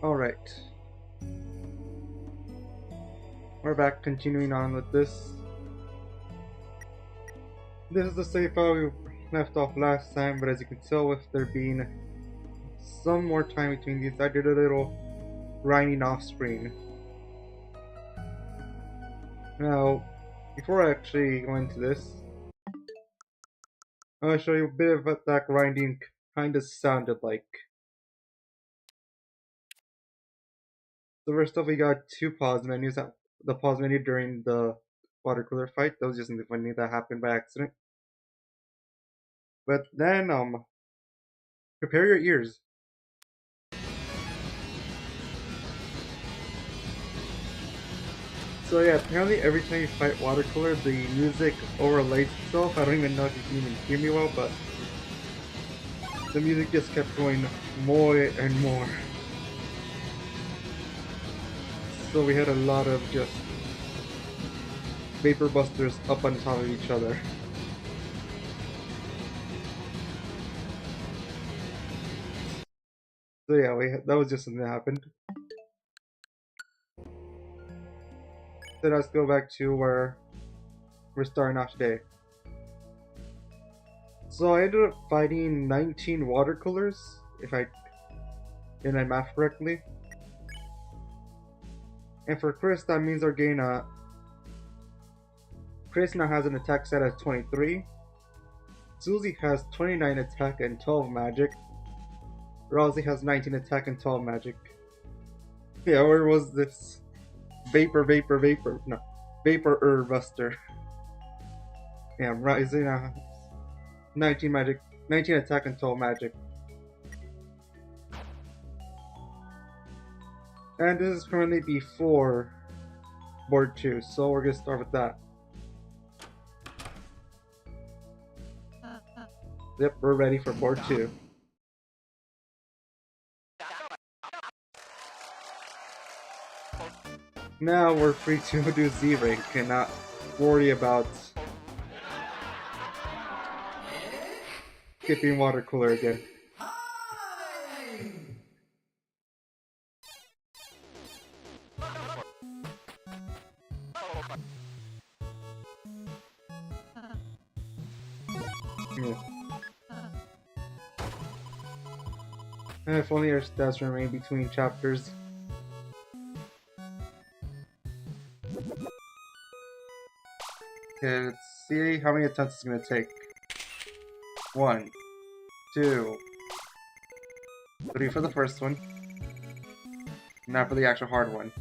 Alright. We're back, continuing on with this. This is the save file we left off last time, but as you can tell, with there being some more time between these, I did a little grinding off screen. Now, before I actually go into this, I'm going to show you a bit of what that grinding kind of sounded like. So first off, we got two pause menus. The pause menu during the water cooler fight, that was just something funny that happened by accident. But then, prepare your ears. So yeah, apparently every time you fight water cooler, the music overlays itself. I don't even know if you can even hear me well, but the music just kept going more and more. So we had a lot of just vapor busters up on top of each other. So yeah, that was just something that happened. So let's go back to where we're starting off today. So I ended up fighting 19 water coolers, if I did my math correctly. And for Chris, that means they're getting a... Chris now has an attack set at 23. Susie has 29 attack and 12 magic. Rosie has 19 attack and 12 magic. Yeah, where was this? Vapor buster. Yeah, Rising has 19 magic, 19 attack and 12 magic. And this is currently before board 2, so we're gonna start with that. Yep, we're ready for board 2. Now we're free to do Z-Rank and not worry about skipping water cooler again. Yeah. And if only our stats remain between chapters. Okay, let's see how many attempts it's gonna take. 1, 2, 3 for the first one. Now for the actual hard one.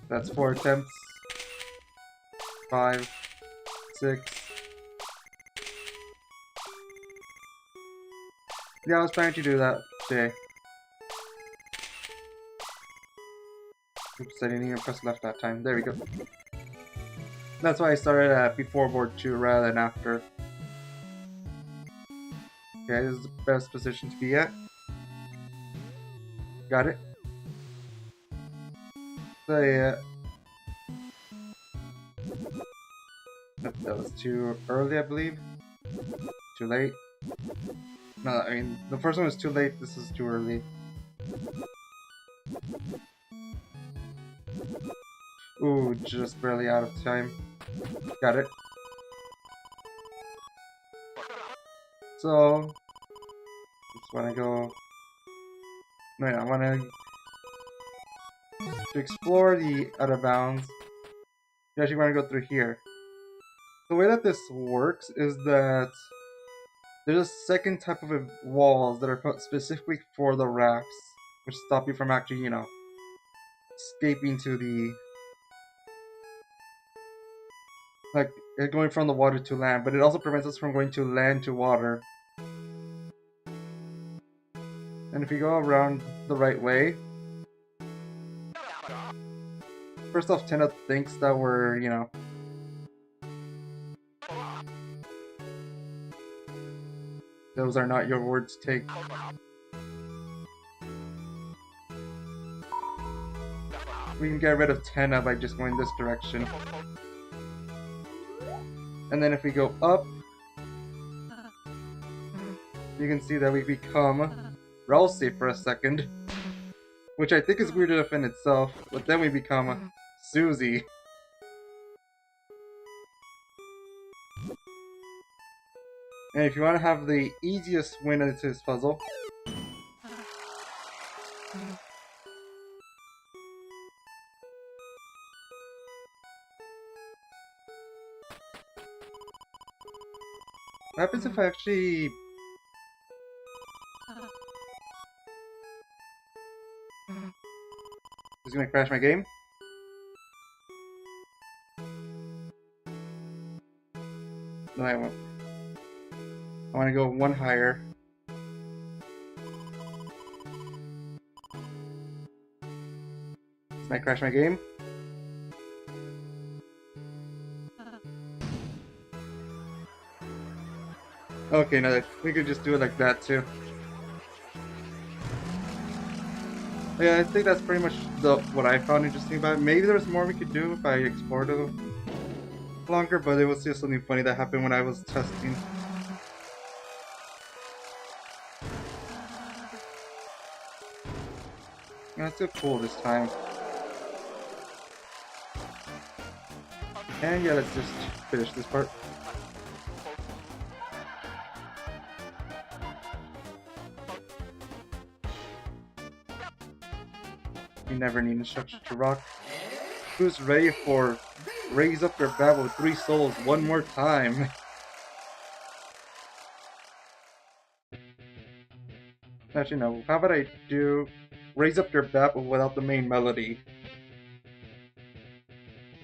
That's 4 attempts. 5, 6. Yeah, I was planning to do that today. Oops, I didn't even press left that time. There we go. That's why I started at before board 2 rather than after. Okay, this is the best position to be at. Got it. So yeah. That was too early, I believe. Too late. No, I mean, the first one was too late, this is too early. Ooh, just barely out of time. Got it. So, just wanna go... No, I wanna... To explore the out of bounds, you actually wanna go through here. The way that this works is that there's a second type of walls that are put specifically for the rafts, which stop you from actually, you know, escaping to the... like, going from the water to land, but it also prevents us from going to land to water. And if we go around the right way... First off, Tina thinks that we're, you know... Those are not your words, take. We can get rid of Tenna by just going this direction. And then if we go up, you can see that we become Rousey for a second. Which I think is weird enough in itself, but then we become Susie. And if you want to have the easiest win into this puzzle, what happens if I actually... Is it gonna crash my game? No, I won't. I want to go one higher. This might crash my game. Okay, no, we could just do it like that too. Yeah, I think that's pretty much what I found interesting about it. Maybe there's more we could do if I explored it longer, but it was just something funny that happened when I was testing. Yeah, it's still cool this time. And yeah, let's just finish this part. You never need instructions to rock. Who's ready for raise up your bat with 3 souls one more time? Actually, no. How about I do raise up your bat without the main melody?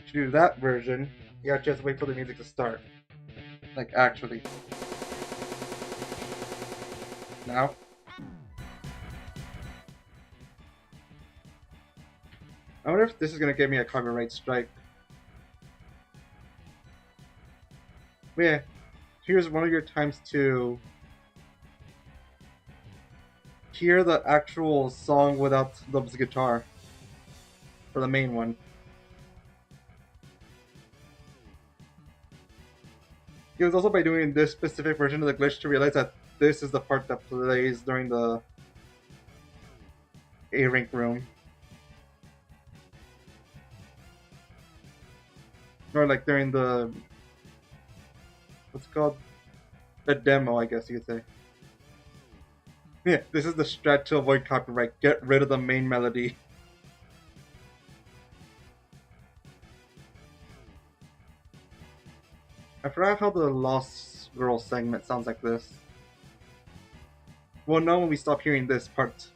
To do that version, you actually have to wait for the music to start. Like, actually. Now. I wonder if this is gonna give me a copyright strike. But yeah, here's one of your times to hear the actual song without the guitar. For the main one. It was also by doing this specific version of the glitch to realize that this is the part that plays during the A-rank room. Or like during the... what's it called? The demo, I guess you could say. Yeah, this is the strat to avoid copyright. Get rid of the main melody. I forgot how the Lost Girl segment sounds like this. We'll know when we stop hearing this part.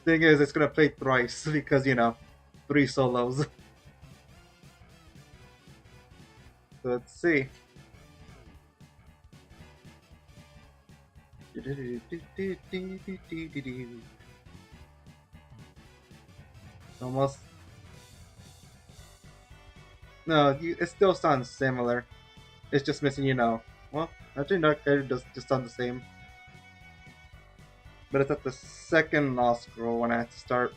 Thing is, it's gonna play thrice because, you know, 3 solos. Let's see. Almost. No, it still sounds similar. It's just missing, you know. Well, actually, no, it does just sound the same. But it's at the second Lost Girl when I have to start.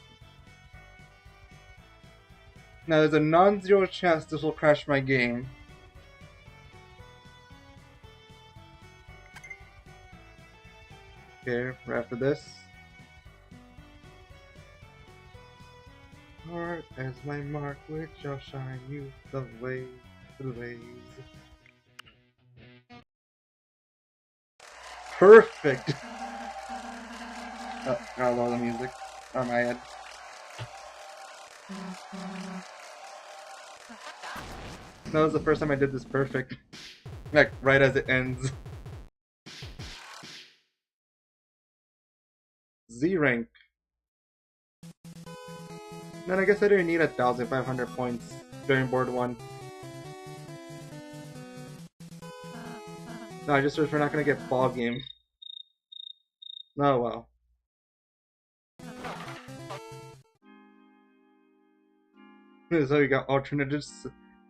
Now, there's a non-zero chance this will crash my game. Okay, right after this. Heart as my mark, which shall shine you the way to the ways. Perfect! Oh, gotta lower the music on my head. That was the first time I did this perfect. Like, right as it ends. Z rank. Then I guess I didn't need 1,500 points during board 1. No, I just searched we're not gonna get ball game. Oh well. So you got alternative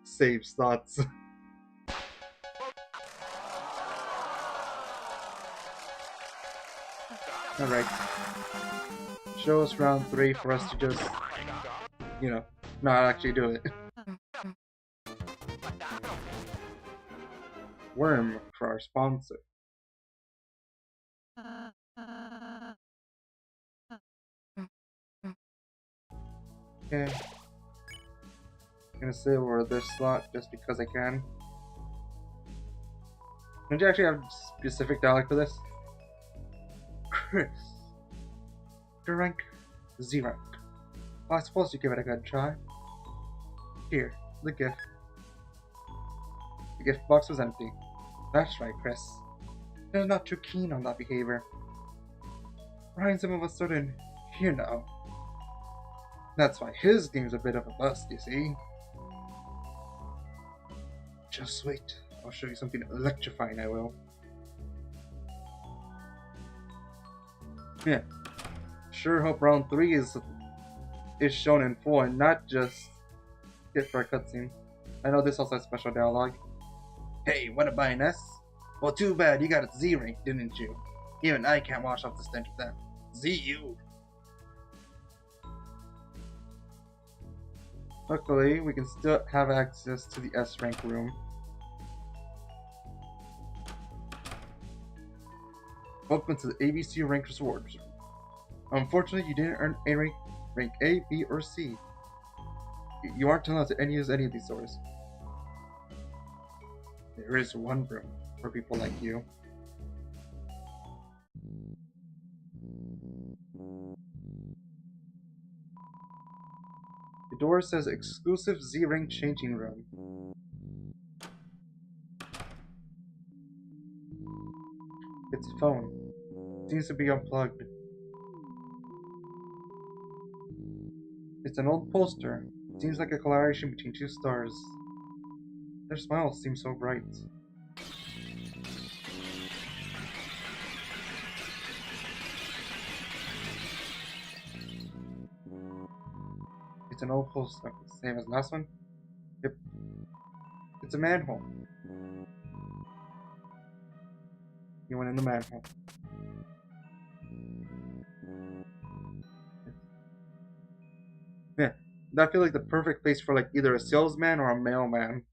save slots. Alright. Show us round 3 for us to just, you know, not actually do it. worm for our sponsor. Okay. I'm gonna save over this slot just because I can. Don't you actually have specific dialect for this? Chris. Your rank? Z rank. Well, I suppose you give it a good try. Here, the gift. The gift box was empty. That's right, Chris. They're not too keen on that behavior. Ryan's all of a sudden here now. That's why his game's a bit of a bust, you see. Just wait. I'll show you something electrifying, I will. Yeah. Sure hope round 3 is shown in full and not just skip for a cutscene. I know this also has special dialogue. Hey, what a lioness? Well, too bad you got a Z rank, didn't you? Even I can't wash off the stench of that. ZU! Luckily, we can still have access to the S rank room. Welcome to the ABC rank rewards room. Unfortunately, you didn't earn a rank A, B, or C. You aren't allowed to use any of these swords. There is one room for people like you. The door says exclusive Z rank changing room. It's a phone. It seems to be unplugged. It's an old poster. It seems like a collaboration between two stars. Their smiles seem so bright. It's an old poster. Same as the last one? Yep. It's a manhole. You went in the manhole. Yeah. That feels like the perfect place for like either a salesman or a mailman.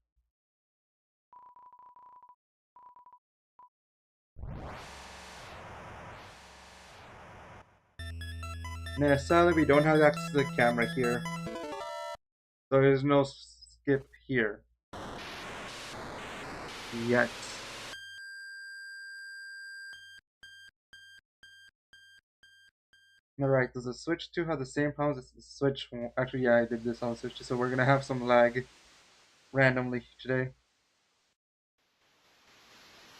Now, sadly, we don't have access to the camera here. So there's no skip here. Yet. Alright, does the Switch 2 have the same problems as the Switch 1? Actually, yeah, I did this on the Switch 2, so we're gonna have some lag randomly today.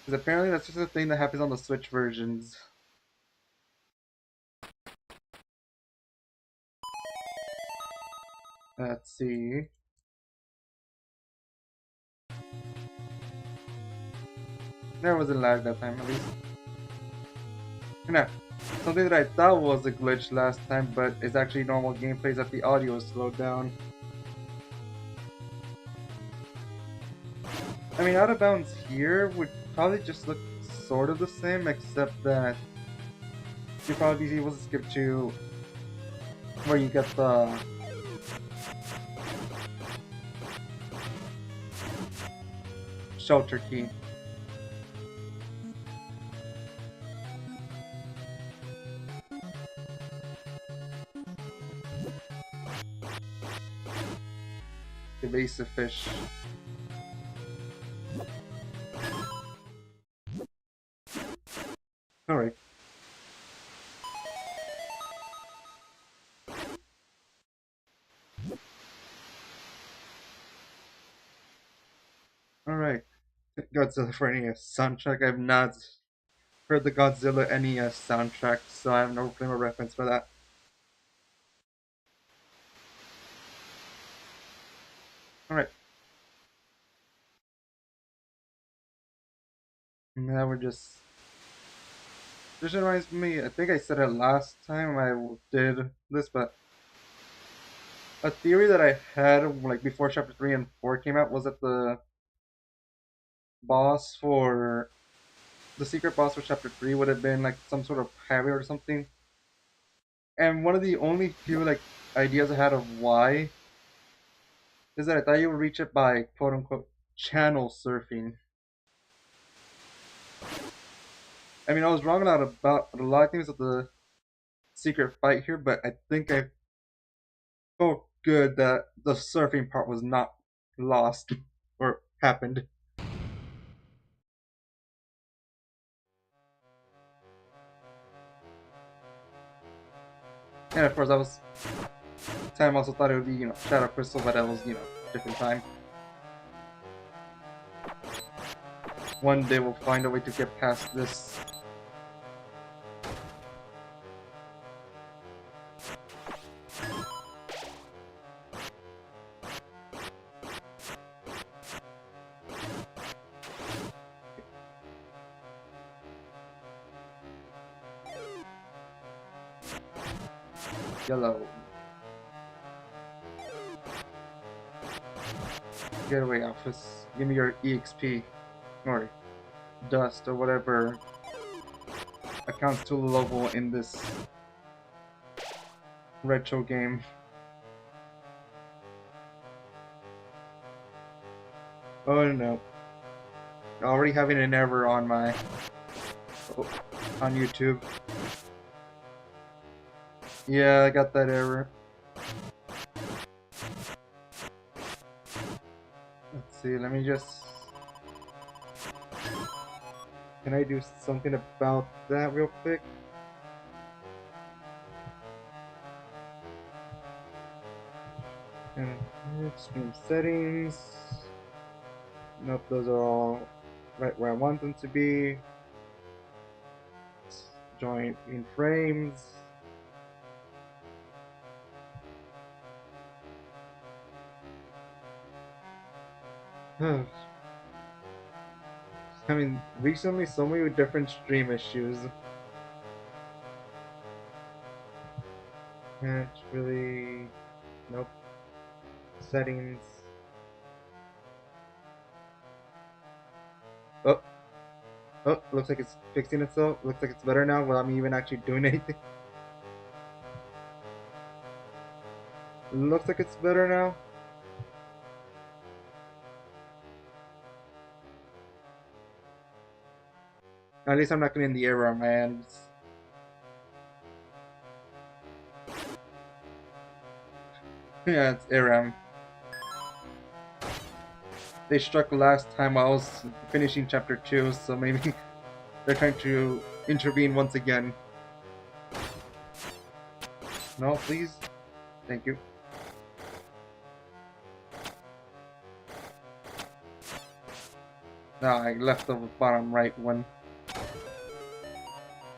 Because apparently that's just a thing that happens on the Switch versions. Let's see. There wasn't lag that time, at least. Now, something that I thought was a glitch last time, but it's actually normal gameplay, is that the audio is slowed down. I mean, Out of Bounds here would probably just look sort of the same, except that you'd probably be able to skip to where you get the shelter key. Evasive fish. Alright. Alright. Godzilla for NES soundtrack. I've not heard the Godzilla NES soundtrack, so I have no frame of reference for that. Alright. Now we're just... This reminds me, I think I said it last time I did this, but a theory that I had like before chapter 3 and 4 came out was that the boss for the secret boss for chapter 3 would have been like some sort of pirate or something. And one of the only few like ideas I had of why is that I thought you would reach it by quote unquote channel surfing. I mean, I was wrong about a lot of things with the secret fight here, but I think I felt good that the surfing part was not lost or happened. And of course, I was time also thought it would be Shadow Crystal, but that was different time. One day we'll find a way to get past this. Yellow. Get away, Alphys. Give me your EXP. Or dust or whatever accounts to level in this retro game. Oh no. Already having an error on my on YouTube. Yeah, I got that error. Let's see, let me just... Can I do something about that real quick? And stream settings. Nope, those are all right where I want them to be. Join in frames. I mean, recently so many different stream issues. Can't really... Nope. Settings. Oh. Oh, looks like it's fixing itself. Looks like it's better now without me even actually doing anything. Looks like it's better now. At least I'm not getting the error on my end. Yeah, it's ARAM. They struck last time I was finishing chapter 2, so maybe they're trying to intervene once again. No, please? Thank you. No, I left the bottom right one.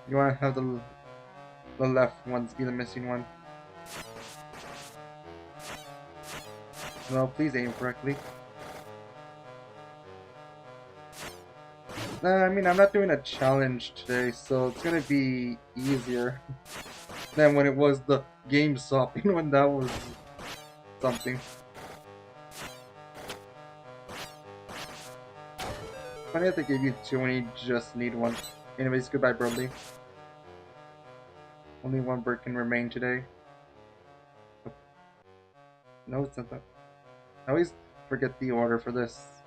You wanna have the left ones be the missing one. No, please aim correctly. I mean, I'm not doing a challenge today, so it's gonna be easier than when it was the game swapping when that was something. Funny that they gave you 2 when you just need 1. Anyways, goodbye, Broadly. Only 1 bird can remain today. No, it's not that. I always forget the order for this.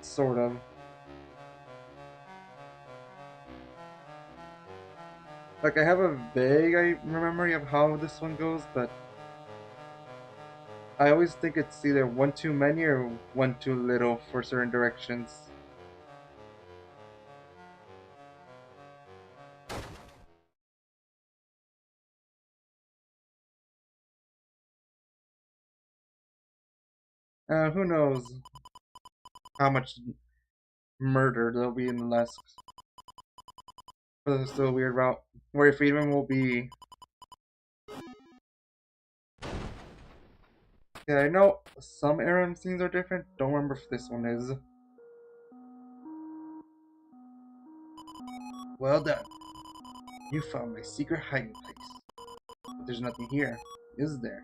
Sort of. Like, I have a vague memory of how this one goes, but I always think it's either 1 too many or 1 too little for certain directions. Who knows how much murder there'll be in the last. But it's still a weird route. Where Friedman will be. Yeah, I know some Aram scenes are different. Don't remember if this one is. Well done. You found my secret hiding place. But there's nothing here, is there?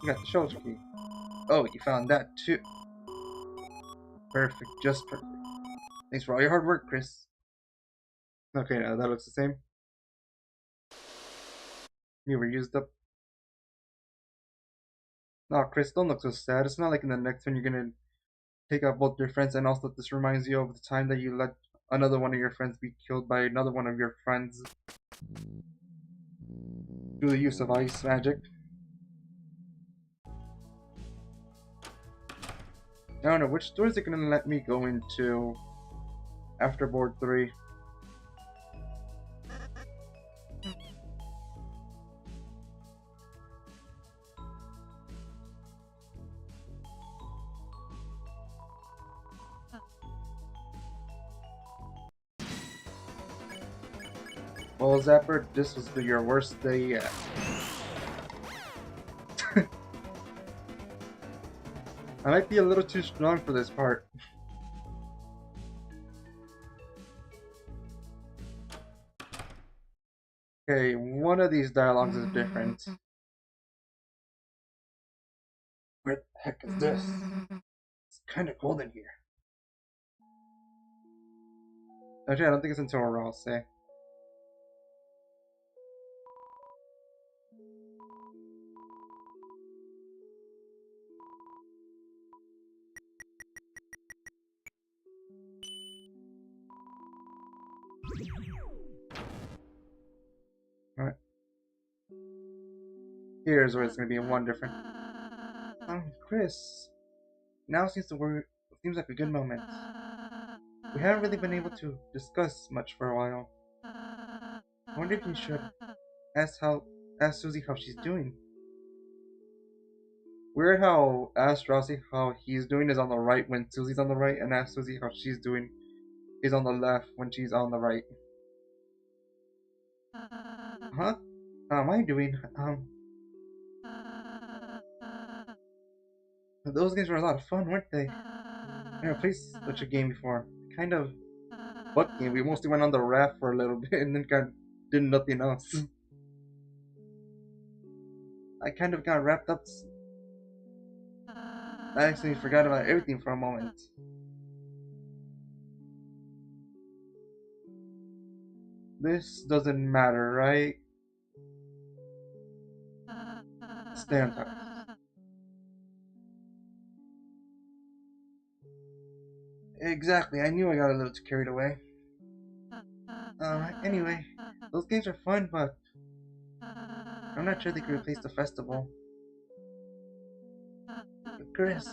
You got the shelter key. Oh, you found that too. Perfect, just perfect. Thanks for all your hard work, Chris. Okay, now that looks the same. You were used up. No, Chris, don't look so sad. It's not like in the next one you're gonna take out both your friends, and also this reminds you of the time that you let another one of your friends be killed by another one of your friends through the use of ice magic. I don't know, which door is it gonna let me go into after board 3? Well, Zapper, this was your worst day yet. I might be a little too strong for this part. Okay, one of these dialogues is different. Where the heck is this? It's kinda cold in here. Actually, I don't think it's until I'll say. Alright. Here's where it's gonna be one different. Chris. Now seems like a good moment. We haven't really been able to discuss much for a while. I wonder if you should ask Susie how she's doing. Weird how ask Rousey how he's doing is on the right when Susie's on the right, and ask Susie how she's doing is on the left when she's on the right. Huh? How am I doing? Those games were a lot of fun, weren't they? I never played such a game before. Kind of butt game. We mostly went on the raft for a little bit and then kind of did nothing else. I kind of got wrapped up. I actually forgot about everything for a moment. This doesn't matter, right? Stay on top. Exactly, I knew I got a little too carried away. Anyway, those games are fun, but I'm not sure they could replace the festival. Chris,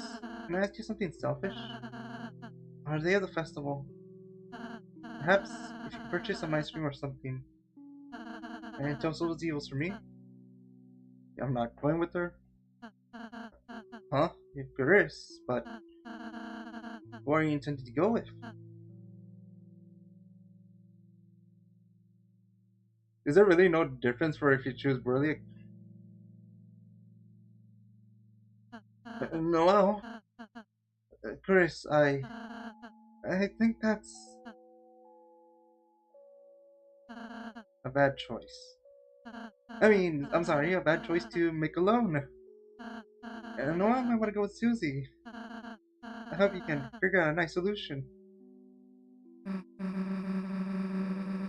can I ask you something selfish? On the day of the festival, perhaps if you purchase some ice cream or something, and tell those deals for me? I'm not going with her. Huh? Chris, but who are you intending to go with? Is there really no difference for if you choose Burley? Noel? Chris, I think that's a bad choice. I mean, I'm sorry, a bad choice to make alone. Noel might want to go with Susie. I hope you can figure out a nice solution.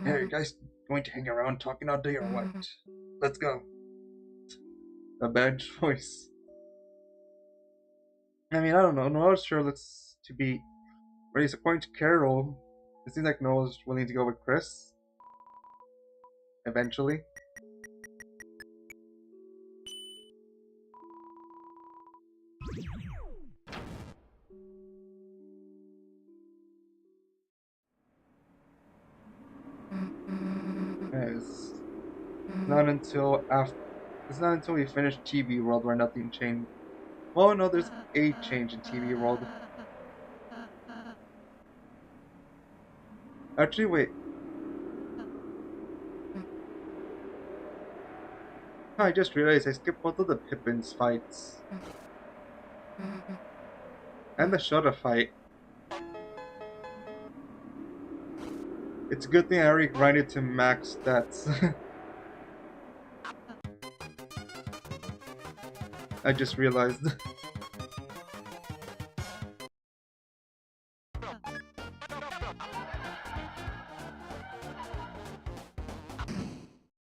Hey, you guys going to hang around talking all day or what? Let's go. A bad choice. I mean, I don't know. Noel sure looks to be very disappointed to Carol. It seems like Noel's willing to go with Chris. Eventually. It's not until after. It's not until we finish TV World where nothing changed. Well, no, there's a change in TV World. Actually, wait. I just realized I skipped both of the Pippin's fights. And the Shota fight. It's a good thing I already grinded to max stats. I just realized.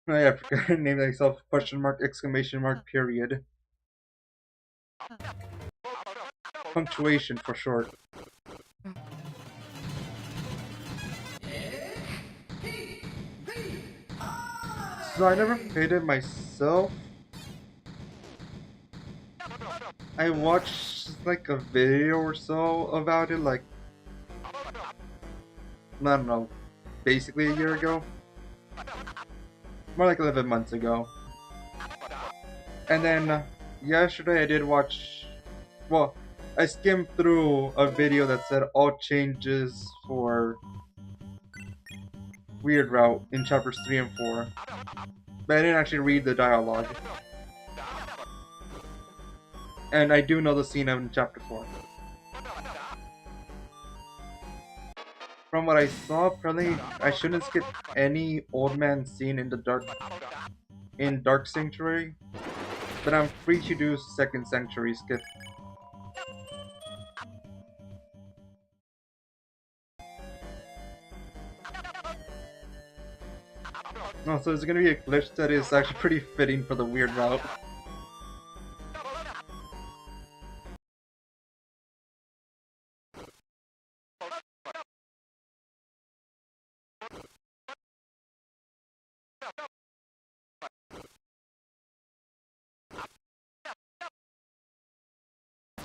Oh yeah, I forgot to name myself question mark exclamation mark period. punctuation for short. So I never played it myself. I watched like a video or so about it, like, I don't know, basically a year ago. More like 11 months ago. And then yesterday I did watch, well, I skimmed through a video that said all changes for Weird Route in chapters 3 and 4. But I didn't actually read the dialogue. And I do know the scene in chapter 4. From what I saw, apparently I shouldn't skip any old man scene in the Dark Sanctuary, but I'm free to do Second Sanctuary skip. Oh, so there's gonna be a glitch that is actually pretty fitting for the Weird Route.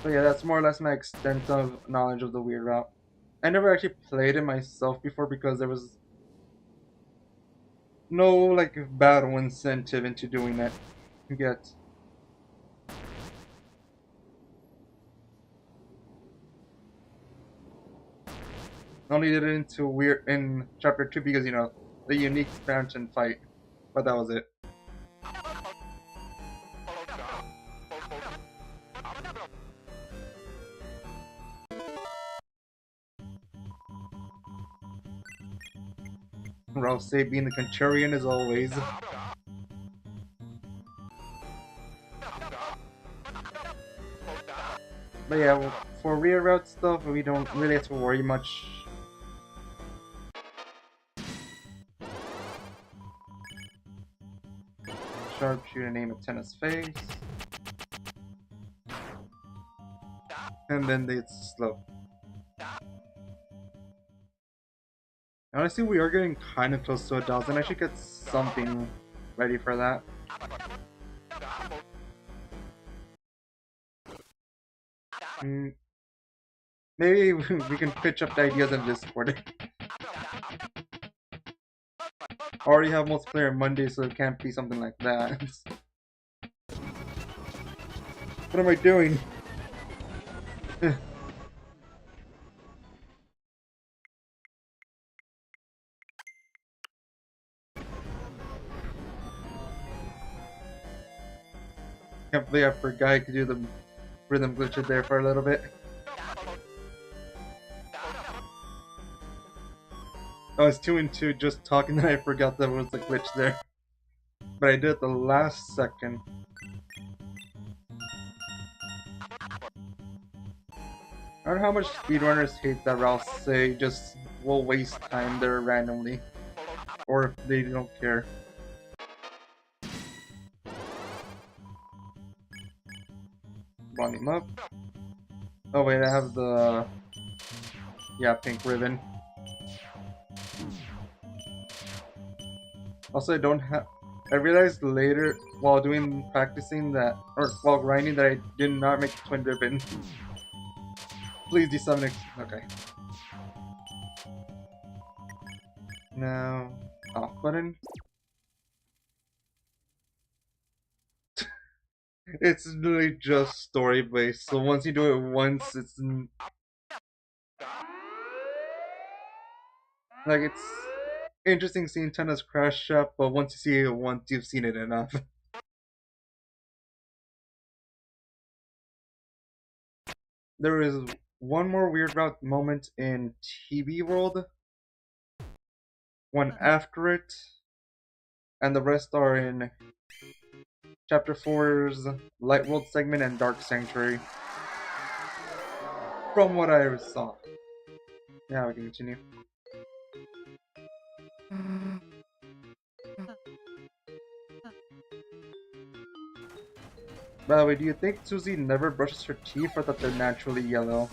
So yeah, that's more or less my extent of knowledge of the Weird Route. I never actually played it myself before because there was no like battle incentive into doing it yet. Only did it into weird in chapter 2 because the unique Spamton fight, but that was it. Rouse being the contrarian as always. But yeah, well, for rear route stuff, we don't really have to worry much. Sharpshooter, name a tennis face. And then it's slow. Honestly, we are getting kind of close to 1,000. I should get something ready for that. Maybe we can pitch up the ideas in Discord. I already have multiplayer Monday, so it can't be something like that. What am I doing? Can't believe I forgot I could do the rhythm glitch there for a little bit. I was 2 and 2 just talking and I forgot there was a glitch there. But I did it the last second. I don't know how much speedrunners hate that Ralph say just will waste time there randomly. Or if they don't care. Bond him up. Oh wait, I have the... yeah, pink ribbon. Also, I don't have... I realized later, while practicing that, or while grinding, that I did not make the twin ribbon. Please do something. Okay. Now, off button. It's literally just story based, so once you do it once, it's like it's interesting seeing Tennis crash up, but once you see it once, you've seen it enough. There is one more Weird Route moment in TV World, one after it, and the rest are in Chapter 4's Light World segment and Dark Sanctuary. From what I saw. Now we can continue. By the way, do you think Susie never brushes her teeth or that they're naturally yellow?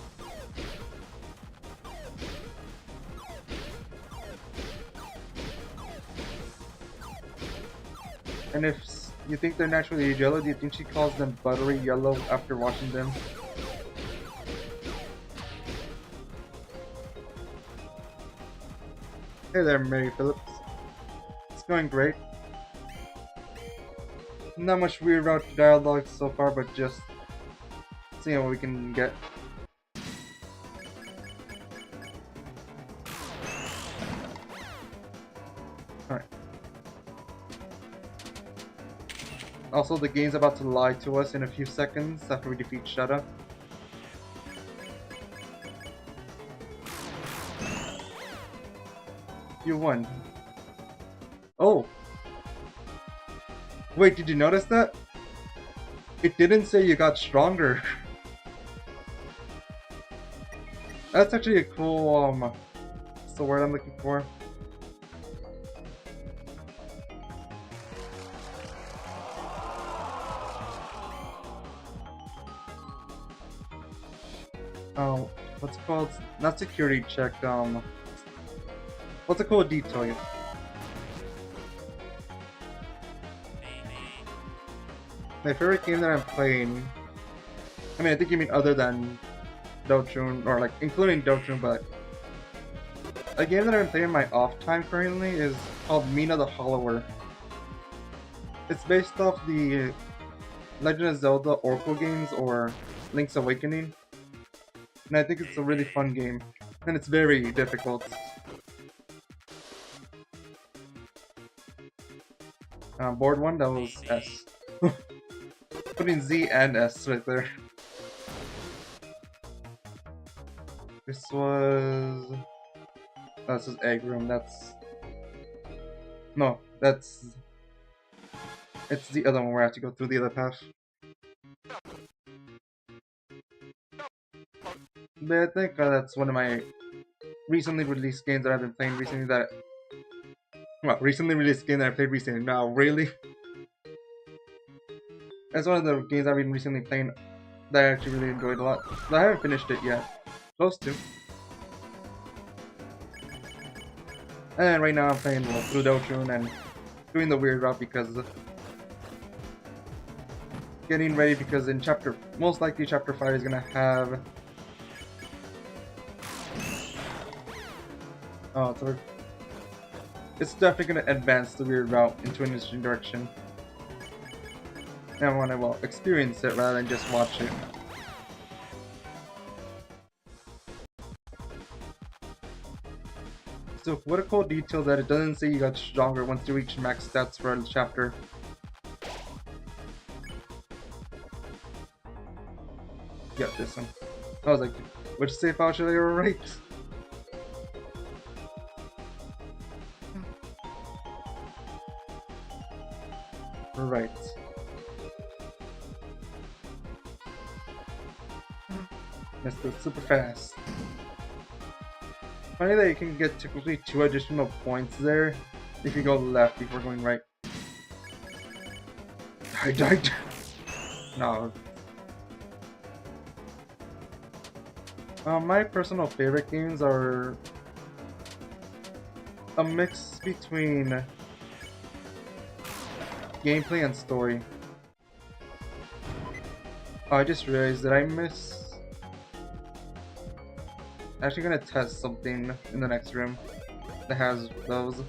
And if you think they're naturally yellow, do you think she calls them buttery yellow after washing them? Hey there, Mary Phillips. It's going great. Not much weird route dialogue so far, but just seeing what we can get. Alright. Also, the game's about to lie to us in a few seconds after we defeat Shadow. You won. Oh! Wait, did you notice that? It didn't say you got stronger. That's actually a cool, what's the word I'm looking for? Oh, what's it called? Not security check, what's it called? Detail. My favorite game that I'm playing, I mean, I think you mean other than Deltarune, or like including Deltarune, but a game that I'm playing in my off time currently is called Mina the Hollower. It's based off the Legend of Zelda Oracle games or Link's Awakening, and I think it's a really fun game, and it's very difficult. Board one, that was S. Putting Z and S right there. This was... Oh, this is Egg Room, that's... No, that's... It's the other one where I have to go through the other path. But I think that's one of my recently released games that I've been playing recently that... Well, recently released game that I played recently. Now, really? That's one of the games I've been recently playing that I actually really enjoyed a lot. But I haven't finished it yet. Close to. And right now I'm playing through Deltarune and doing the weird route because... Getting ready because in most likely chapter 5 is gonna have... Oh, it's definitely gonna advance the weird route into an interesting direction. And I wanna, well, experience it rather than just watch it. So, what a cool detail that it doesn't say you got stronger once you reach max stats for a chapter. Yeah, this one. I was like, which save file should I overwrite? Right. Let's go super fast. Funny that you can get typically 2 additional points there if you go left before going right. I died. No. My personal favorite games are a mix between gameplay and story. Oh, I just realized that I missed... Actually gonna test something in the next room that has those.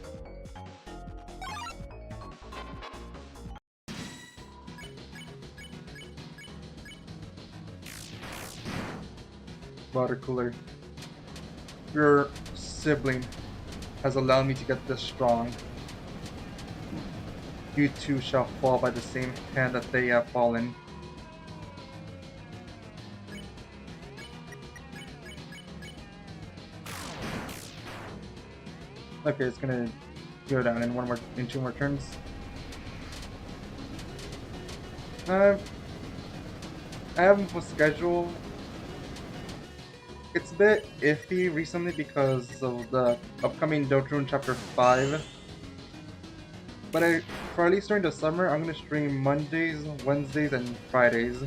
Water cooler. Your sibling has allowed me to get this strong. You too shall fall by the same hand that they have fallen. Okay, it's gonna go down in 2 more turns. I have a schedule. It's a bit iffy recently because of the upcoming Deltarune Chapter 5. But I for at least during the summer, I'm gonna stream Mondays, Wednesdays, and Fridays.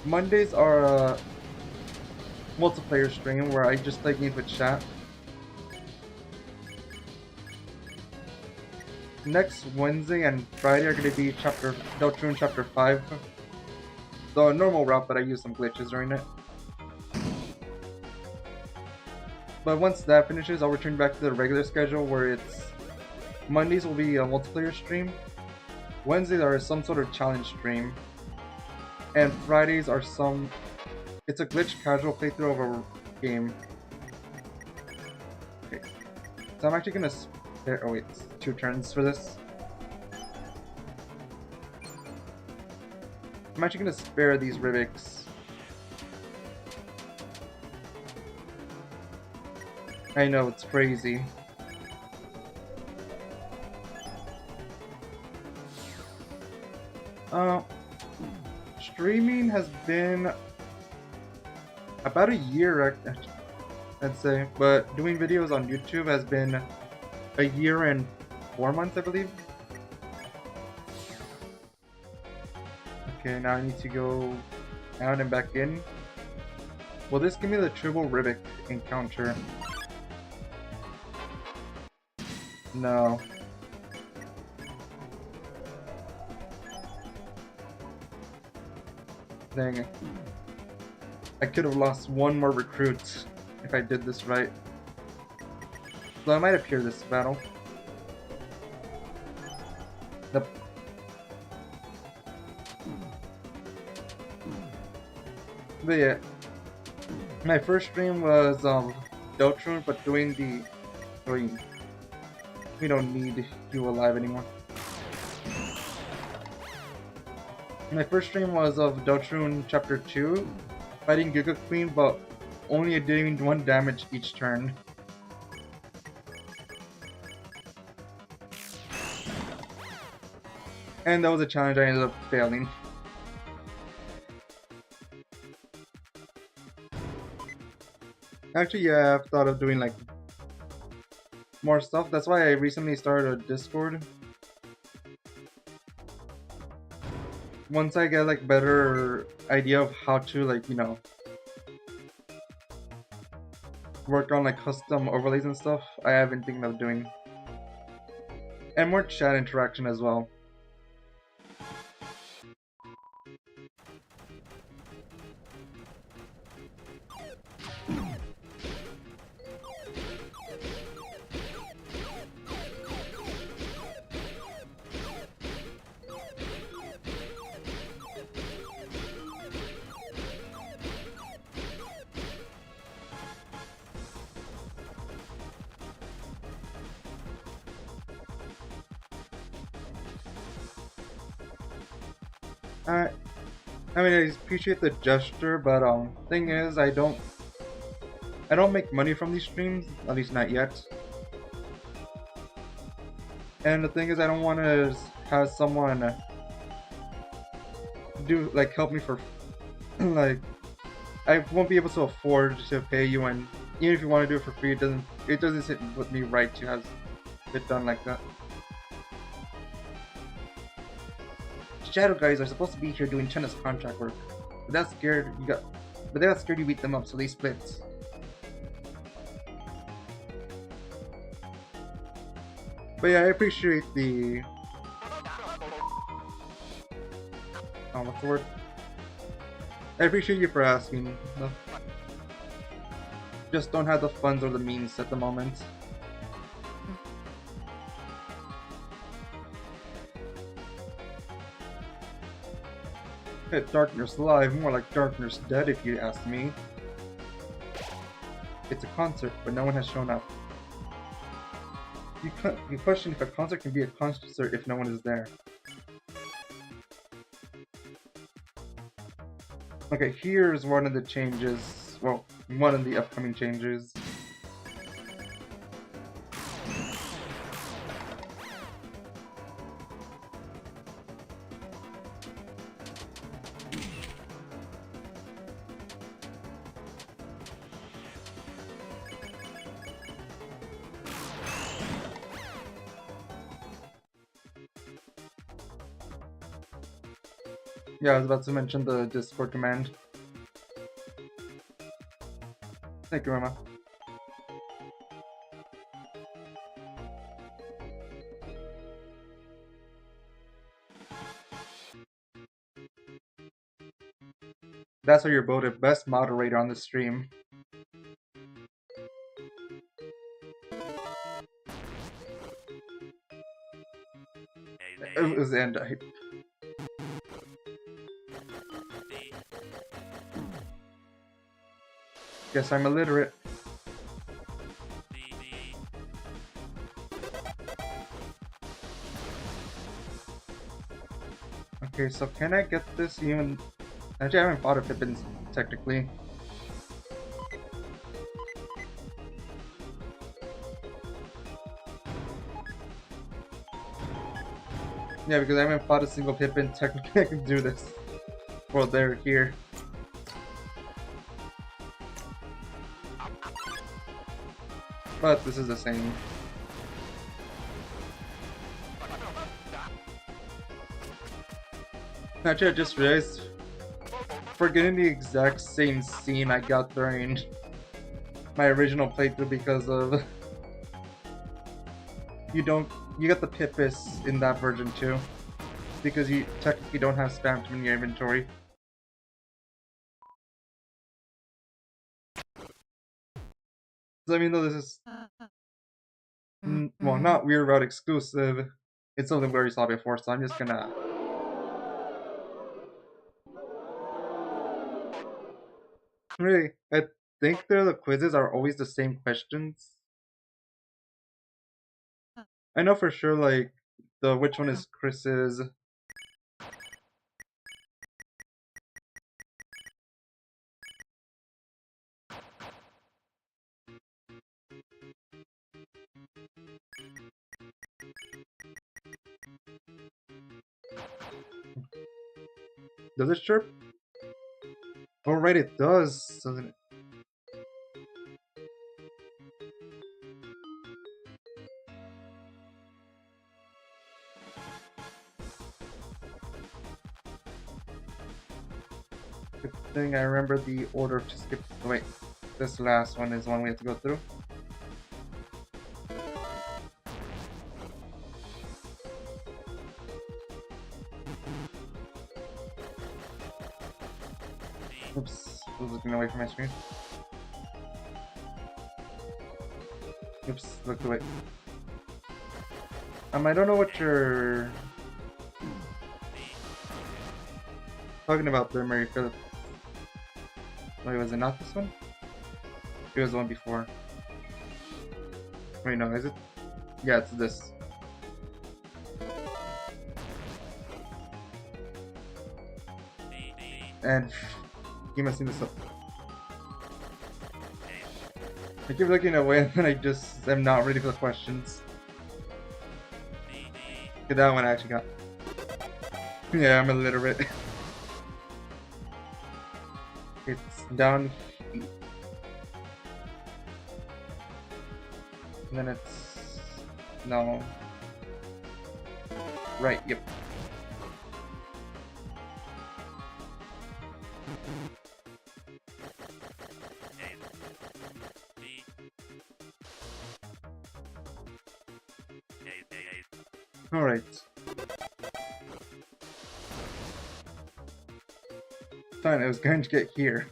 Mondays are a multiplayer stream where I just play games with chat. Next Wednesday and Friday are going to be Deltarune Chapter 5. The normal route, but I use some glitches during it. But once that finishes, I'll return back to the regular schedule where it's Mondays will be a multiplayer stream, Wednesdays are some sort of challenge stream, and Fridays are it's a glitch casual playthrough of a game. Okay, so I'm actually gonna spare, oh wait, it's 2 turns for this. I'm actually gonna spare these Ribics. I know, it's crazy. Streaming has been about a year, I'd say, but doing videos on YouTube has been a year and 4 months, I believe. Okay, now I need to go out and back in. Will this give me the triple Ribic encounter? No. Dang it. I could have lost 1 more recruit if I did this right. So I might appear this battle. Nope. But yeah. My first stream was Deltarune, but doing the... We don't need you alive anymore. My first stream was of Deltarune Chapter 2, fighting Giga Queen, but only doing 1 damage each turn. And that was a challenge I ended up failing. Actually, yeah, I've thought of doing like more stuff. That's why I recently started a Discord. Once I get like better idea of how to like, you know, work on like custom overlays and stuff, I have been thinking of doing. And more chat interaction as well. I mean, I appreciate the gesture, but thing is, I don't make money from these streams, at least not yet. And the thing is, I don't want to have someone do like help me for like I won't be able to afford to pay you, and even if you want to do it for free, it doesn't sit with me right to have it done like that. Shadow guys are supposed to be here doing tennis contract work, but that's scared you beat them up, so they split. But yeah, I appreciate the what's the word? I appreciate you for asking. Just don't have the funds or the means at the moment. Darkness Live, more like Darkness Dead if you ask me. It's a concert, but no one has shown up. You question if a concert can be a concert if no one is there. Okay, here's one of the changes. Well, one of the upcoming changes. Yeah, I was about to mention the Discord command. Thank you, Mama. That's why you're voted best moderator on the stream. It was the end. Guess I'm illiterate. Okay, so can I get this even... Actually, I haven't fought a Pippin, technically. Yeah, because I haven't fought a single Pippin, technically I can do this. Well, they're here. But this is the same. Actually, I just realized, forgetting the exact same scene I got during my original playthrough because of... You get the Pippis in that version too. Because you technically don't have Spamton in your inventory. So I mean, though this is... well, not Weird Route exclusive. It's something we already saw before, so I'm just gonna... Really, I think the quizzes are always the same questions. I know for sure, like, the which one is Chris's... Does it chirp? Oh right, it does, doesn't it? Good thing I remember the order to skip. Oh, wait, this last one is one we have to go through. Oops, I was looking away from my screen. Oops, looked away. I don't know what you're talking about there, Mary Phillips. Wait, was it not this one? It was the one before. Wait, no, is it? Yeah, it's this. And you must see this up. I keep looking away and then I just am not ready for the questions. Okay, that one I actually got. Yeah, I'm illiterate. It's down here. And then it's... no. Right, yep. Alright. Fine, I was going to get here.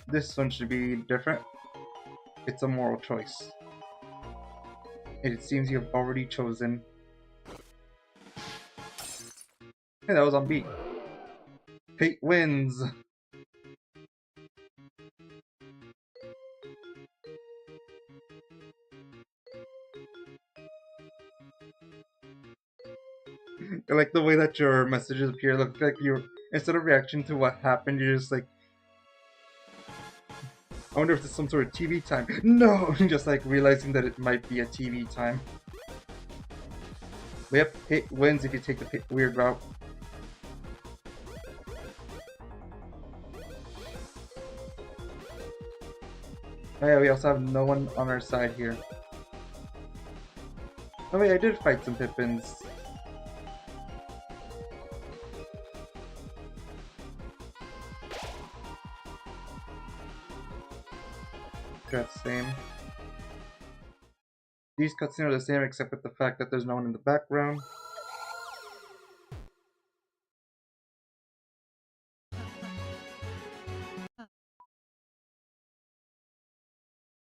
This one should be different. It's a moral choice. And it seems you have already chosen. Hey, that was on B. Fate wins! I like the way that your messages appear. Look like you, instead of reaction to what happened, you're just like, I wonder if it's some sort of TV time. No! Just like realizing that it might be a TV time. But yep, Hit wins if you take the weird route. Oh yeah, we also have no one on our side here. Oh wait, I did fight some Pippins. That's the same. These cutscenes are the same except with the fact that there's no one in the background.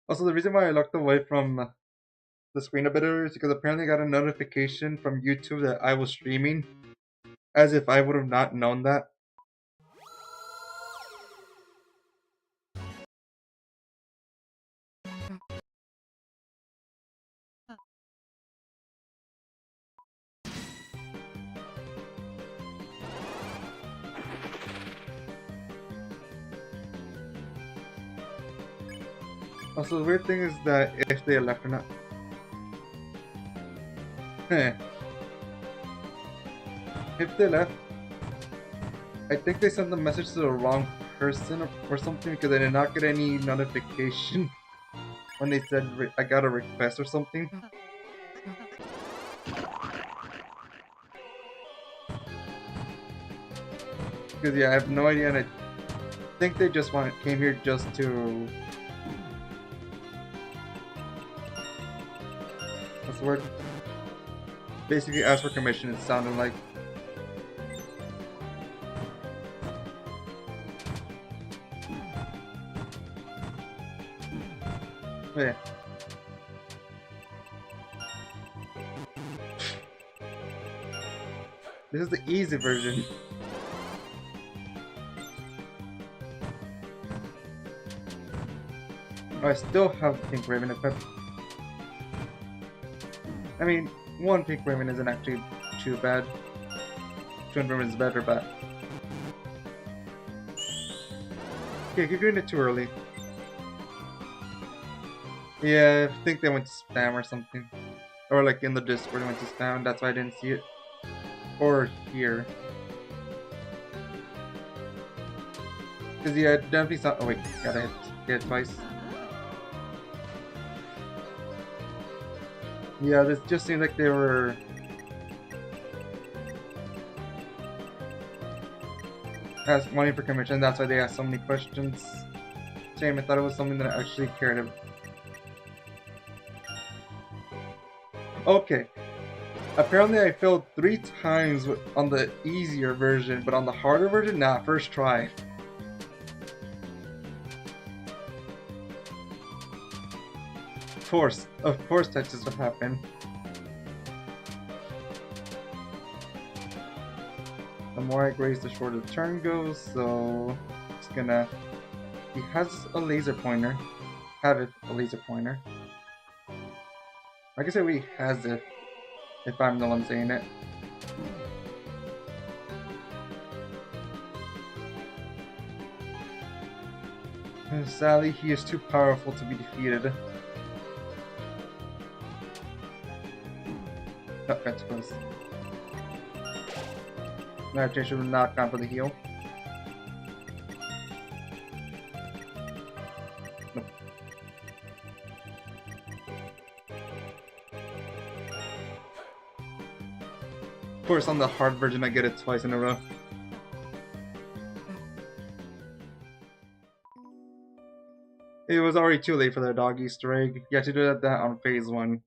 Also, the reason why I looked away from the screen a bit earlier is because apparently I got a notification from YouTube that I was streaming, as if I would have not known that. Also, the weird thing is that if they left or not. If they left, I think they sent the message to the wrong person or something because I did not get any notification when they said I got a request or something. Because yeah, I have no idea, and I think they just came here just to. What's the word? Basically, ask for commission. It sounded like. Oh, yeah. This is the easy version. Oh, I still have Pink Raven equipped. I mean, one Pink Raven isn't actually too bad. Twin Raven is better, but... Okay, you're doing it too early. Yeah, I think they went to spam or something. Or like in the Discord they went to spam, that's why I didn't see it. Or here. Because yeah, I definitely saw... Oh wait, gotta hit twice. Yeah, this just seemed like they were... asked money for commission, that's why they asked so many questions. Shame, I thought it was something that I actually cared about. Okay. Apparently I failed 3 times on the easier version, but on the harder version, nah, first try. Of course that's just what happened. The more I graze, the shorter the turn goes, so it's gonna... He has a laser pointer. Have it, a laser pointer. I can say he has it, if I'm the one saying it. And sadly, he is too powerful to be defeated. Oh, that's close. I should have not gone for the heal. Nope. Of course, on the hard version, I get it twice in a row. It was already too late for the dog Easter egg. You had to do that on phase 1.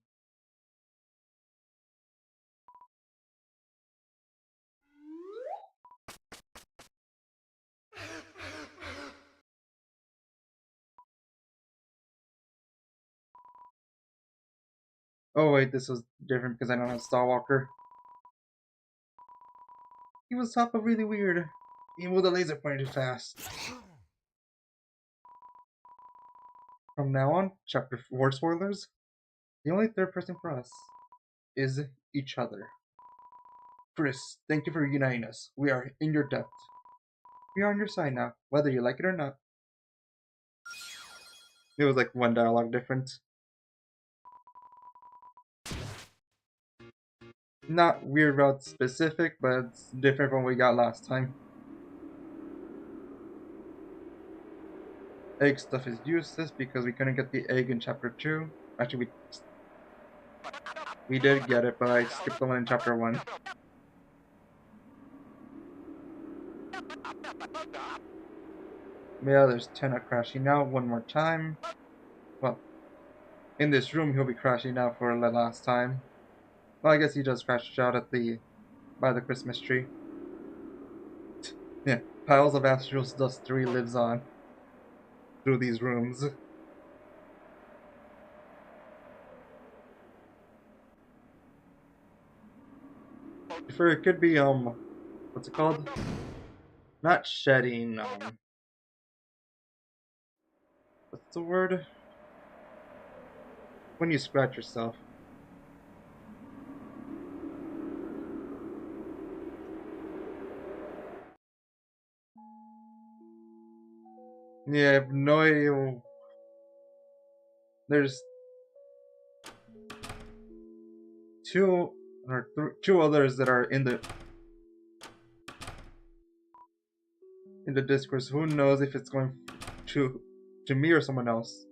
Oh wait, this was different because I don't have Starwalker. He was top of really weird. Even with the laser pointer too fast. From now on, chapter 4 spoilers. The only third person for us is each other. Chris, thank you for uniting us. We are in your debt. We are on your side now, whether you like it or not. It was like one dialogue difference. Not weird route specific, but it's different from what we got last time. Egg stuff is useless because we couldn't get the egg in chapter 2. Actually, we did get it, but I skipped the one in chapter 1. Yeah, there's 10 crashing out one more time. Well, in this room, he'll be crashing out for the last time. Well, I guess he just crashed out at by the Christmas tree. Yeah, piles of Astral's dust 3 lives on through these rooms. For it could be what's it called? Not shedding, what's the word? When you scratch yourself. Yeah, I have no idea. There's two or two others that are in the discourse. Who knows if it's going to to me or someone else?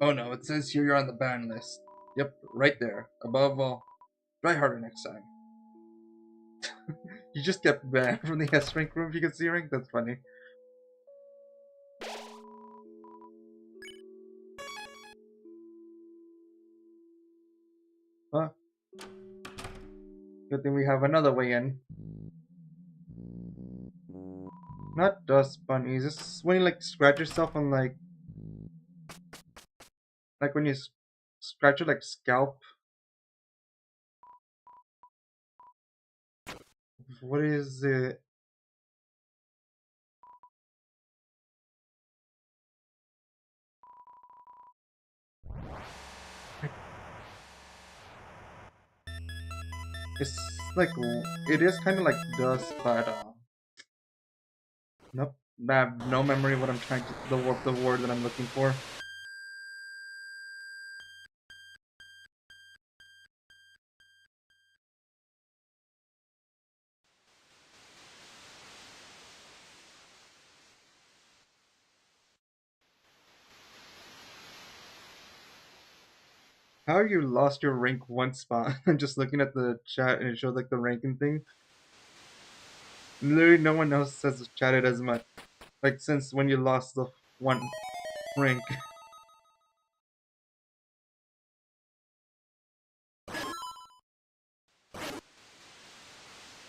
Oh no, it says here you're on the ban list. Yep, right there. Above all, try harder next time. You just get banned from the S rank room if you get C rank? That's funny. Huh? Good thing we have another way in. Not dust bunnies. This is when you like scratch yourself on like when you scratch your like scalp. What is it? It's like it is kind of like dust, but nope. I have no memory of what I'm trying to the word that I'm looking for. How you lost your rank 1 spot? I'm just looking at the chat and it showed like the ranking thing. Literally no one else has chatted as much. Like since when you lost the 1 rank.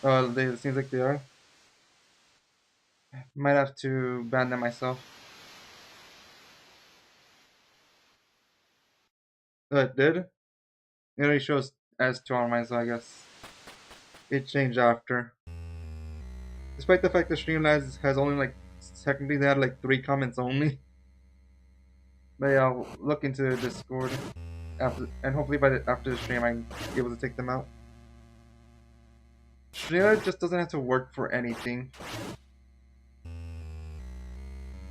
It seems like they are. Might have to ban them myself. It did? It only shows as 2 on mine, so I guess it changed after. Despite the fact that Streamlabs has only like technically they had like 3 comments only. But yeah, I'll look into Discord after, and hopefully after the stream I'm able to take them out. Streamlabs just doesn't have to work for anything.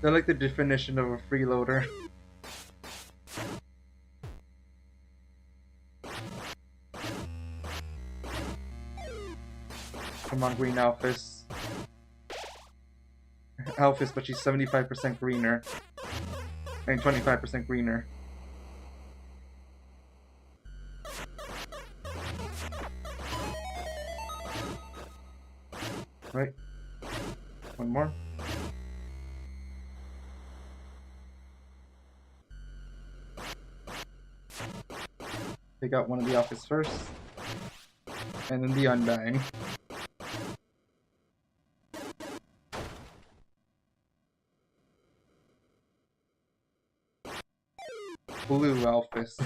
They're like the definition of a freeloader. Come on, Green Alphys. Alphys, but she's 75% greener. And 25% greener. Right? One more. Take out one of the Alphys first. And then the Undying. Blue Alphys.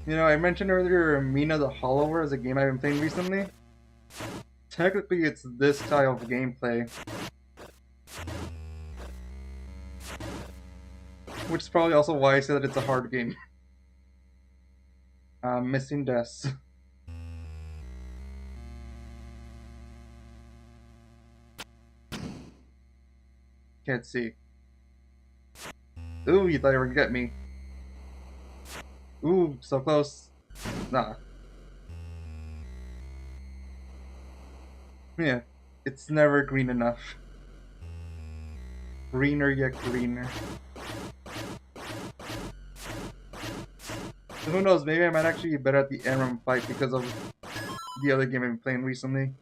You know, I mentioned earlier Mina the Hollower is a game I've been playing recently. Technically, it's this style of gameplay. Which is probably also why I say that it's a hard game. Missing deaths. Can't see. Ooh, you thought you were gonna get me. Ooh, so close. Nah. Yeah. It's never green enough. Greener yet greener. So who knows, maybe I might actually be better at the Enron fight because of the other game I've been playing recently.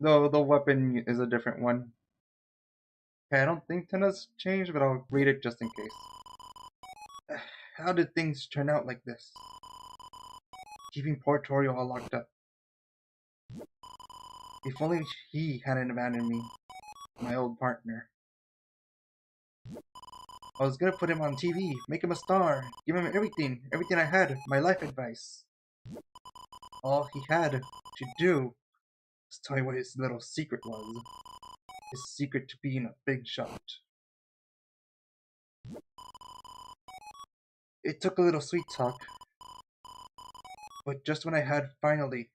Though the weapon is a different one. Okay, I don't think Tenna's changed, but I'll read it just in case. How did things turn out like this? Keeping poor Tori all locked up. If only he hadn't abandoned me, my old partner. I was gonna put him on TV, make him a star, give him everything I had, my life advice. All he had to do was tell me what his little secret was. His secret to being a big shot. It took a little sweet talk, but just when I had finally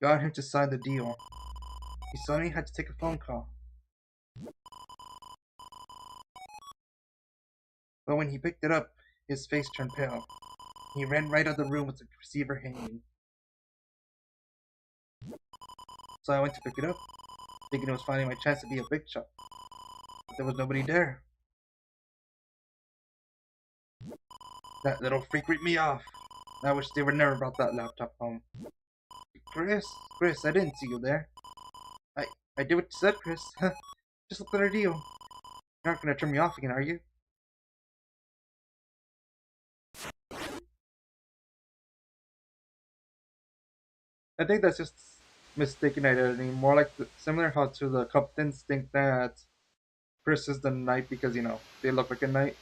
got him to sign the deal, he suddenly had to take a phone call. But when he picked it up, his face turned pale. He ran right out of the room with the receiver hanging. So I went to pick it up, thinking it was finally my chance to be a big shot. But there was nobody there. That little freak ripped me off. I wish they would never brought that laptop home. Chris, I didn't see you there. I did what you said, Chris. Just look at our deal. You're not gonna turn me off again, are you? I think that's just mistaken identity. More like similar how to the captains think that Chris is the knight because, you know, they look like a knight.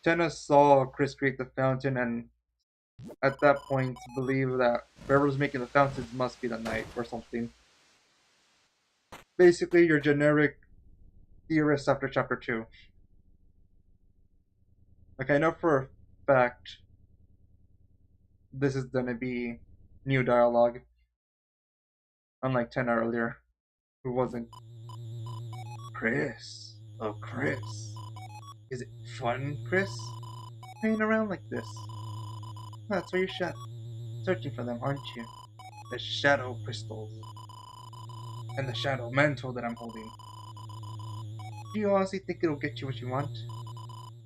Tenna saw Chris create the fountain and at that point believed that whoever's making the fountains must be the knight or something. Basically, your generic theorist after chapter 2. Like, I know for a fact this is gonna be new dialogue, unlike Tenna earlier, who wasn't. Chris. Oh, Chris. Is it fun, Chris? Hanging around like this? That's why you're searching for them, aren't you? The shadow crystals. And the shadow mantle that I'm holding. Do you honestly think it'll get you what you want?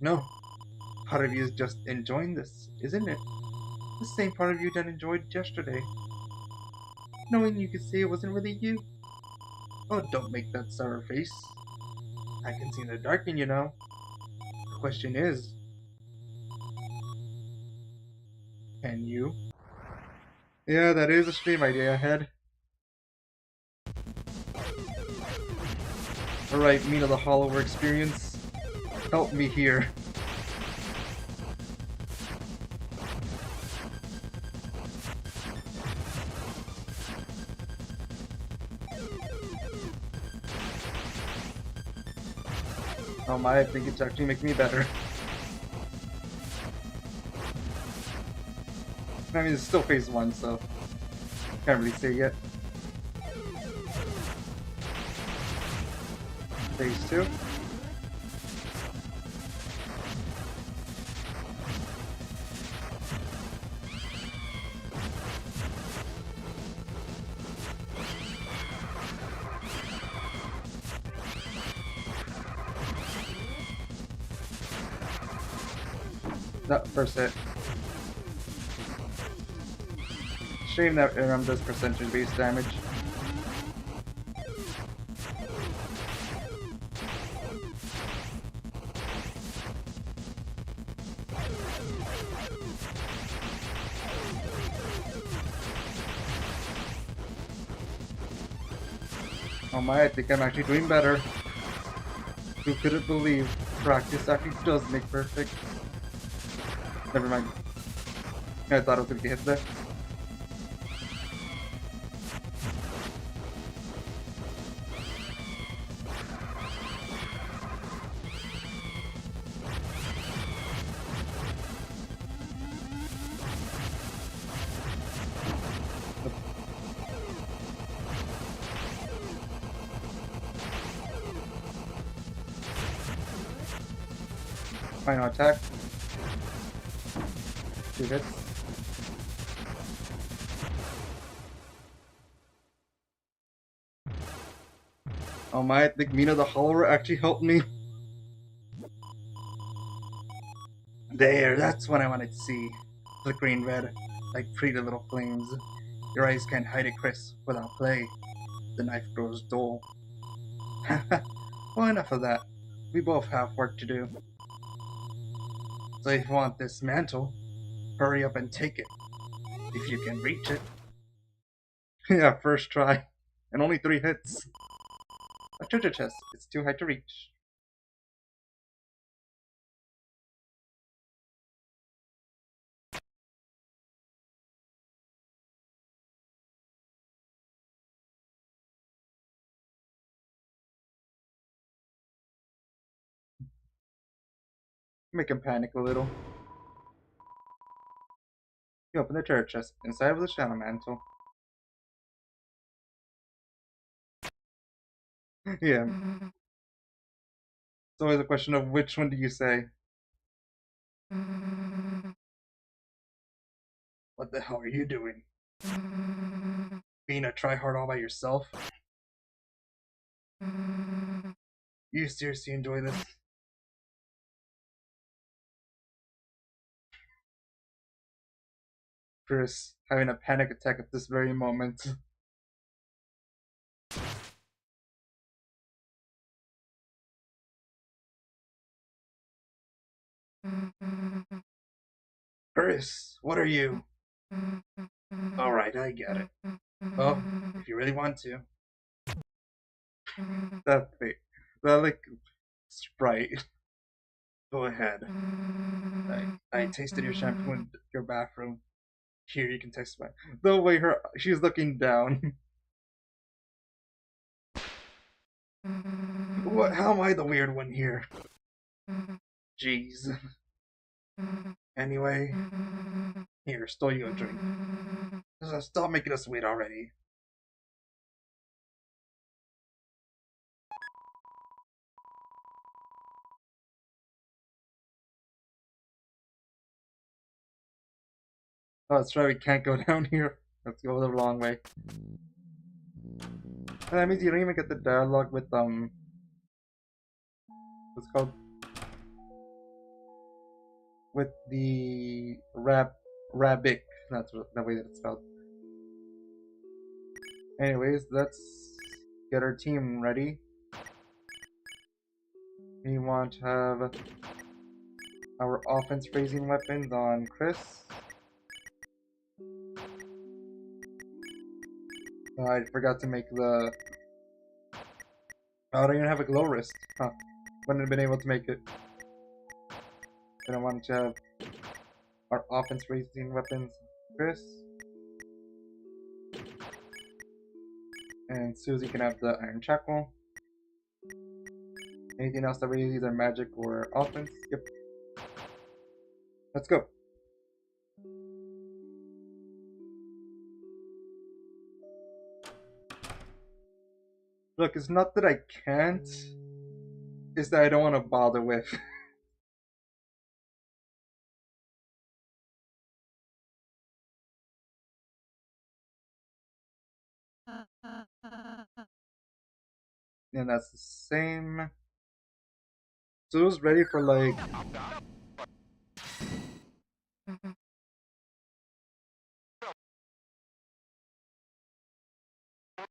No. Part of you is just enjoying this, isn't it? The same part of you that enjoyed yesterday. Knowing you could say it wasn't really you. Oh, don't make that sour face. I can see in the dark, you know. The question is, can you? Yeah, that is a stream idea ahead. Alright, Mina the Hollower experience. Help me here. Oh my, I think it's actually making me better. I mean, it's still phase 1, so can't really say yet. Phase 2. That first hit. Shame that Aram does percentage based damage. Oh my, I think I'm actually doing better. Who could have believed practice actually does make perfect? Never mind. I thought I was gonna get hit there. Final attack. 2 hits. Oh my, I think Mina the Hollower actually helped me. There, that's what I wanted to see. Flickering red, like pretty little flames. Your eyes can't hide it, Chris, without play. The knife grows dull. Well, enough of that. We both have work to do. So if you want this mantle, hurry up and take it. If you can reach it. Yeah, first try. And only 3 hits. A treasure chest. It's too high to reach. Make him panic a little. You open the treasure chest. Inside was a shadow mantle. Yeah. It's always a question of which one do you say? What the hell are you doing? Being a tryhard all by yourself? You seriously enjoy this? Chris, having a panic attack at this very moment. Chris, what are you? Alright, I get it. Well, if you really want to. That thing. That, like, sprite. Go ahead. I tasted your shampoo in your bathroom. Here, you can taste mine. The way she's looking down. What? How am I the weird one here? Jeez. Anyway, here, stole you a drink. Stop making us wait already. Oh, that's right, we can't go down here. Let's go the long way. That means you don't even get the dialogue with, what's it called? With the Rabbit. That's the way that it's spelled. Anyways, let's get our team ready. We want to have our offense raising weapons on Chris. I forgot to make the... Oh, I don't even have a glow wrist. Huh. Wouldn't have been able to make it. Then I wanted to have our offense raising weapons, Chris. And Susie can have the iron shackle. Anything else that raises either magic or offense? Yep. Let's go. Look, it's not that I can't. It's that I don't want to bother with. And that's the same. So it was ready for like...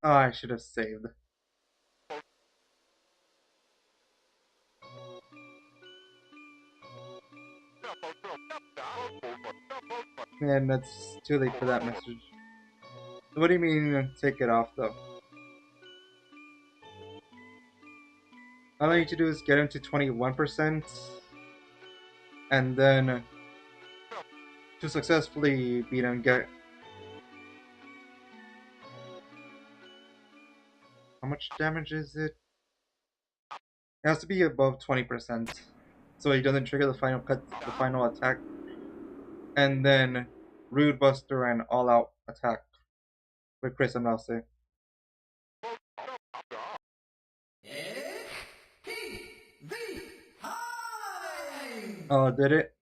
Oh, I should have saved. And that's too late for that message. So what do you mean take it off though? All I need to do is get him to 21%. And then to successfully beat him, get... How much damage is it? It has to be above 20%. So he doesn't trigger the final attack. And then Rude Buster and All Out attack with Chris and Mouse. Oh, did it?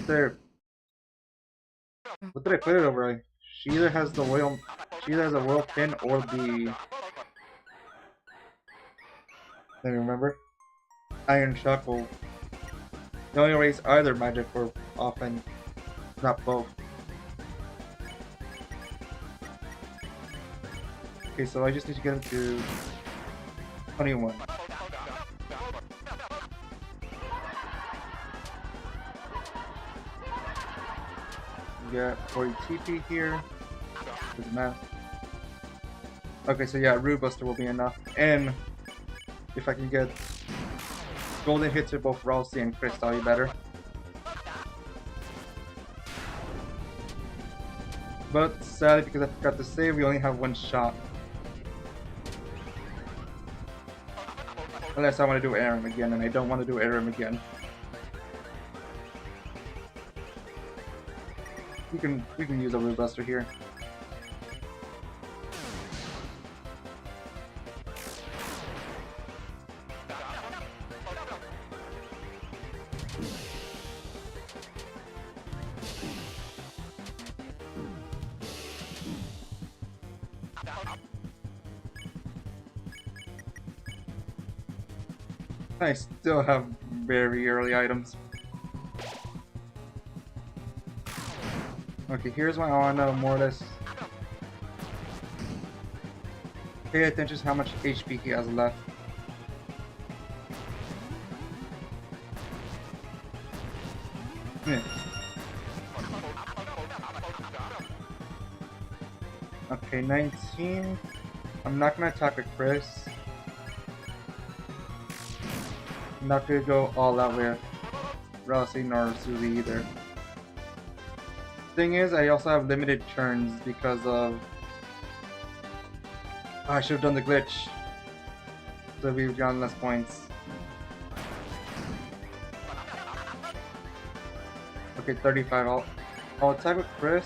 There. What did I put it over? She either has the royal. She either has a royal pin or the. Let me remember. Iron Shuckle. You only raise either magic or often, not both. Okay, so I just need to get him to 21. We got 40 TP here. Doesn't matter. Okay, so yeah, Rude Buster will be enough. And if I can get golden hits with both Ralsei and Chris, that'll be better. But sadly, because I forgot to save, we only have one shot. Unless I want to do Aram again, and I don't want to do Aram again. We can use a Rude Buster here. I still have very early items. Okay, here's what I want to know more or less. Pay attention to how much HP he has left. Yeah. Okay, 19. I'm not gonna attack a Chris. I'm not gonna go all out with Ralsei nor Suzy either. Thing is, I also have limited turns because of... Oh, I should have done the glitch. So we've gotten less points. Okay, 35. I'll attack with Chris.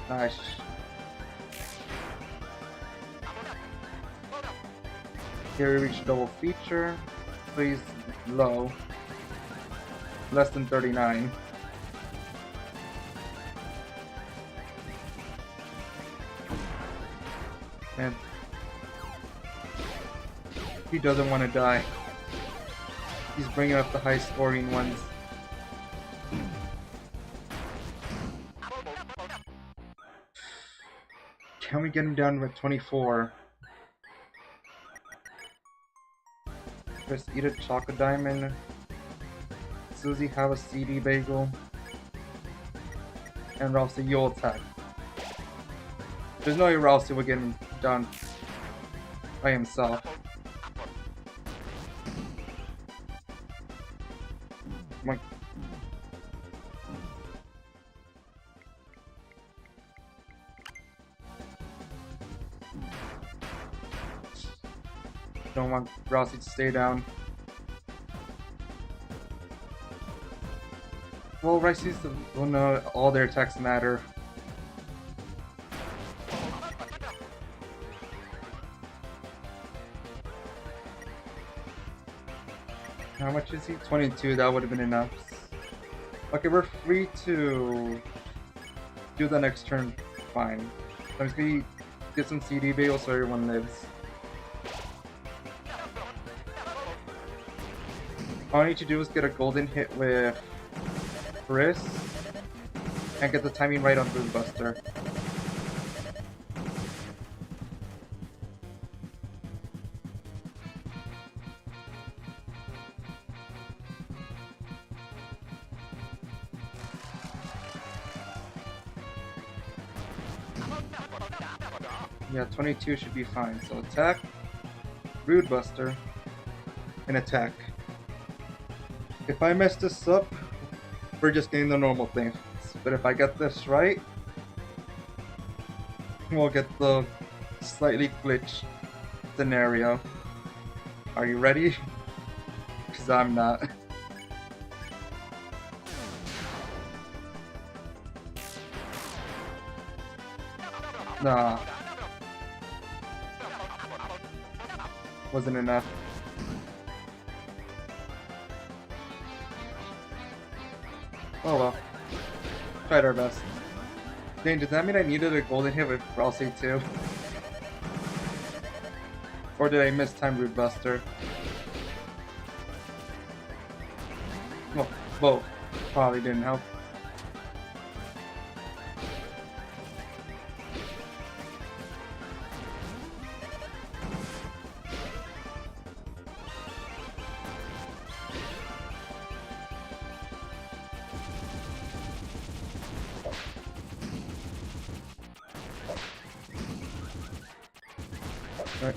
Nice. Here we reach double feature. Please low. Less than 39. And he doesn't want to die. He's bringing up the high scoring ones. Can we get him down to 24? Just eat a chocolate diamond. Suzy, have a CD bagel. And Ralsei, you'll attack. There's no way Ralsei will get him done by himself. Come on. Don't want Ralsei to stay down. Well, Ralsei's well, no, all their attacks matter. How much is he? 22, that would have been enough. Okay, we're free to do the next turn fine. I'm just gonna get some CD bagel so everyone lives. All I need to do is get a golden hit with Chris and get the timing right on Boom Buster. Yeah, 22 should be fine. So attack, Rude Buster, and attack. If I mess this up, we're just getting the normal things. But if I get this right, we'll get the slightly glitched scenario. Are you ready? Because I'm not. Nah. Wasn't enough. Oh well. Tried our best. Dang, does that mean I needed a golden hit with Ralsei too? Or did I miss time Root Buster? Well, both. Probably didn't help. Alright.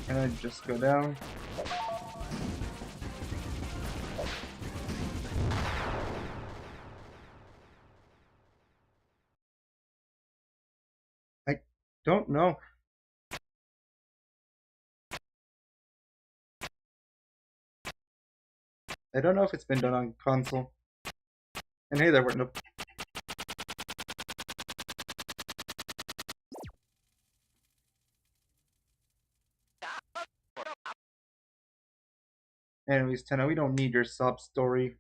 Can I just go down? I don't know. I don't know if it's been done on console. And hey there, nope. Anyways, Tenna, we don't need your sob story.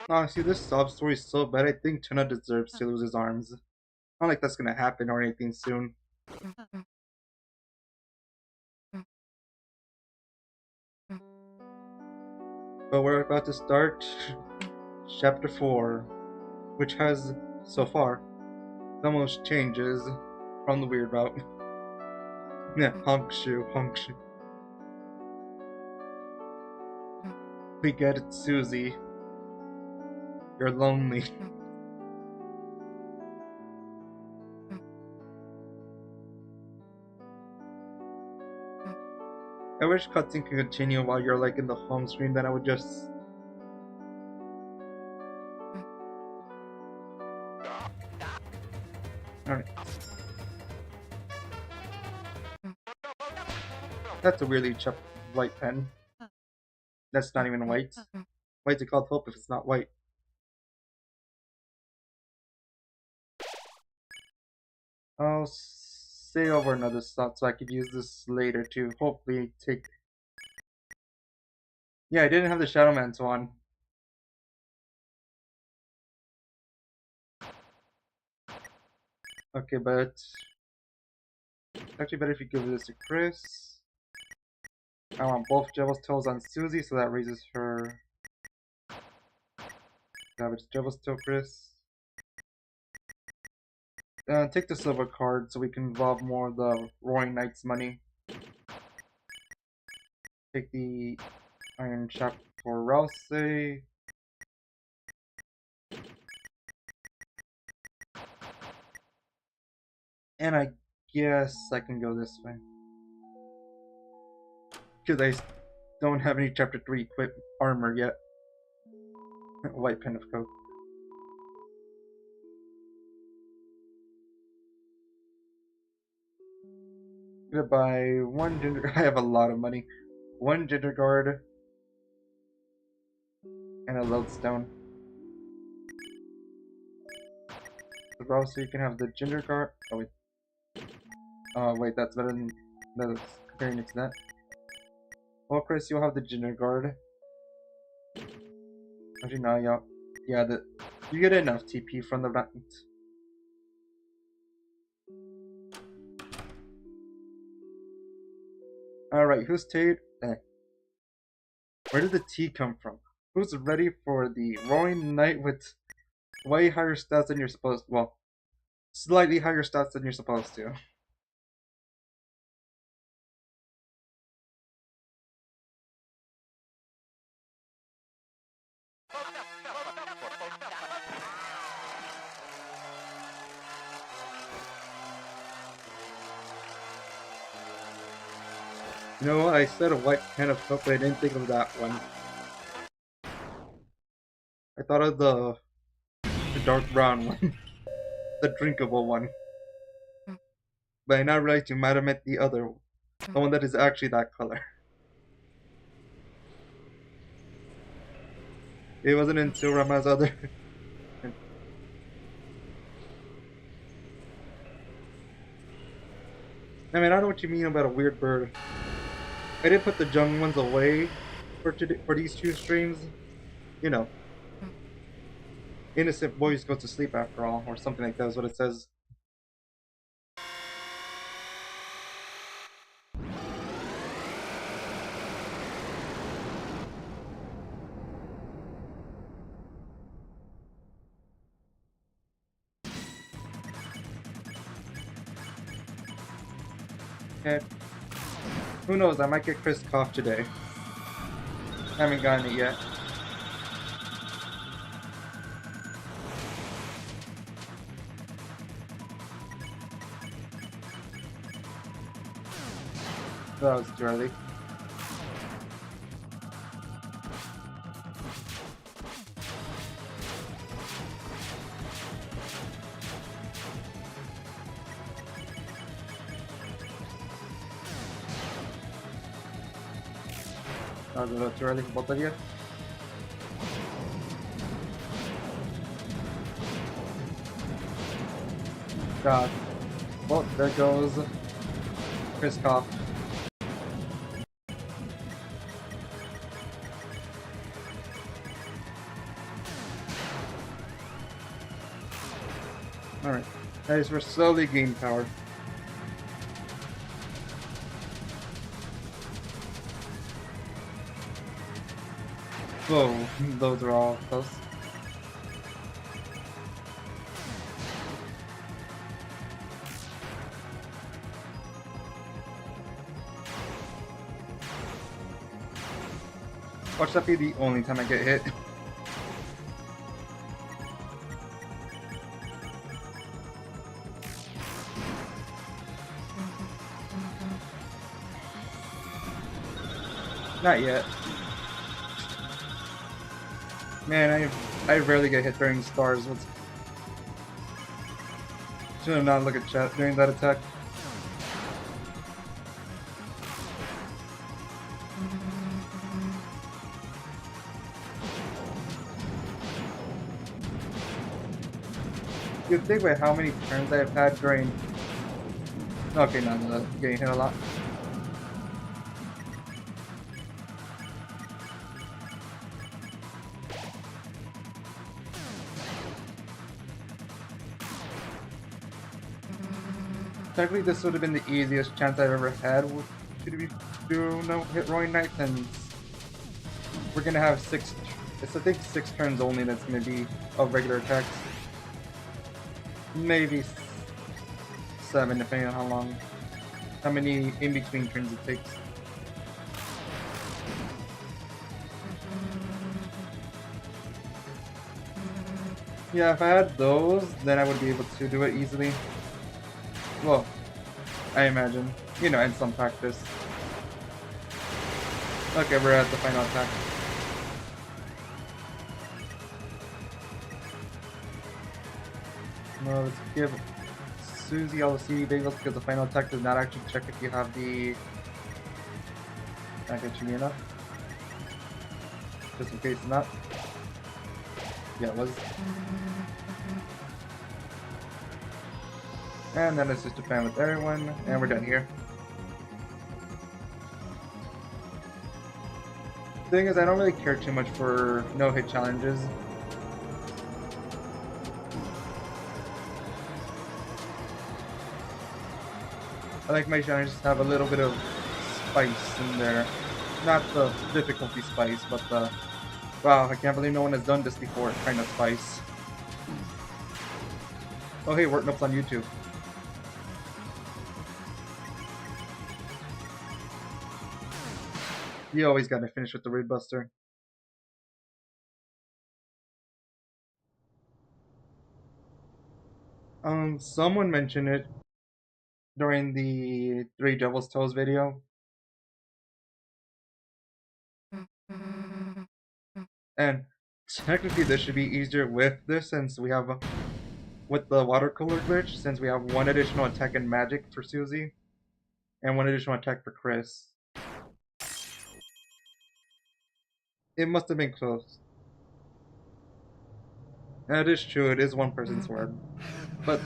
Honestly, this sob story is so bad, I think Tenna deserves to lose his arms. Not like that's gonna happen or anything soon. But we're about to start Chapter 4, which has, so far, the most changes from the weird route. Yeah, Honkshu. We get it, Susie. You're lonely. I wish cutscene could continue while you're like in the home screen, then I would just... Alright. That's a weirdly chopped white pen. That's not even white. Why is it called Hope if it's not white? I'll say over another slot so I could use this later to hopefully take... Yeah, I didn't have the Shadow Mantle on. Okay, but... It's actually better if you give this to Chris. I want both Jevils Tails on Susie, so that raises her... Savage Jevils Tail Chris. Take the silver card so we can involve more of the Roaring Knight's money. Take the Iron Shop for Rousey. And I guess I can go this way. Because I don't have any Chapter 3 equipped armor yet. White pen of coke. Gonna buy one ginger. I have a lot of money. One ginger guard and a lodestone. So you can have the ginger guard. Oh wait. Wait, that's better than that. Comparing it to that. Well, Chris, you'll have the ginger guard. Actually, no, yeah, you get enough TP from the right. Alright, who's Tate? Where did the T come from? Who's ready for the Roaring Knight with way higher stats than you're supposed to? Well, slightly higher stats than you're supposed to. You know what? I said a white can of Coke, but I didn't think of that one. I thought of the dark brown one. The drinkable one. But I now realized you might have meant the other one. The one that is actually that color. It wasn't until Rama's other... I mean, I know what you mean about a weird bird. I did put the young ones away for these two streams. You know, innocent boys go to sleep after all, or something like that is what it says. Okay. Who knows? I might get Chris Cough today. Haven't gotten it yet. That was too early. That was a little too early for both of you. God. Well, there goes Chris Cough. Alright. Guys, we're slowly gaining power. Whoa, those are all close. Watch that be the only time I get hit. Not yet. Man, I rarely get hit during stars. Should have not looked at chat during that attack. You think about how many turns I've had during. Okay, no, getting hit a lot. Technically, this would have been the easiest chance I've ever had to do no hit rolling knight, and we're gonna have six. It's I think 6 turns only. That's gonna be of regular attacks. Maybe 7, depending on how many in between turns it takes. Yeah, if I had those, then I would be able to do it easily. Well, I imagine. You know, and some practice. Okay, we're at the final attack. No, let's give Susie all the CD bagels because the final attack does not actually check if you have the... Not get you enough. Just in case it's not. Yeah, it was. And then it's just a fan with everyone, and we're done here. Thing is, I don't really care too much for no-hit challenges. I like my challenges to have a little bit of spice in there. Not the difficulty spice, but the wow, I can't believe no one has done this before kind of spice. Oh hey, Work Nope's on YouTube. You always gotta finish with the Raid Buster. Someone mentioned it during the 3 Jevils Toes video. And technically this should be easier with this since we have with the watercolor glitch, since we have 1 additional attack and magic for Susie and 1 additional attack for Chris. It must have been close. That is true, it is 1 person's word. But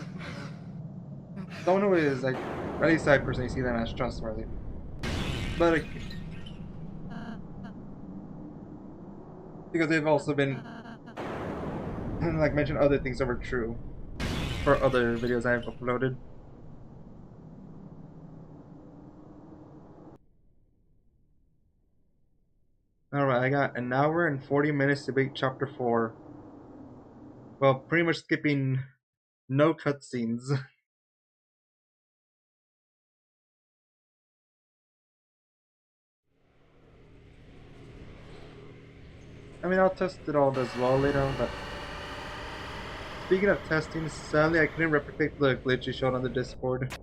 someone who is like, at least I personally see them as trustworthy. But because they've also been like mentioned other things that were true for other videos I've uploaded. Alright, I got an hour and 40 minutes to beat chapter 4. Well, pretty much skipping no cutscenes. I mean, I'll test it all as well later on, but speaking of testing, sadly I couldn't replicate the glitch you showed on the Discord.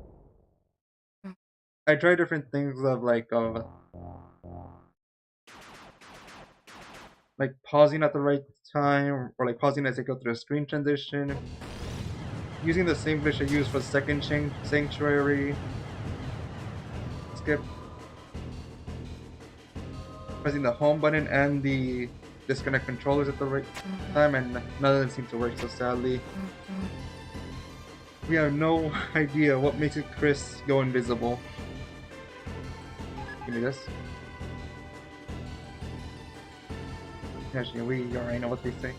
I tried different things of like pausing at the right time, or like pausing as I go through a screen transition, using the same glitch I used for the second sanctuary, skip pressing the home button and the disconnect controllers at the right time, and none of them seem to work, so sadly we have no idea what makes it Chris go invisible. Give me this. Actually, we already know what they say.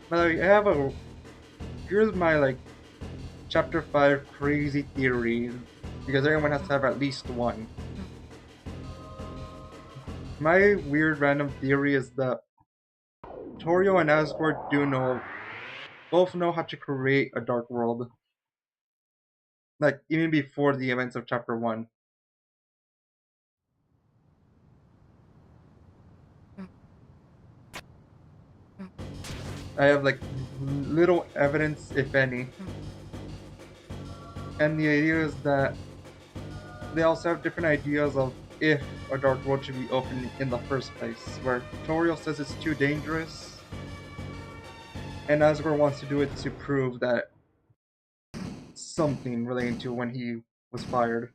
But I have a... Here's my, like, Chapter 5 crazy theory, because everyone has to have at least one. My weird random theory is that Torio and Asgore both know how to create a dark world. Like, even before the events of Chapter 1. I have, like, little evidence, if any. And the idea is that they also have different ideas of if a dark world should be opened in the first place, where Torio says it's too dangerous, and Asgore wants to do it to prove that something relating to when he was fired.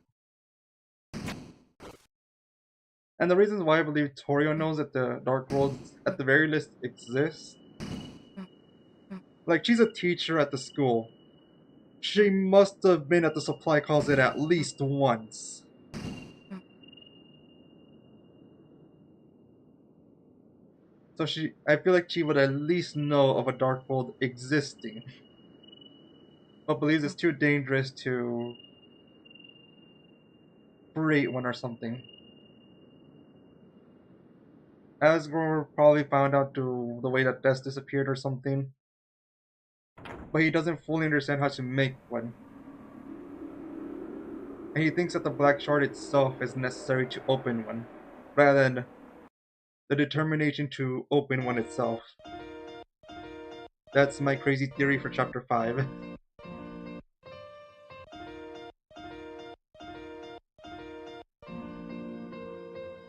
And the reasons why I believe Torio knows that the dark worlds at the very least exist, like, she's a teacher at the school. She must have been at the supply closet at least once. So I feel like she would at least know of a dark world existing, but believes it's too dangerous to create one or something. Asgore probably found out the way that Death disappeared or something, but he doesn't fully understand how to make one. And he thinks that the Black Shard itself is necessary to open one, rather than the determination to open one itself. That's my crazy theory for Chapter 5.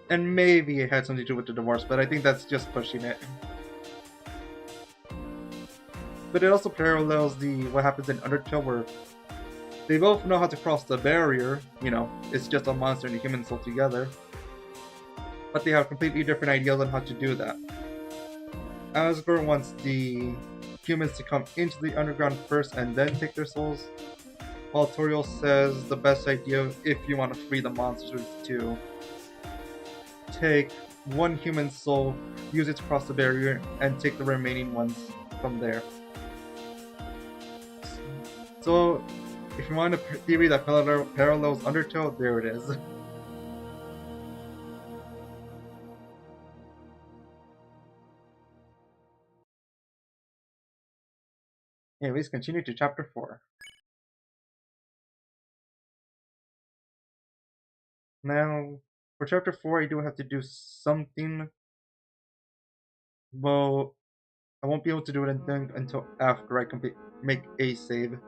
And maybe it had something to do with the divorce, but I think that's just pushing it. But it also parallels what happens in Undertale, where they both know how to cross the barrier, it's just a monster and a human soul together. But they have completely different ideas on how to do that. Asgore wants the humans to come into the underground first and then take their souls, while Torio says the best idea, if you want to free the monsters, is to take one human soul, use it to cross the barrier, and take the remaining ones from there. So, if you want a theory that parallels Undertale, there it is. Anyways, continue to Chapter 4. Now, for Chapter 4, I do have to do something, but I won't be able to do it until after I make a save.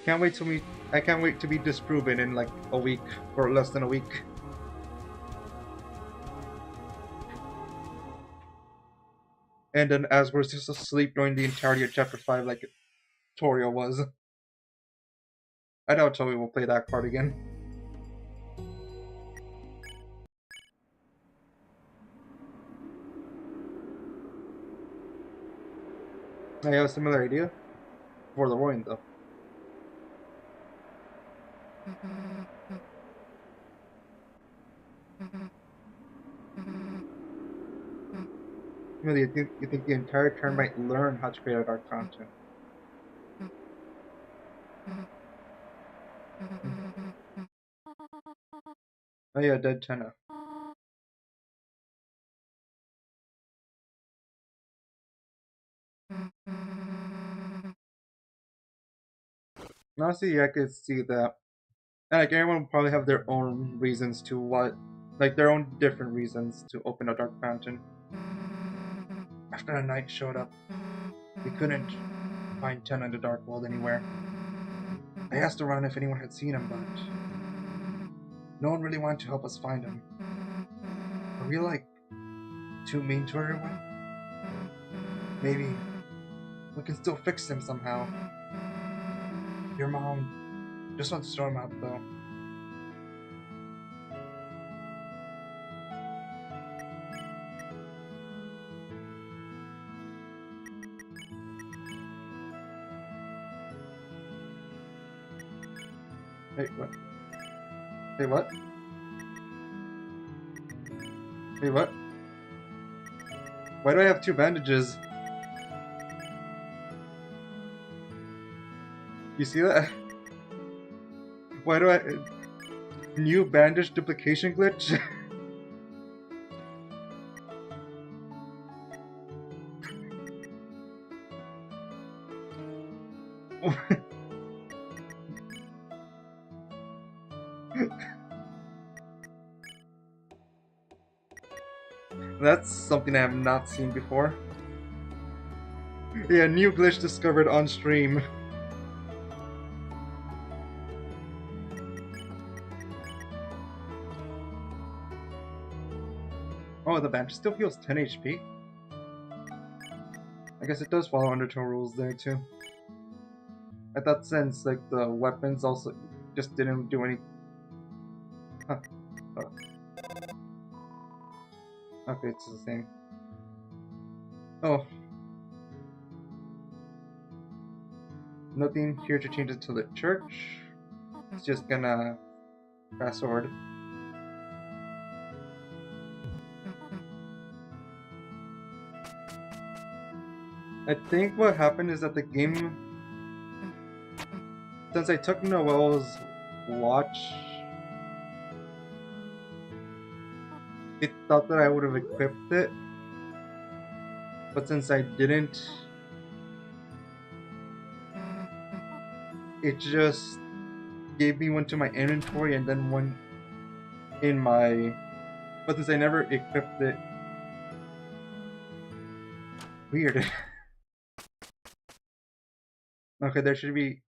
I can't wait to be disproven in like a week, or less than a week. And then Asgore's just asleep during the entirety of Chapter 5 like Torio was. I doubt Toby will play that card again. I have a similar idea for the Roin though. Really, you think the entire turn might learn how to create a dark fountain? Oh yeah, dead tenna. Honestly, yeah, I could see that. And like everyone will probably have their own reasons to their own different reasons to open a dark fountain. After a knight showed up, we couldn't find Tenna in the dark world anywhere. I asked around if anyone had seen him, but no one really wanted to help us find him. Are we like too mean to everyone? Maybe we can still fix him somehow. Your mom just wants to throw him out though. Wait, what? Wait, what? Wait, what? Why do I have two bandages? You see that? Why do I... New bandage duplication glitch? That's something I have not seen before. Yeah, new glitch discovered on stream. Oh, the bandage still heals 10 HP. I guess it does follow Undertale rules there too. At that sense, like the weapons also just didn't do any. Huh. Oh. Okay, it's the same. Oh. Nothing here to change it to the church. It's just gonna fast forward. I think what happened is that the game, since I took Noel's watch, it thought that I would have equipped it, but since I didn't, it just gave me one to my inventory and then one in my. But since I never equipped it, weird. Okay, there should be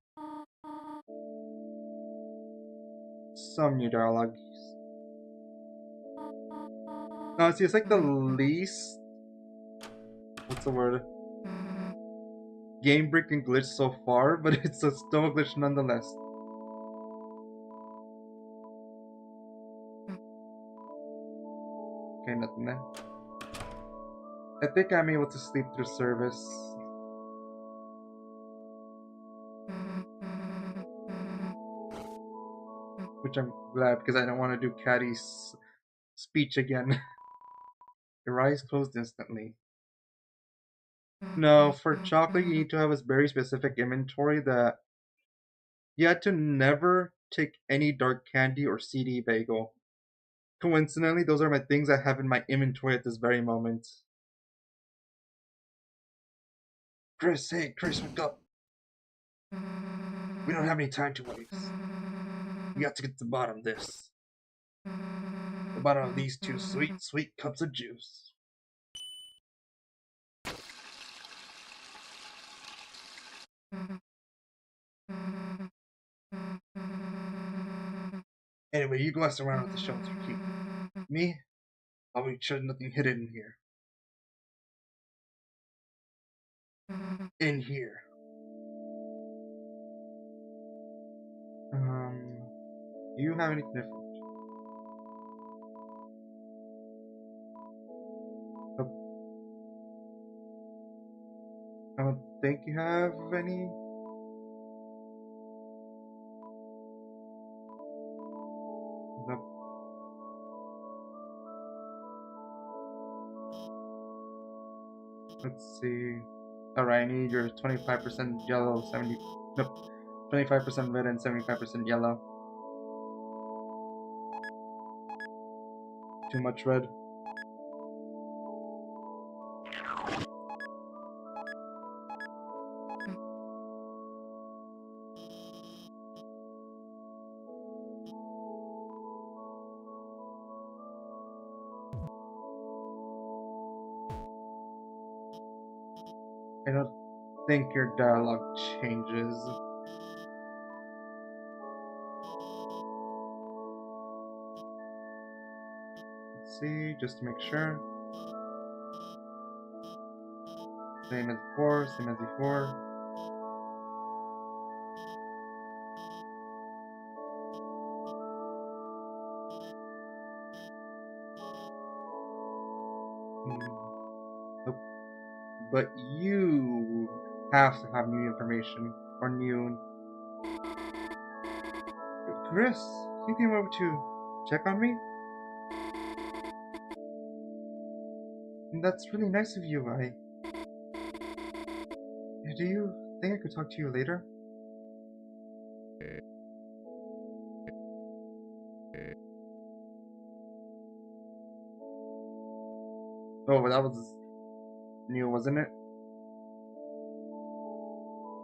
some new dialogue. No, see, it's like the least. What's the word? Game breaking glitch so far, but it's a still a glitch nonetheless. Okay, nothing there. I think I'm able to sleep through service. Which I'm glad because I don't want to do Caddy's speech again. Your eyes closed instantly. No, for chocolate you need to have a very specific inventory that you had to never take any dark candy or CD bagel. Coincidentally, those are my things I have in my inventory at this very moment. Chris, hey, Chris, wake up. We don't have any time to waste. We got to get to the bottom of this. The bottom of these two sweet, sweet cups of juice. Anyway, you go mess around with the shelter key. Me? I'll make sure nothing hidden in here. In here. Do you have anything different? I don't think you have any. Let's see. Alright, I need your 25% yellow, 70. Nope. 25% red and 75% yellow. Too much red. I don't think your dialogue changes. Let's see, just to make sure. Same as before, same as before. Nope. But you have to have new information or new. Chris, you came over to check on me? That's really nice of you. Do you think I could talk to you later? Oh, that was new, wasn't it?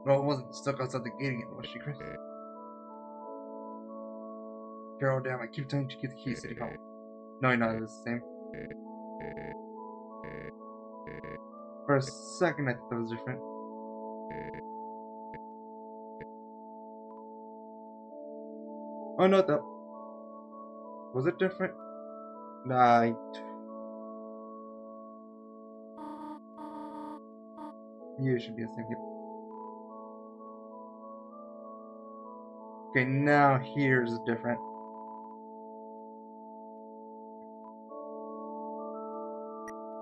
No, it wasn't stuck outside the gate again, was she, Chris? Carol, damn, I keep telling you to keep the key, City Hall. No, I know, it's the same. For a second, I thought that was different. Oh, no, that... Was it different? Nah, you should be the same. Okay, now here's different.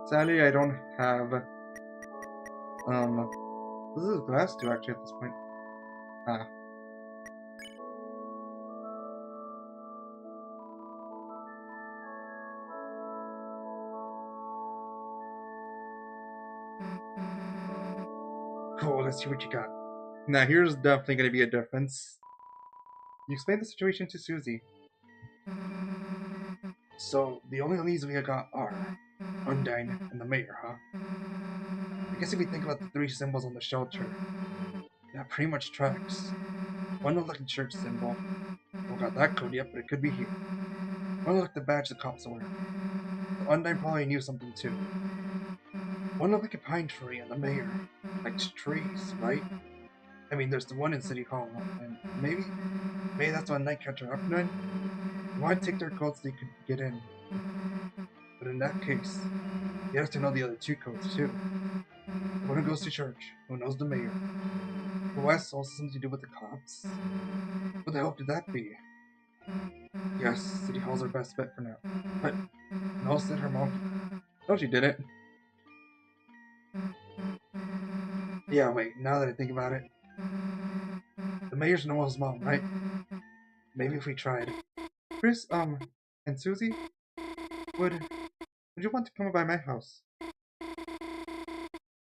Sadly, I don't have... This is glass too, actually, at this point. Ah. Cool, let's see what you got. Now, here's definitely going to be a difference. You explained the situation to Susie. So, the only leads we got are Undine and the mayor, huh? I guess if we think about the three symbols on the shelter, that pretty much tracks. One looked like a church symbol. Don't got that code yet, but it could be here. One looked like the badge the cops wear. So Undine probably knew something too. One looked like a pine tree, and the mayor likes trees, right? I mean, there's the one in City Hall, and maybe that's why Nightcatcher Afternoon wanted to take their codes so they could get in. But in that case, you have to know the other two codes too. The one who goes to church, who knows the mayor. The West also something to do with the cops. What the hell could that be? Yes, City Hall's our best bet for now. But Mel said her mom. No, she didn't. Yeah, wait. Now that I think about it, the mayor's Noel's mom, right? Maybe if we tried. Chris, and Susie, would you want to come by my house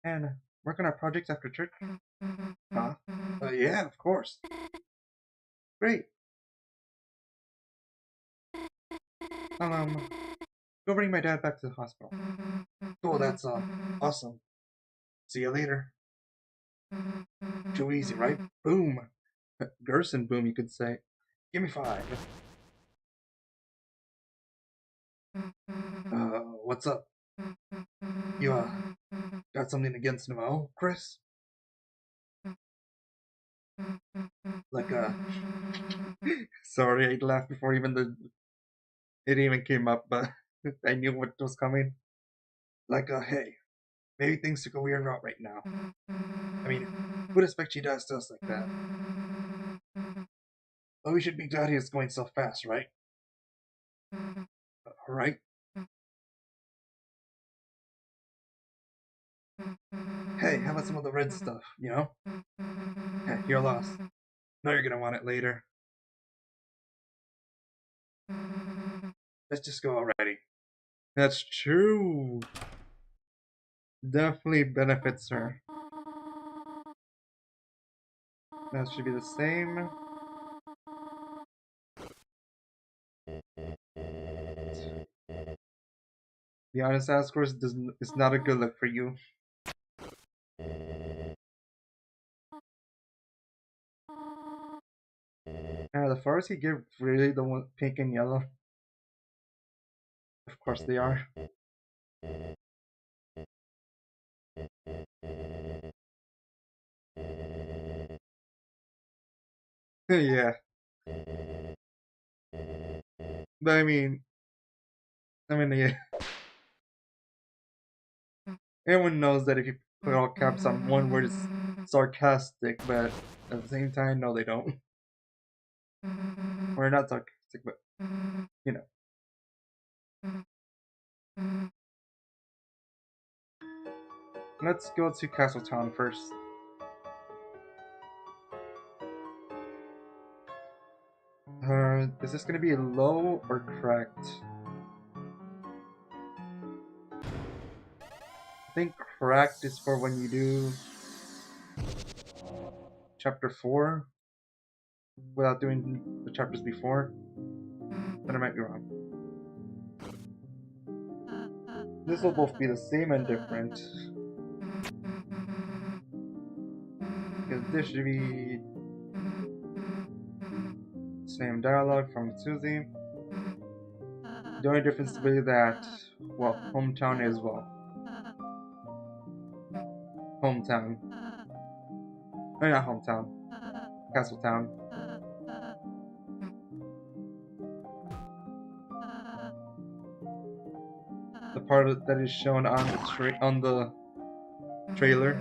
and work on our projects after church? Huh? Yeah, of course. Great. I'll go bring my dad back to the hospital. Cool, that's awesome. See you later. Too easy, right? Boom. Gerson boom, you could say. Give me 5. What's up? You, got something against Noel, Chris? Like, sorry, I laughed before it even came up, but I knew what was coming. Like, hey, maybe things took a weird route right now. I mean, who'd expect she does to us like that? But we should be glad it's going so fast, right? Alright? Hey, how about some of the red stuff, you know? Hey, you're lost. No, you're gonna want it later. Let's just go already. That's true. definitely benefits her. That should be the same. The honest ass course is not a good look for you. The flowers he give really the one pink and yellow. Of course they are. Yeah, but yeah. Everyone knows that if you put all caps on one word, it's sarcastic, but at the same time, no, they don't. Or not sarcastic, but you know. Let's go to Castletown first. Is this gonna be low or cracked? I think cracked is for when you do chapter 4 without doing the chapters before. But I might be wrong. This will both be the same and different. Because this should be same dialogue from Susie. The only difference will be that, well, hometown is, well, hometown. Or not hometown, Castletown. The part that is shown on the trailer.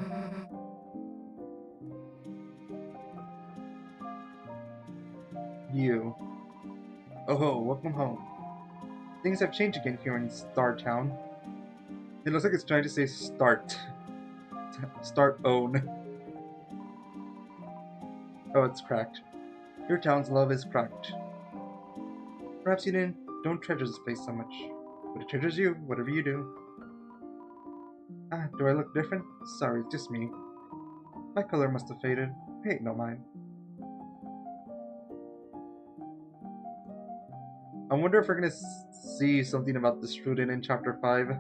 You. Oh ho, welcome home. Things have changed again here in Startown. It looks like it's trying to say start. Start own. Oh, it's cracked. Your town's love is cracked. Perhaps you don't treasure this place so much. But it treasures you, whatever you do. Ah, do I look different? Sorry, it's just me. My color must have faded. Hey, no mind. I wonder if we're gonna see something about the student in chapter 5.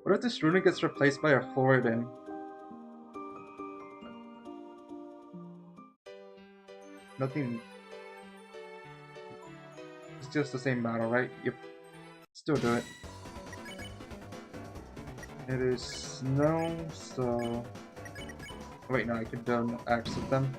What if the student gets replaced by a Floridan? Nothing. It's just the same battle, right? Yep. Still do it. It is snow, so... Wait, no, I could axe with them.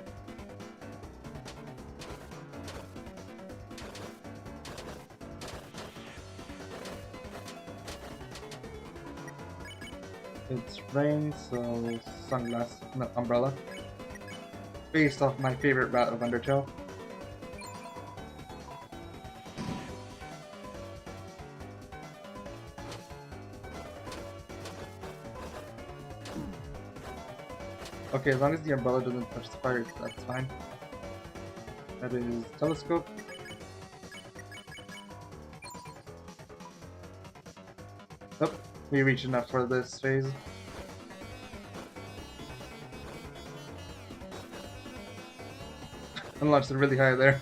It's rain, so sunglasses, no, umbrella. Based off my favorite route of Undertale. Okay, as long as the umbrella doesn't touch the fire, that's fine. That is telescope. Oh, we reached enough for this phase. And launched it really high there.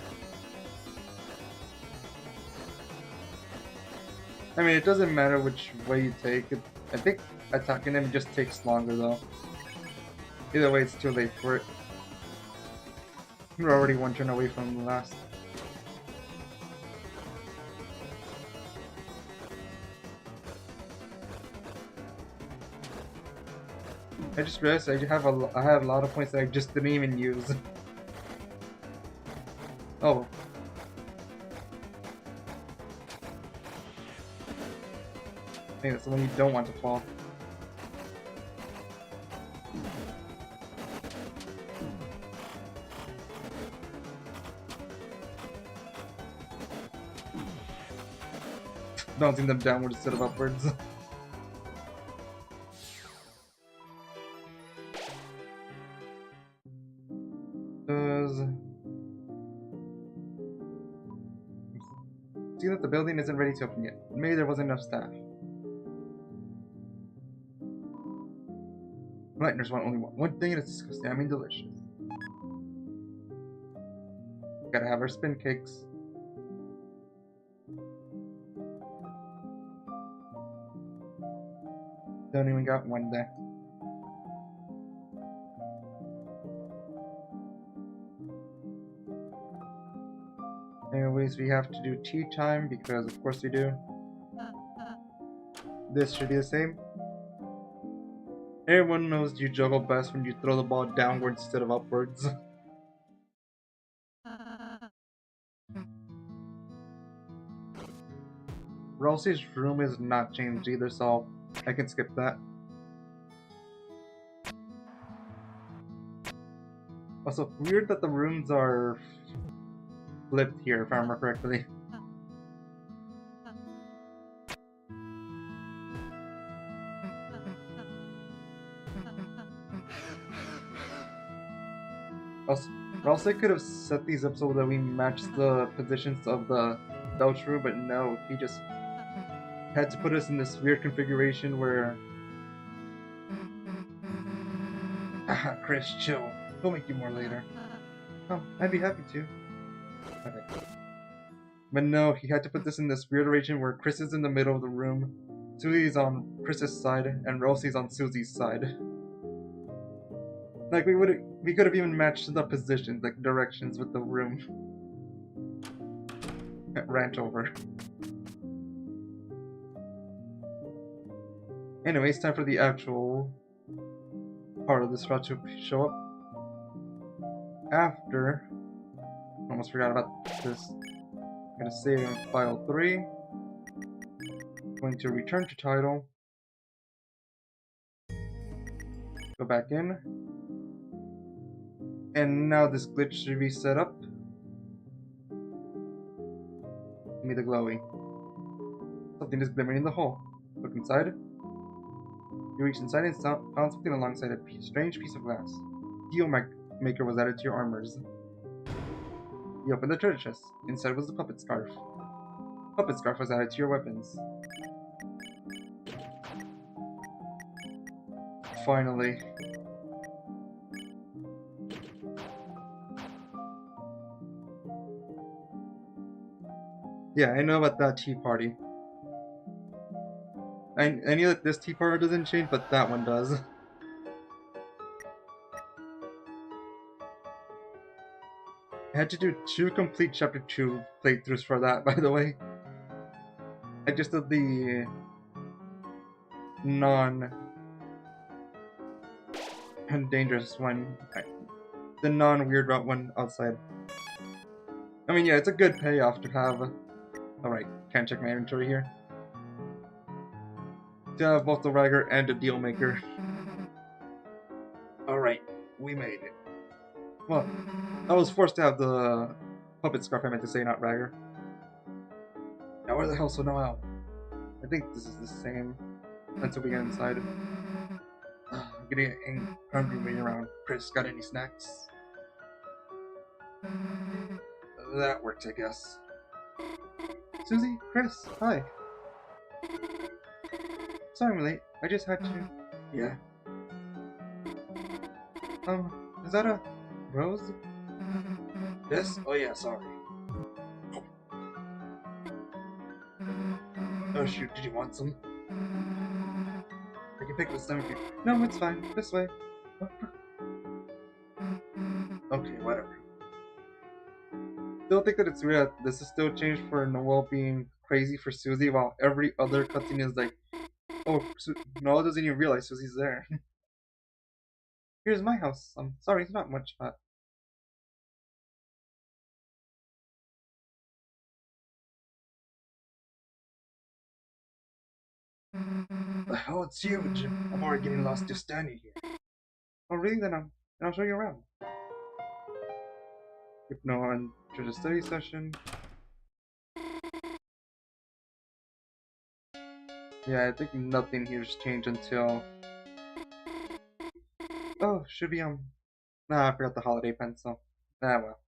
I mean, it doesn't matter which way you take it. I think attacking him just takes longer though. Either way, it's too late for it. We're already one turn away from the last. I just realized I have a lot of points that I just didn't even use. Oh. I think that's the one you don't want to fall. Bouncing them downwards instead of upwards. See that the building isn't ready to open yet. Maybe there wasn't enough staff. Lightners want only one thing, and it's disgusting. I mean, delicious. Gotta have our spin cakes. Don't even got one day. Anyways, we have to do tea time because of course we do. This should be the same. Everyone knows you juggle best when you throw the ball downwards instead of upwards. Rosie's room is not changed either, so I can skip that. Also, weird that the rooms are flipped here, if I remember correctly. Also, Ralsei could have set these up so that we match the positions of the Deltarune, but no, he just had to put us in this weird configuration where... Haha, Chris, chill. We'll make you more later. Oh, I'd be happy to. Okay. But no, he had to put this in this weird arrangement where Chris is in the middle of the room, Susie's on Chris's side, and Rosie's on Susie's side. Like, we could have even matched the positions, like directions with the room. Rant over. Anyway, it's time for the actual part of this route to show up. After... Almost forgot about this. I'm gonna save in file 3. Going to return to title. Go back in. And now this glitch should be set up. Give me the glowy. Something is glimmering in the hole. Look inside. You reached inside and found something alongside a strange piece of glass. Deal maker was added to your armors. You opened the treasure chest. Inside was the puppet scarf. Puppet scarf was added to your weapons. Finally. Yeah, I know about that tea party. I knew that this tea party doesn't change, but that one does. I had to do 2 complete chapter 2 playthroughs for that, by the way. I just did the non-dangerous one. The non-weird route one outside. I mean, yeah, it's a good payoff to have... Alright, can't check my inventory here. To have both the Ragger and the Deal Maker. Alright, we made it. Well, I was forced to have the puppet scarf, I meant to say, not Ragger. Now where the hell's Noel? I think this is the same until we get inside. I'm getting hungry waiting around. Chris, got any snacks? That worked, I guess. Susie? Chris? Hi. Sorry I'm late. I just had to... Yeah. Is that a... rose? This? Oh yeah, sorry. Oh shoot, did you want some? I can pick this up if you... No, it's fine. This way. Okay, whatever. Still think that it's weird that this is still changed for Noel being crazy for Susie while every other cutscene is like, oh, Noel doesn't even realize Susie's there. Here's my house. I'm sorry, it's not much, but... Oh, it's huge. I'm already getting lost just standing here. Oh, really? Then I'll show you around. If no one to the study session. Yeah, I think nothing here's changed until... Oh, should be, Nah, I forgot the holiday pencil. Ah, well.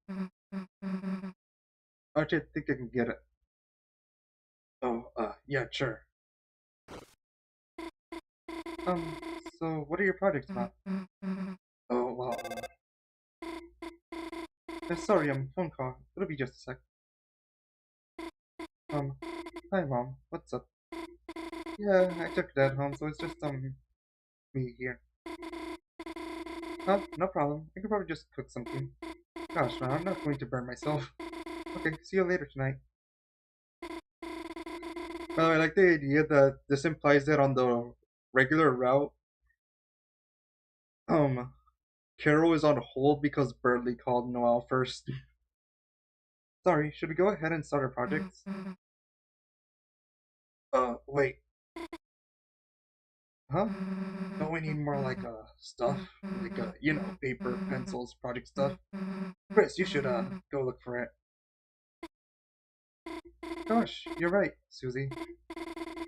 Actually, I think I can get it. Oh, yeah, sure. So So, what are your projects about? Oh, well, sorry, I'm phone call. It'll be just a sec. Um, hi, Mom. What's up? Yeah, I took Dad home, so it's just, me here. No problem. I could probably just cook something. Gosh, man, I'm not going to burn myself. Okay, see you later tonight. Well, I like the idea that this implies that on the regular route, um, Carol is on hold because Burley called Noelle first. Sorry, should we go ahead and start our projects? Wait. Huh? Don't we need more, like, stuff? Like, paper, pencils, project stuff? Chris, you should, go look for it. Gosh, you're right, Susie.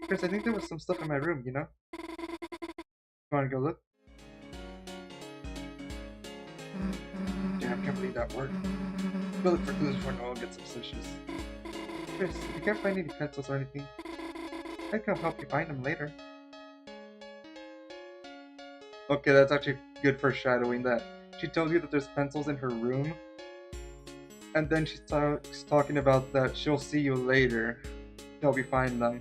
Chris, I think there was some stuff in my room, you know? Wanna go look? Damn, can't believe that worked. Go look for clues before Noel gets suspicious. Chris, if you can't find any pencils or anything, I can help you find them later. Okay, that's actually good foreshadowing that she tells you that there's pencils in her room, and then she starts talking about that she'll see you later to help you find them.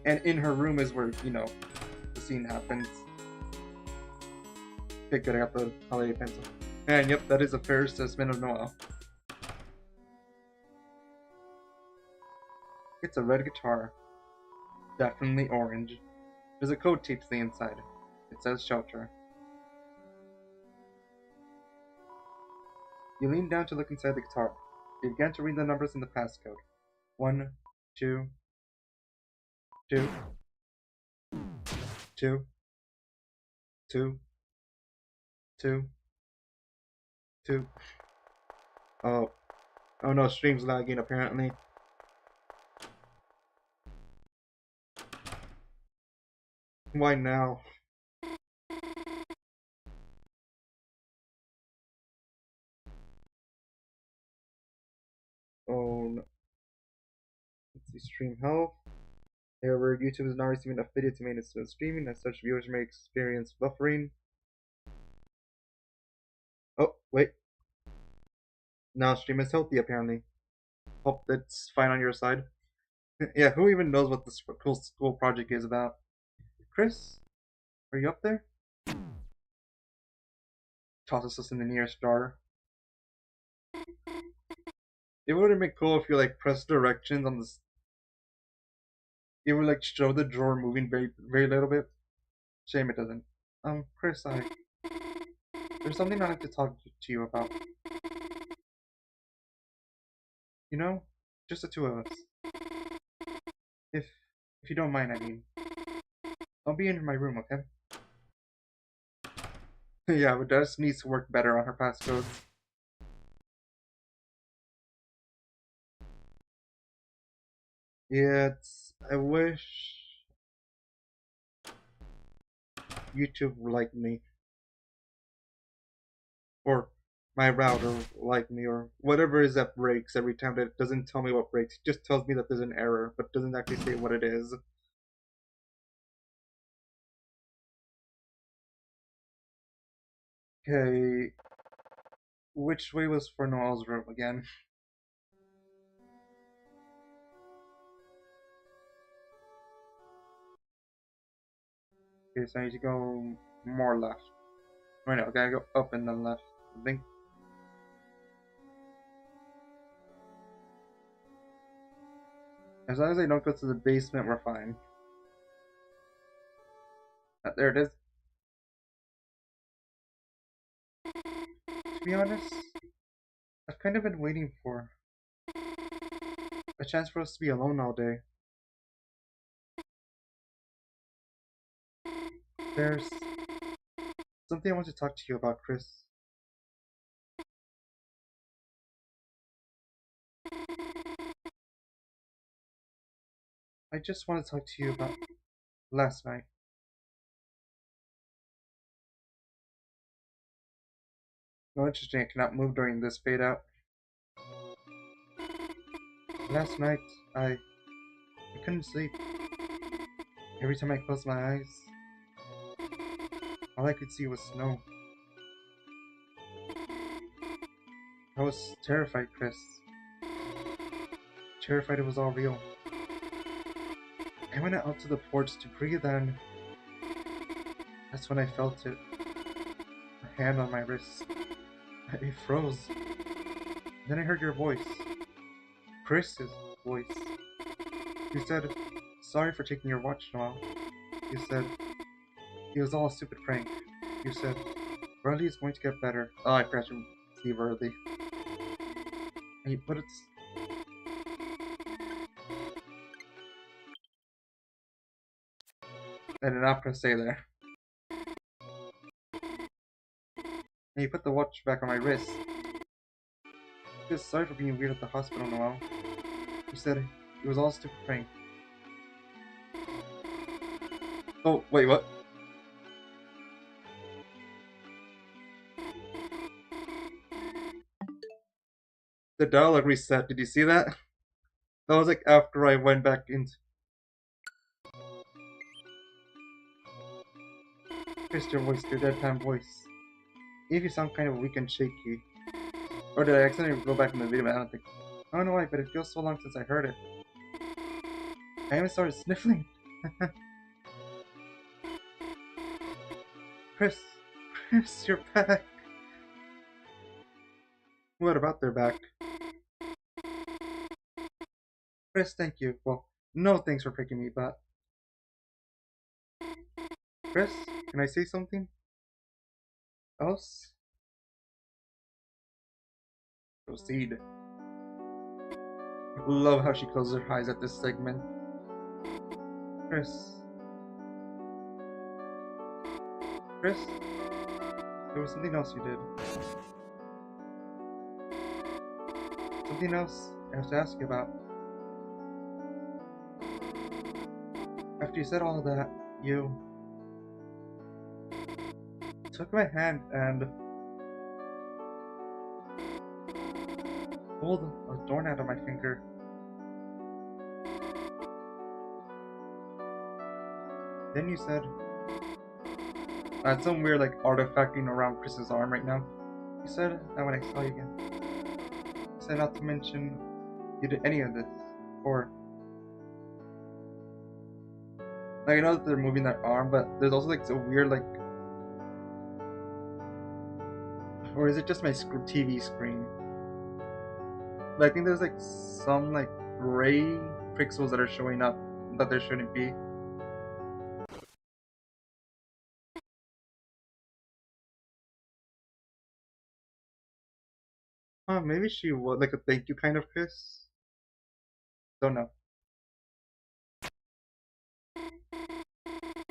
And in her room is where, the scene happens. Okay, good, I got the holiday pencil. And yep, that is a fair assessment of Noel. It's a red guitar. Definitely orange. There's a code taped to the inside. It says shelter. You lean down to look inside the guitar. You began to read the numbers in the passcode. 1, 2, 2, 2, 2, 2, 2. Oh. Oh no, stream's lagging apparently. Why now? Oh no. Let's see, stream health. However, YouTube is not receiving enough video to maintain smooth streaming, as such viewers may experience buffering. Oh, wait. Now stream is healthy apparently. Hope that's fine on your side. Yeah, who even knows what this cool school project is about? Chris? Are you up there? Tosses us in the nearest drawer. It would have been cool if you like press directions on this. It would like show the drawer moving very, very little bit. Shame it doesn't. Chris, there's something I'd like to talk to you about. You know, just the two of us. If you don't mind, I mean. I'll be in my room, okay? Yeah, but Des needs to work better on her passcodes. Yeah, I wish YouTube liked me. Or my router liked me, or whatever is that breaks every time that it doesn't tell me what breaks. It just tells me that there's an error, but doesn't actually say what it is. Okay, which way was for Noel's room again? Okay, so I need to go more left. Right now, I gotta go up and then left. I think. As long as I don't go to the basement, we're fine. There it is. To be honest, I've kind of been waiting for a chance for us to be alone all day. There's something I want to talk to you about, Chris. I just want to talk to you about last night. No, interesting, I cannot move during this fade out. Last night, I couldn't sleep. Every time I closed my eyes, All I could see was snow. I was terrified, Chris. Terrified it was all real. I went out to the porch to breathe and that's when I felt it. A hand on my wrist. It froze. Then I heard your voice. Chris's voice. You said, "Sorry for taking your watch, Noel." You said, "It was all a stupid prank." You said, "Riley is going to get better." Oh, I crashed him. Steve early. And you put it. I did not press A there. And you put the watch back on my wrist. You said, "Sorry for being weird at the hospital, Noel." You said, "It was all a stupid prank." Oh, wait, what? The dialogue reset. Did you see that? That was like after I went back into. Chris, your voice, your deadpan voice. If you sound kind of weak and shaky. Or did I accidentally go back in the video? I don't think. I don't know why, but it feels so long since I heard it. I even started sniffling. Chris, Chris, you're back. What about their back? Chris, thank you. Well, no thanks for picking me, but... Chris, can I say something else? Proceed. Love how she closes her eyes at this segment. Chris. Chris? There was something else you did. Something else I have to ask you about. After you said all of that, you took my hand and pulled a thorn out of my finger. Then you said, some weird like artifacting around Chris's arm right now. You said that when I saw you again. You said not to mention you did any of this. Or like I know that they're moving their arm, but there's also like so weird like, or is it just my TV screen? But I think there's like some like gray pixels that are showing up that there shouldn't be. Maybe she was like a thank you kind of kiss. Don't know.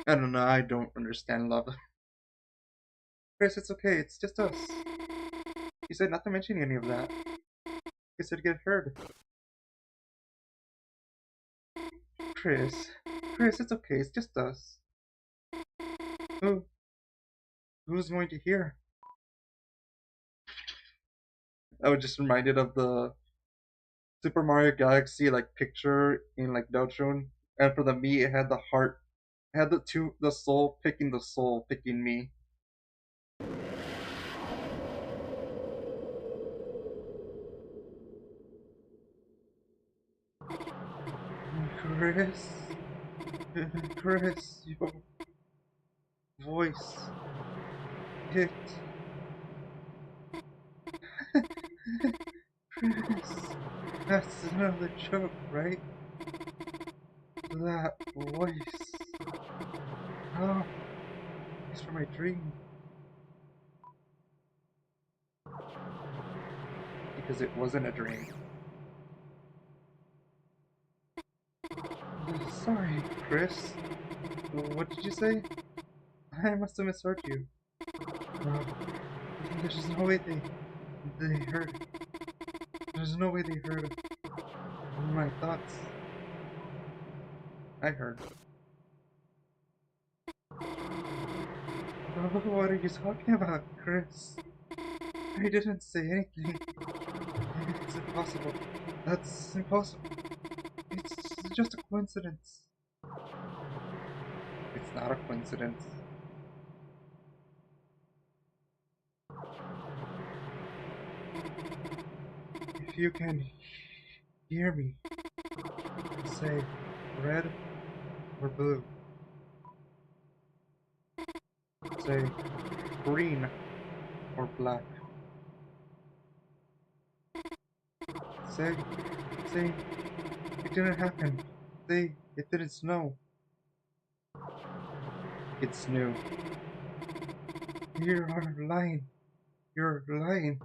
I don't know. I don't understand love. Chris, it's okay. It's just us. You said not to mention any of that. You said get heard. Chris, Chris, it's okay. It's just us. Who's going to hear? I was just reminded of the Super Mario Galaxy like picture in like Deltarune, and for the me it had the heart, it had the soul picking me. Chris, Chris, your voice, it, Chris, that's another joke, right? That voice. Oh, it's from my dream. Because it wasn't a dream. Sorry, Chris. What did you say? I must have misheard you. No, there's no way they heard. There's no way they heard my thoughts. I heard. What are you talking about, Chris? I didn't say anything. It's impossible. That's impossible. It's just a coincidence. It's not a coincidence. If you can hear me, say red or blue. Say green or black. Say, say, it didn't happen. Say, it didn't snow. It's new. You're lying. You're lying.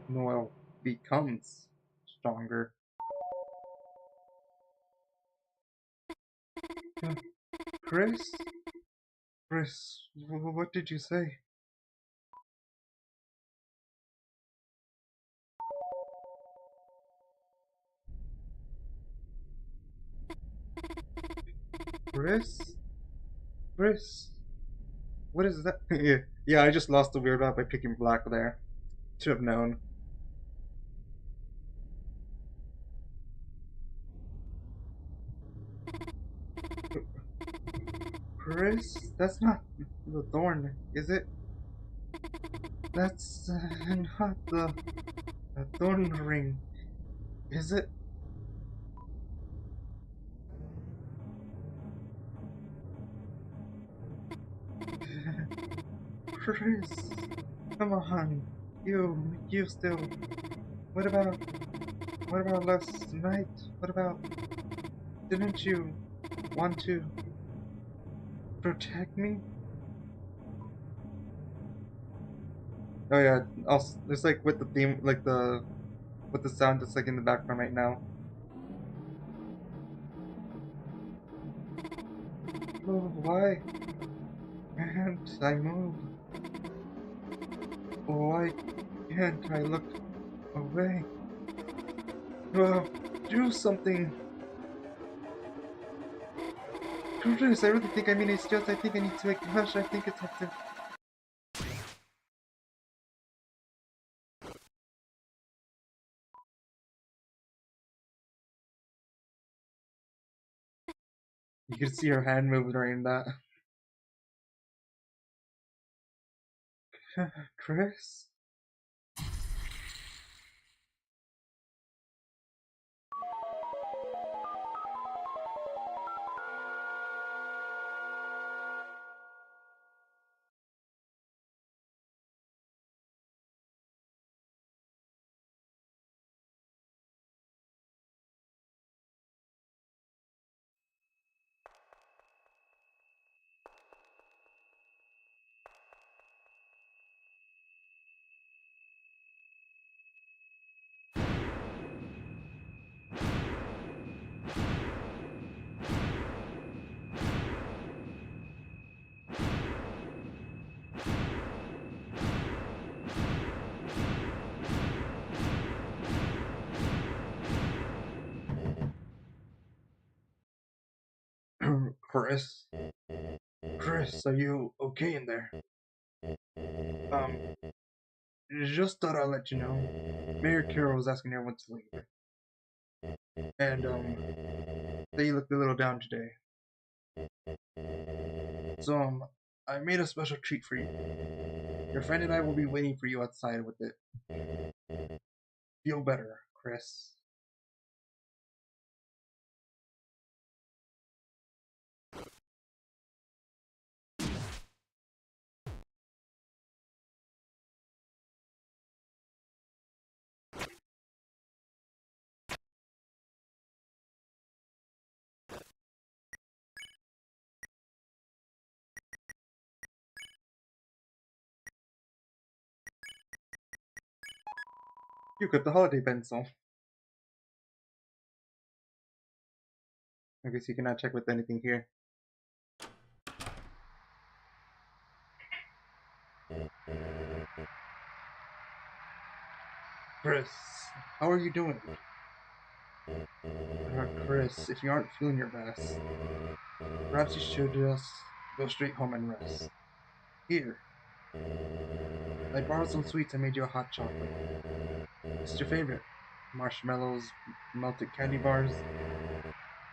Noel becomes stronger. Uh, Chris? Chris, what did you say? Chris? Chris? What is that? Yeah, I just lost the weird out by picking black there. Should have known. Chris? That's not the thorn, is it? That's not the thorn ring, is it? Chris, come on. You still. What about, what about last night? What about, didn't you want to protect me? Oh yeah, also, it's like with the theme, like with the sound that's like in the background right now. Oh, why can't I move? Why can't I look away? Oh, do something. Chris, I really think I mean it's just I think I need to like hush. I think it's have to. You can see her hand move during that. Chris? Chris? Chris, are you okay in there? Um, just thought I'd let you know. Mayor Carroll was asking everyone to leave. And, they looked a little down today. So, I made a special treat for you. Your friend and I will be waiting for you outside with it. Feel better, Chris. You got the holiday pencil. I guess you cannot check with anything here. Chris, how are you doing? Chris, if you aren't feeling your best, perhaps you should just go straight home and rest. Here, I borrowed some sweets and made you a hot chocolate. It's your favorite. Marshmallows, melted candy bars,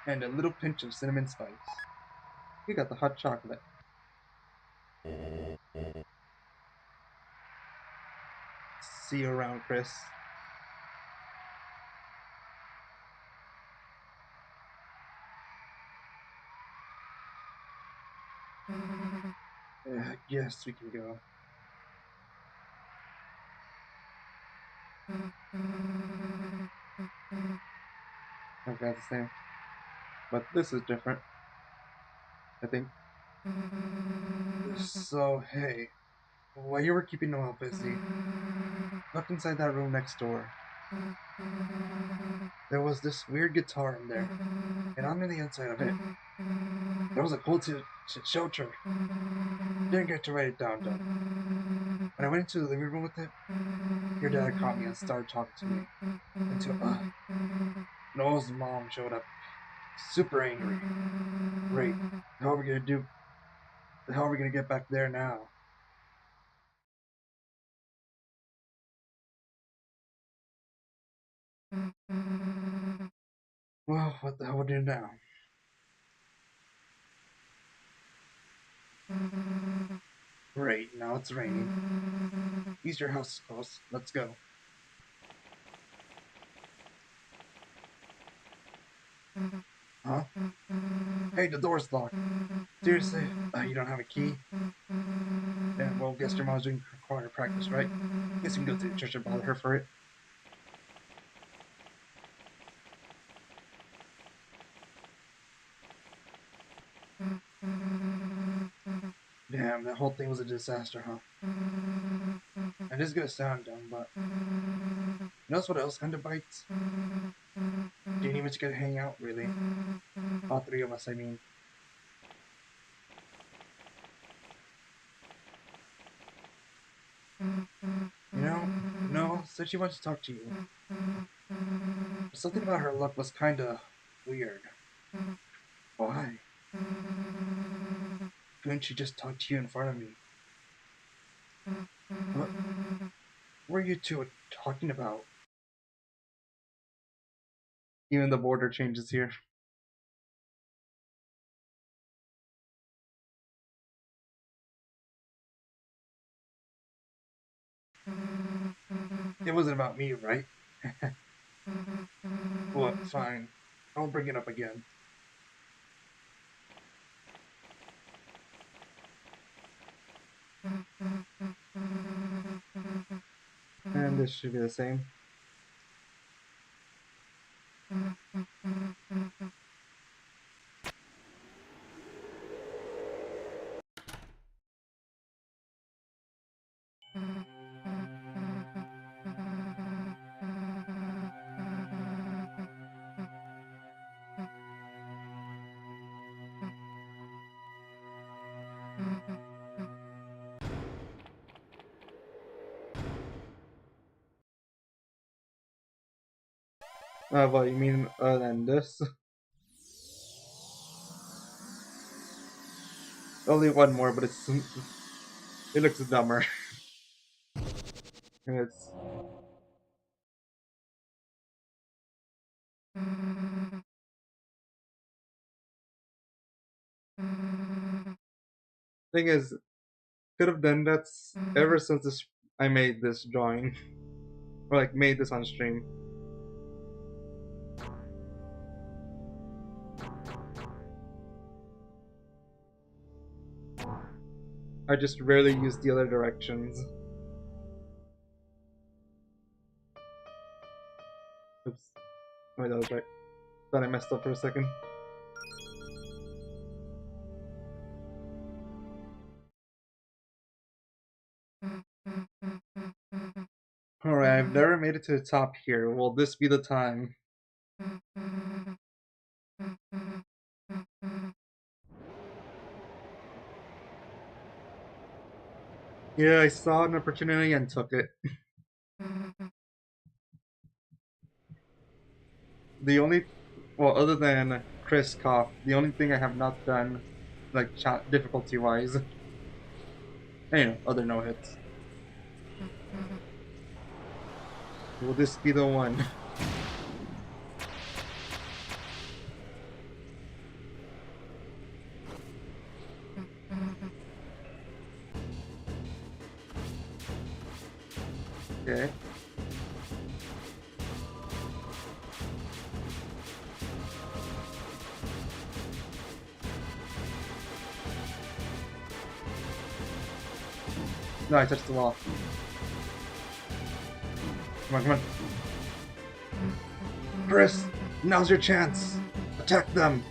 and a little pinch of cinnamon spice. You got the hot chocolate. see you around, Chris. Yes, we can go. I've got the same. But this is different, I think. So, hey, while you were keeping Noel busy, look inside that room next door. There was this weird guitar in there, and on the inside of it, there was a cool shelter. Didn't get to write it down, though. When I went into the living room with it, your dad caught me and started talking to me. Until, Noel's mom showed up, super angry. Great, how are we gonna do? How are we gonna get back there now? Well, what the hell would we do now? Great, now it's raining. Easter house is close. Let's go. Huh? Hey, the door's locked. Seriously? You don't have a key? Yeah, well, guess your mom's doing choir practice, right? Guess you can go to the church and bother her for it. Damn, that whole thing was a disaster, huh? And this is gonna sound dumb, but you know what else kind of bites? Didn't even get to hang out, really. All three of us, I mean. You know, no, said she wants to talk to you. But something about her look was kinda weird. Why? Couldn't she just talk to you in front of me? What were you two talking about? Even the border changes here. It wasn't about me, right? Well, fine. I won't bring it up again. And this should be the same. What you mean other than this? Only one more, but it looks dumber. And it's thing is, could have done that ever since I made this drawing, or like made this on stream. I just rarely use the other directions. Oops. Wait, that was right. Thought I messed up for a second. Alright, I've never made it to the top here. Will this be the time? Yeah, I saw an opportunity and took it. The only, well, other than Chris Cough, the only thing I have not done, like difficulty wise, other no hits. Will this be the one? Okay. No, I touched the wall. Come on, come on. Chris, now's your chance. Attack them.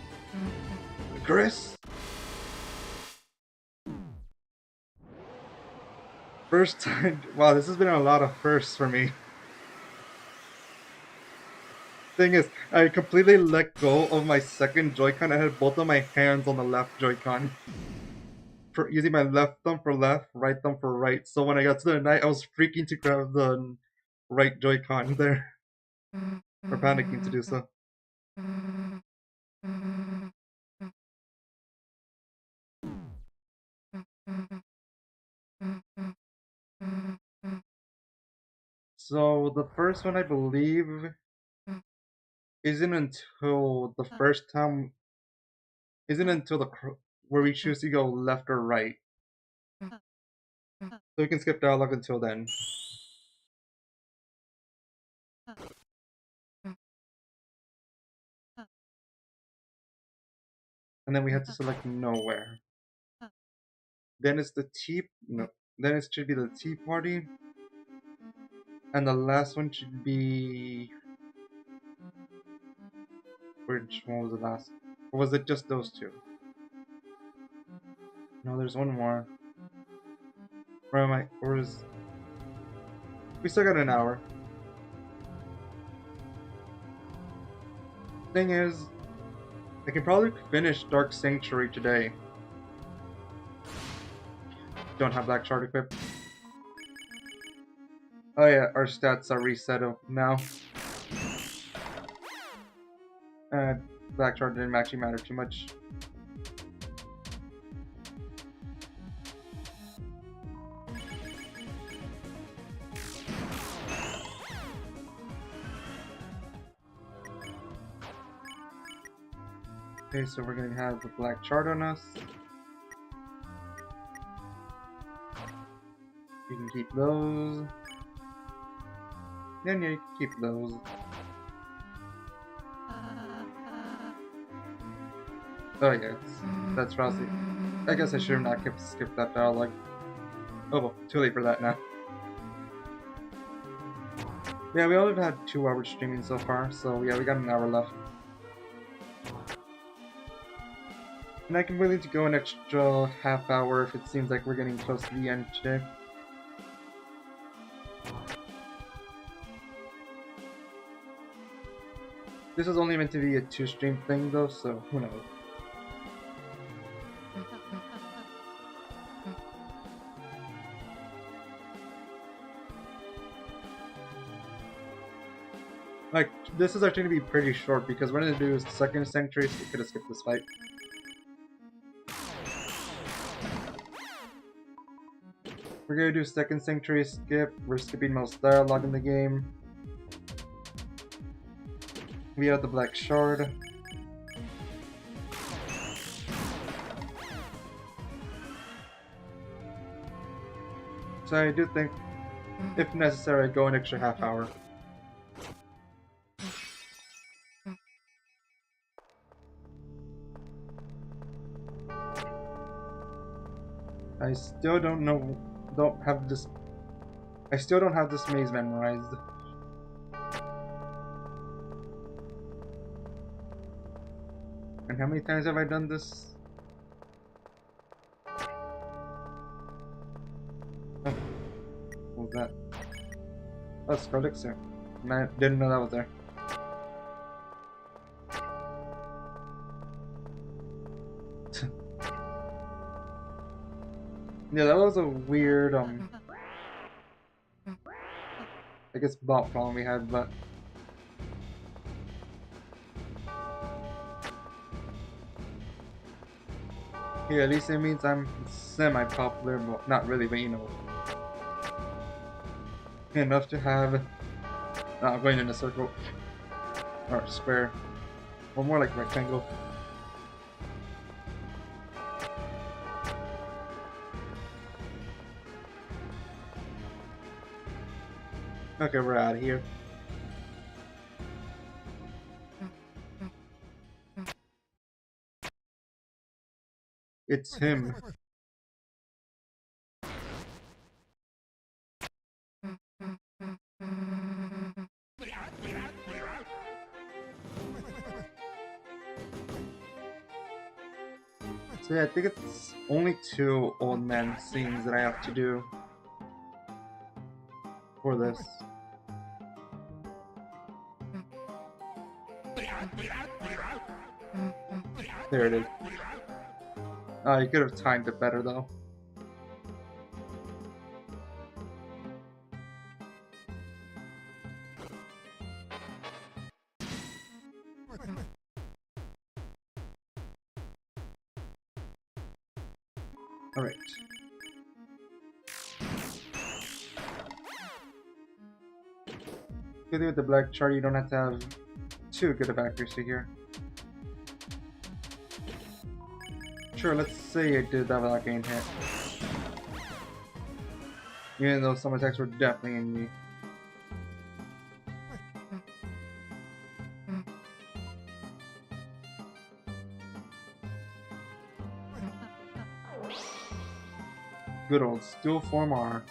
Chris? First time. Wow, this has been a lot of firsts for me. Thing is, I completely let go of my second Joy-Con. I had both of my hands on the left Joy-Con. Using my left thumb for left, right thumb for right. So when I got to the night, I was freaking to grab the right Joy-Con there. Or panicking to do so. So the first one, I believe, isn't until the first time. Isn't until where we choose to go left or right. So we can skip dialogue until then. And then we have to select nowhere. Then it's the tea. No. Then it should be the tea party. And the last one should be. Which one was the last? Or was it just those two? No, there's one more. Where am I? Where is. We still got an hour. Thing is, I can probably finish Dark Sanctuary today. Don't have Black Shard equipped. Oh yeah, our stats are reset up now. Black Shard didn't actually matter too much. Okay, so we're gonna have the Black Shard on us. You can keep those. Yeah, you can keep those. Oh yeah, that's Rossi. I guess I should have not skipped that dialogue. Oh well, too late for that now. Yeah, we only had 2 hours streaming so far, so yeah, we got an hour left. And I can willing to go an extra half hour if it seems like we're getting close to the end today. This is only meant to be a 2-stream thing though, so who knows. Like, this is actually going to be pretty short because we're going to do is second sanctuary, so we could have skipped this fight. We're going to do second sanctuary skip. We're skipping most dialogue in the game. We have the Black Shard. So I do think, if necessary, go an extra half hour. I still don't have this maze memorized. And how many times have I done this? Oh, what was that? Oh, Scarlixer. Man, didn't know that was there. Yeah, that was a weird, I guess bot problem we had, but... Yeah, at least it means I'm semi-popular, but not really, but you know. Enough to have... No, I'm going in a circle. Or square. Or more like rectangle. Okay, we're out of here. It's him. So yeah, I think it's only 2 old man scenes that I have to do for this. There it is. You could have timed it better though. Alright. Good thing with the black chart, you don't have to have too good of accuracy here. Sure, let's say I did that without getting hit. Even though some attacks were definitely in me. Good old Steel Form R.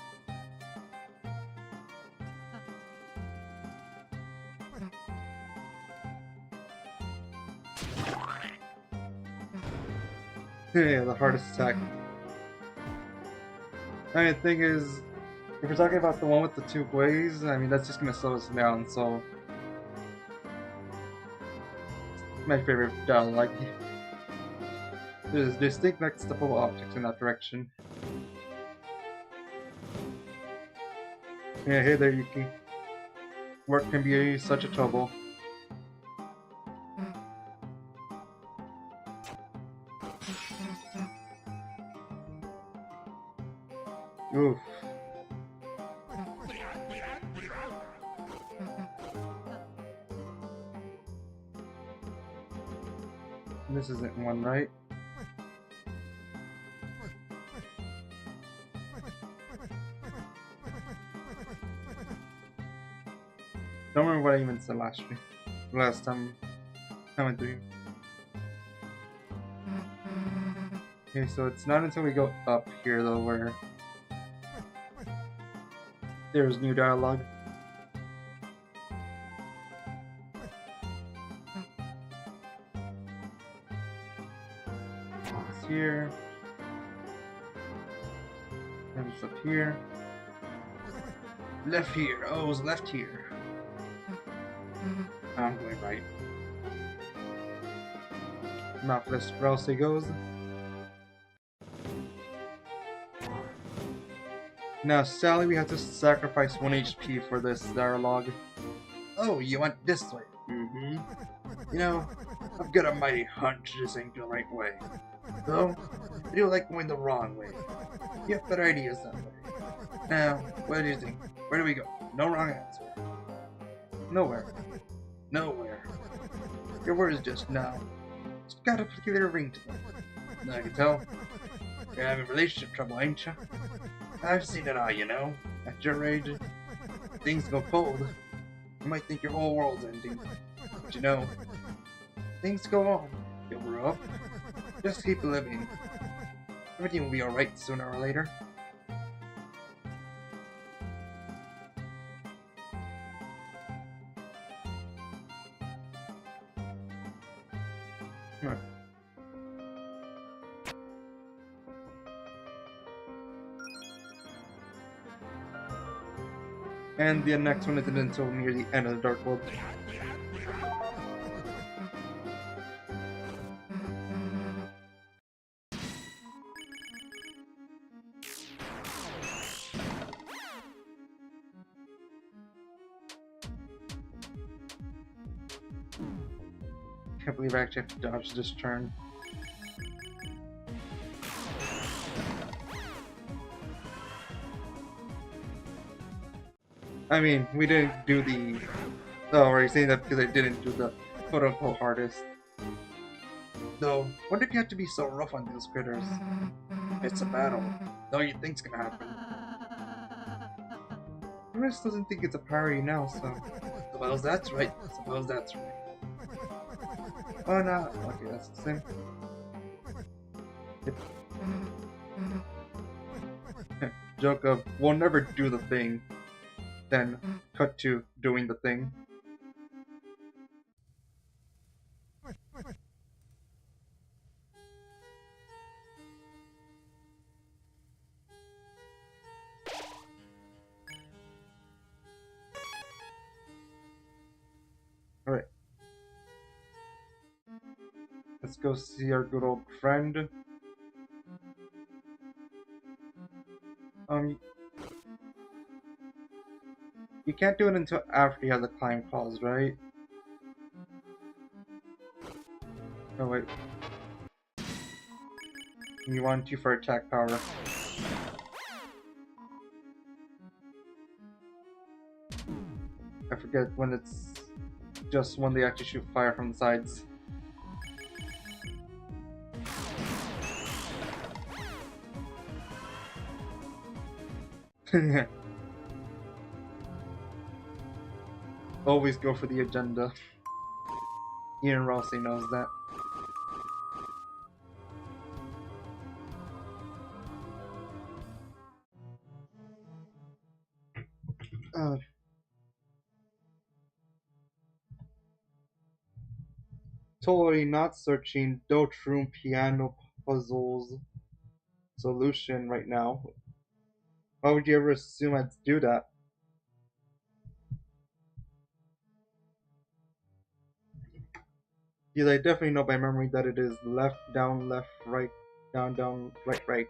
Yeah, the hardest attack. I mean, the thing is, if we're talking about the one with the 2 ways, I mean, that's just gonna slow us down, so... My favorite like... There's distinct next-steppable objects in that direction. Yeah, hey there, Yuki. Work can be such a trouble. Oof. This isn't one, right? Don't remember what I even said last time I went through. Okay, so it's not until we go up here though where there's new dialogue. It's here. And it's up here. Left here. Oh, it was left here. I'm going right. Mouthless Rousey goes. Now, Sally, we have to sacrifice 1 HP for this dialogue. Oh, you went this way? Mm-hmm. You know, I've got a mighty hunch this ain't the right way. Though, I do like going the wrong way. You have better ideas that way. Now, what do you think? Where do we go? No wrong answer. Nowhere. Nowhere. Your words just now. It's got a particular ring to them. I can tell. You're having relationship trouble, ain't you? I've seen it all, you know. At your age, things go cold. You might think your whole world's ending. But you know, things go on. You'll grow up. Just keep living. Everything will be alright sooner or later. And the next one isn't until near the end of the Dark World. Can't believe I actually have to dodge this turn. I mean, we didn't do the... Oh, are you saying that because I didn't do the quote-unquote hardest? Though, wonder if you have to be so rough on those critters. It's a battle. No, you think's gonna happen. Chris doesn't think it's a parody now, so... Suppose that's right. Suppose that's right. Oh no. Okay, that's the same. Yep. Joke of, we'll never do the thing. Then, cut to doing the thing. Alright. Let's go see our good old friend. You can't do it until after you have the climb clause, right? Oh wait. You want to for attack power. I forget when it's just when they actually shoot fire from the sides. Always go for the agenda. Ian Rossi knows that. Totally not searching Deltarune piano puzzles solution right now. Why would you ever assume I'd do that? Because I definitely know by memory that it is left, down, right, down, right, right.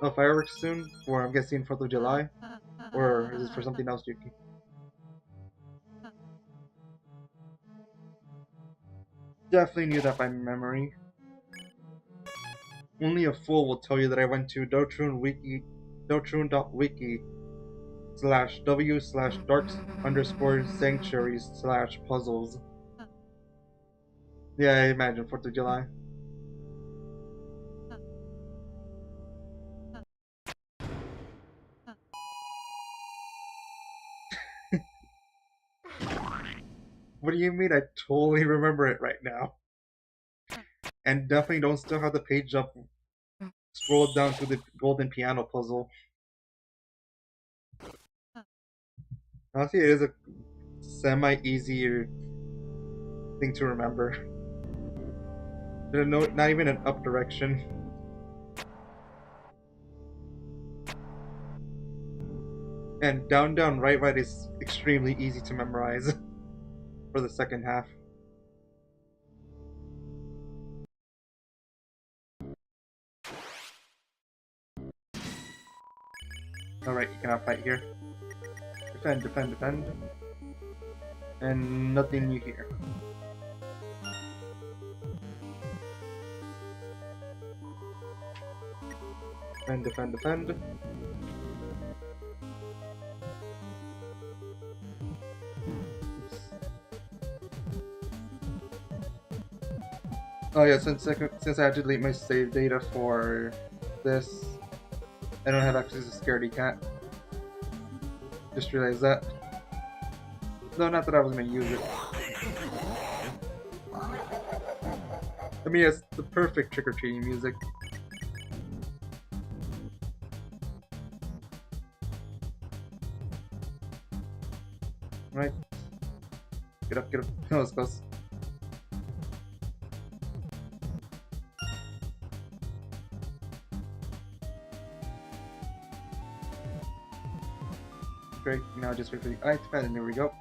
Oh, fireworks soon? Or I'm guessing 4th of July? Or is this for something else, Yuki? Definitely knew that by memory. Only a fool will tell you that I went to Deltarune.wiki/w/dark_sanctuaries/puzzles. Yeah, I imagine 4th of July. What do you mean? I totally remember it right now. And definitely don't still have the page up. Scroll down to the golden piano puzzle. Honestly, it is a semi-easier thing to remember. There's not even an up direction. And down, down, right, right is extremely easy to memorize for the second half. Alright, you cannot fight here. Defend, defend, defend. And nothing new here. Defend, defend, defend. Oh yeah, since I had to delete my save data for this, I don't have access to Scaredy Cat. Just realized that. No, not that I was gonna use it. I mean, it's the perfect trick-or-treating music. Right. Get up, get up. That was close. Great, now just wait for the iPad and there we go.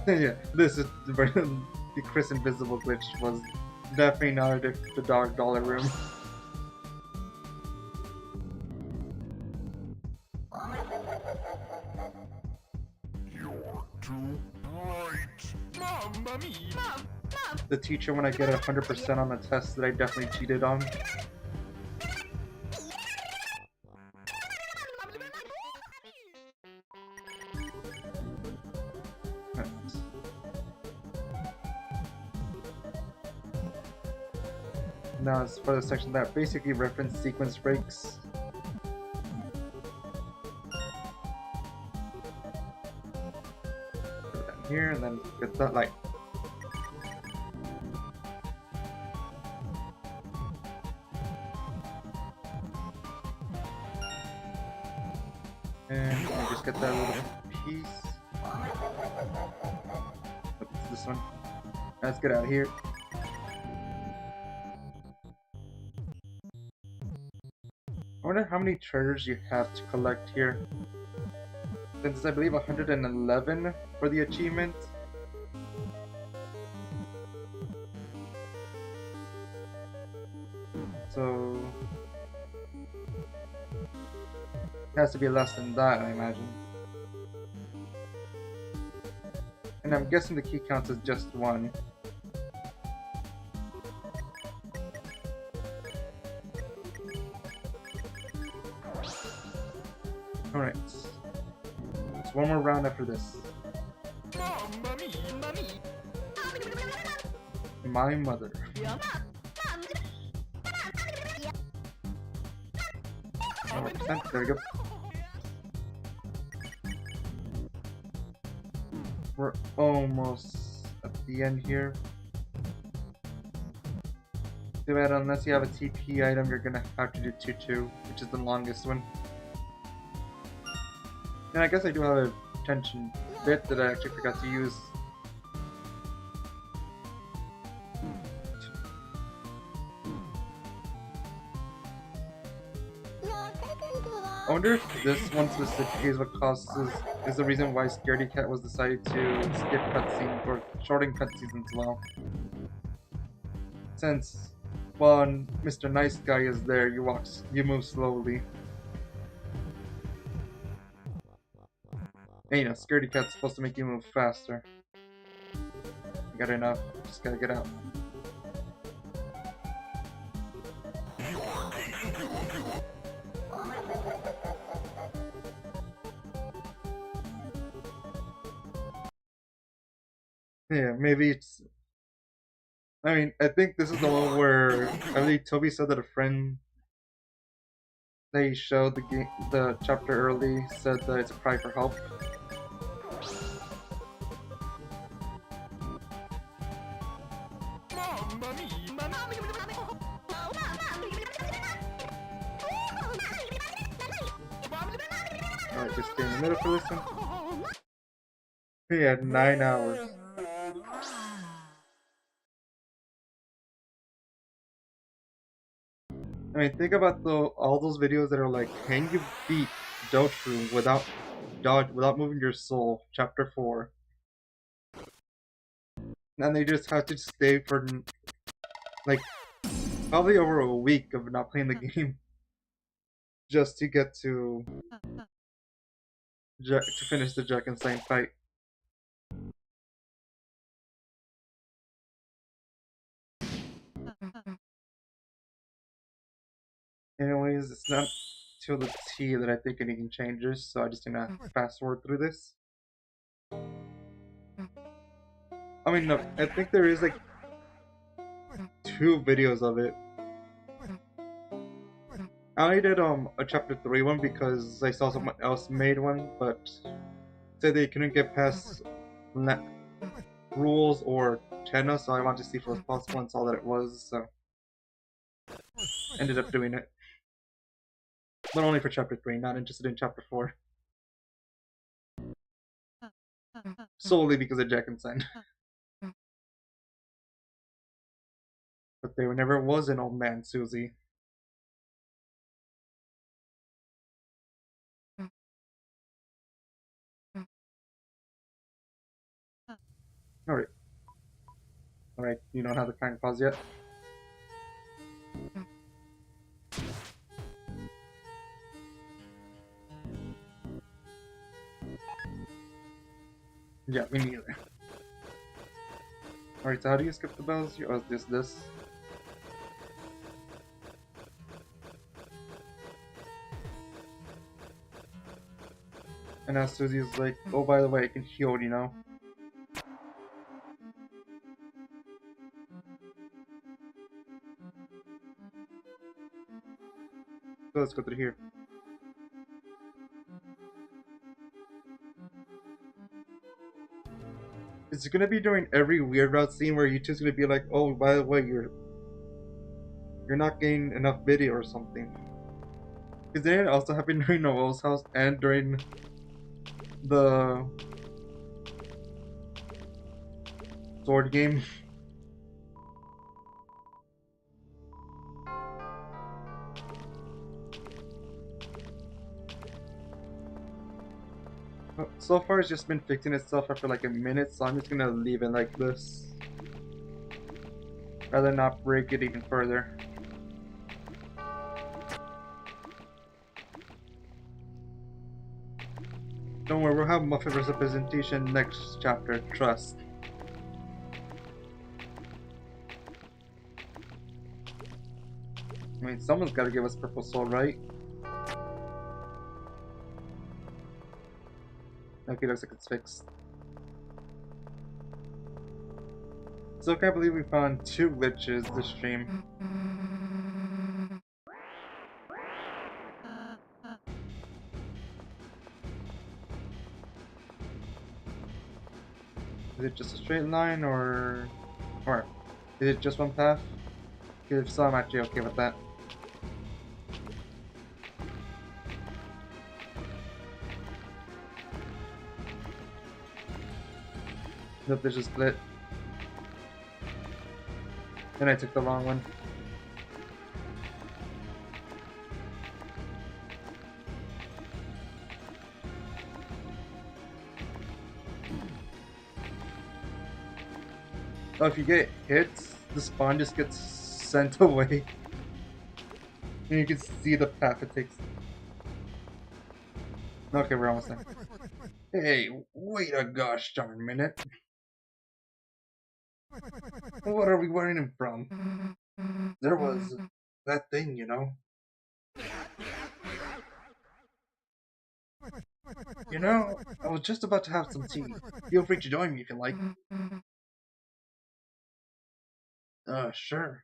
Yeah, this is the Chris Invisible glitch was definitely not the dog dollar room. You're too bright. Mamma mia. The teacher when I get 100% on the test that I definitely cheated on. Now it's for the section that basically reference sequence breaks. Go down here and then get that light. And let me just get that little piece. Oops, this one. Let's get out of here. I wonder how many treasures you have to collect here. Since I believe 111 for the achievement. So it has to be less than that, I imagine. And I'm guessing the key counts as just one. Alright. It's one more round after this. My mother. There we go. We're almost at the end here. Too bad, unless you have a TP item, you're gonna have to do 2-2, which is the longest one. And I guess I do have a tension bit that I actually forgot to use. I wonder if this one specifically is what is the reason why Scaredy Cat was decided to skip cutscenes or shorten cutscenes as well. Since when Mr. Nice Guy is there, you move slowly. And you know, Scaredy Cat's supposed to make you move faster. You got enough, just gotta get out. Yeah, maybe it's... I mean, I think this is the one where I believe Toby said that a friend that he showed the chapter early said that it's a cry for help. Alright, just stay in the middle for this one. He had 9 hours. I mean, think about all those videos that are like, can you beat Deltarune without moving your soul? Chapter 4. And they just have to stay for like probably over a week of not playing the game just to get to finish the Jack and Saint fight. Anyways, it's not till the T that I think anything changes, so I'm just gonna fast forward through this. I mean, no, I think there is like 2 videos of it. I only did a chapter 3 one because I saw someone else made one, but said they couldn't get past rules or Tenna, so I wanted to see if it was possible and saw that it was, so ended up doing it. But only for chapter 3, not interested in chapter 4. Solely because of Jack and Sen. But there never was an old man, Susie. Alright. Alright, you don't have the time pause yet? Yeah, me neither. Alright, so how do you skip the bells? Oh, this. And now Susie's like, oh, by the way, I can heal, you know? let's go through here. It's gonna be during every weird route scene where YouTube's gonna be like, oh, by the way, you're not getting enough video or something. Because didn't it also happen during Noel's house and during the sword game? So far it's just been fixing itself after like a minute, so I'm just gonna leave it like this. Rather not break it even further. Don't worry, we'll have Muffinverse representation next chapter, trust. I mean, someone's gotta give us Purple Soul, right? Okay, looks like it's fixed. Still can't believe we found 2 glitches this stream. Is it just a straight line or is it just one path? If so, I'm actually okay with that. Nope, there's a split. And I took the wrong one. Oh, if you get hit, the spawn just gets sent away. And you can see the path it takes. Okay, we're almost there. Hey, wait a gosh darn minute. What are we running from? There was that thing, you know. You know, I was just about to have some tea. Feel free to join me if you like. Sure.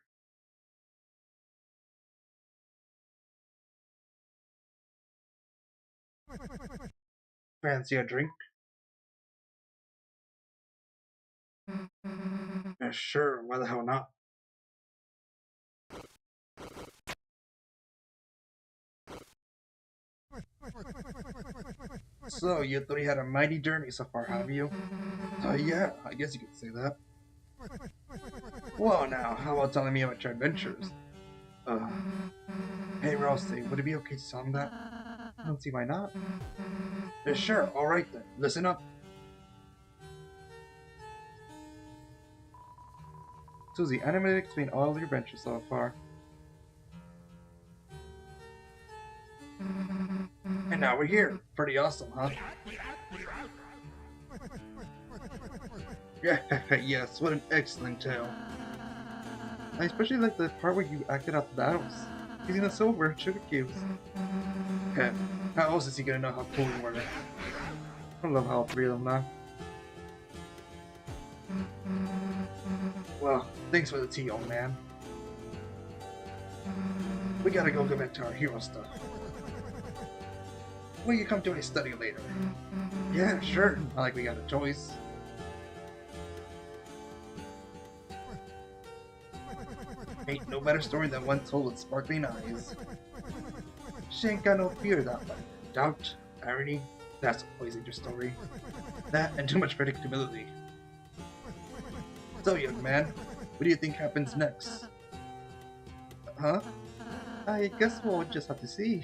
Fancy a drink? Sure, why the hell not? So, you 3 had a mighty journey so far, have you? Yeah, I guess you could say that. Well now, how about telling me about your adventures? Hey Ralsei, would it be okay to tell him that? I don't see why not. Sure, alright then, listen up. Susie, animated explain all of your adventures so far. And now we're here. Pretty awesome, huh? Yeah, yes, what an excellent tale. I especially like the part where you acted out the battles. Using the silver and sugar cubes. How else is he gonna know how cool you were? I love how all 3 of them now. Well, thanks for the tea, old man. We gotta go get back to our hero stuff. Will you come to a study later? Yeah, sure. Not like we got a choice. Ain't no better story than one told with sparkling eyes. She ain't got no fear of that one. Doubt, irony, that's what poisons your story. That and too much predictability. So, young man, what do you think happens next? Huh? I guess we'll just have to see.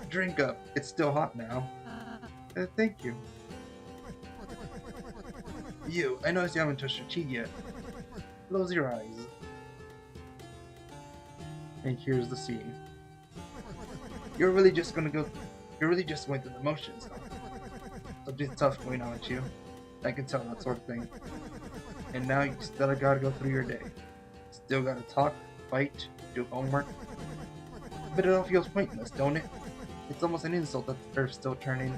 Drink up. It's still hot now. Thank you. You, I noticed you haven't touched your tea yet. Close your eyes. And here's the scene. You're really just going through the motions. Something tough going on with you. I can tell that sort of thing. And now you still gotta go through your day. Still gotta talk, fight, do homework. But it all feels pointless, don't it? It's almost an insult that the Earth's still turning.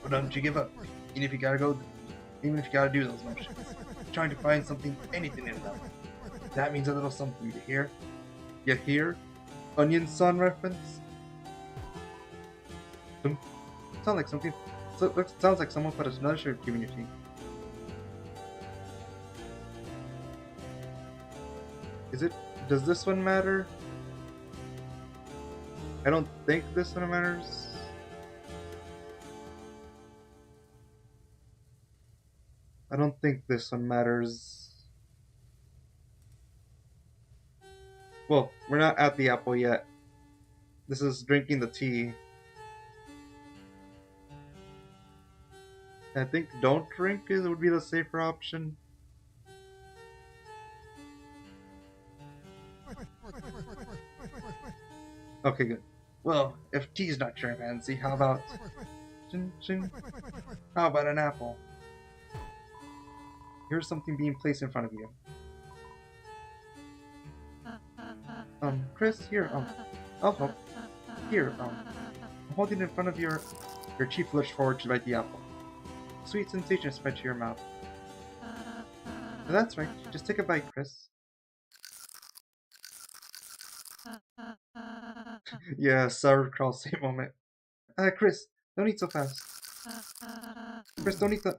But don't you give up. Even if you gotta do those motions. Trying to find something, anything in them. That means a little something to hear. You hear? Onion Son reference? Sounds like something. Sounds like someone put another shirt community. Is it? Does this one matter? I don't think this one matters. I don't think this one matters. Well, we're not at the apple yet. This is drinking the tea. I think don't drink would be the safer option. Okay, good. Well, if tea's not your fancy, how about... Chin, chin. How about an apple? Here's something being placed in front of you. Chris, here, I'll help. Here, I'm holding it in front of your chief looks forward to bite the apple. Sweet sensation spread to your mouth. That's right, just take a bite, Chris. Yeah, sauerkraut, same moment. Chris, don't eat so fast. Chris, don't eat the...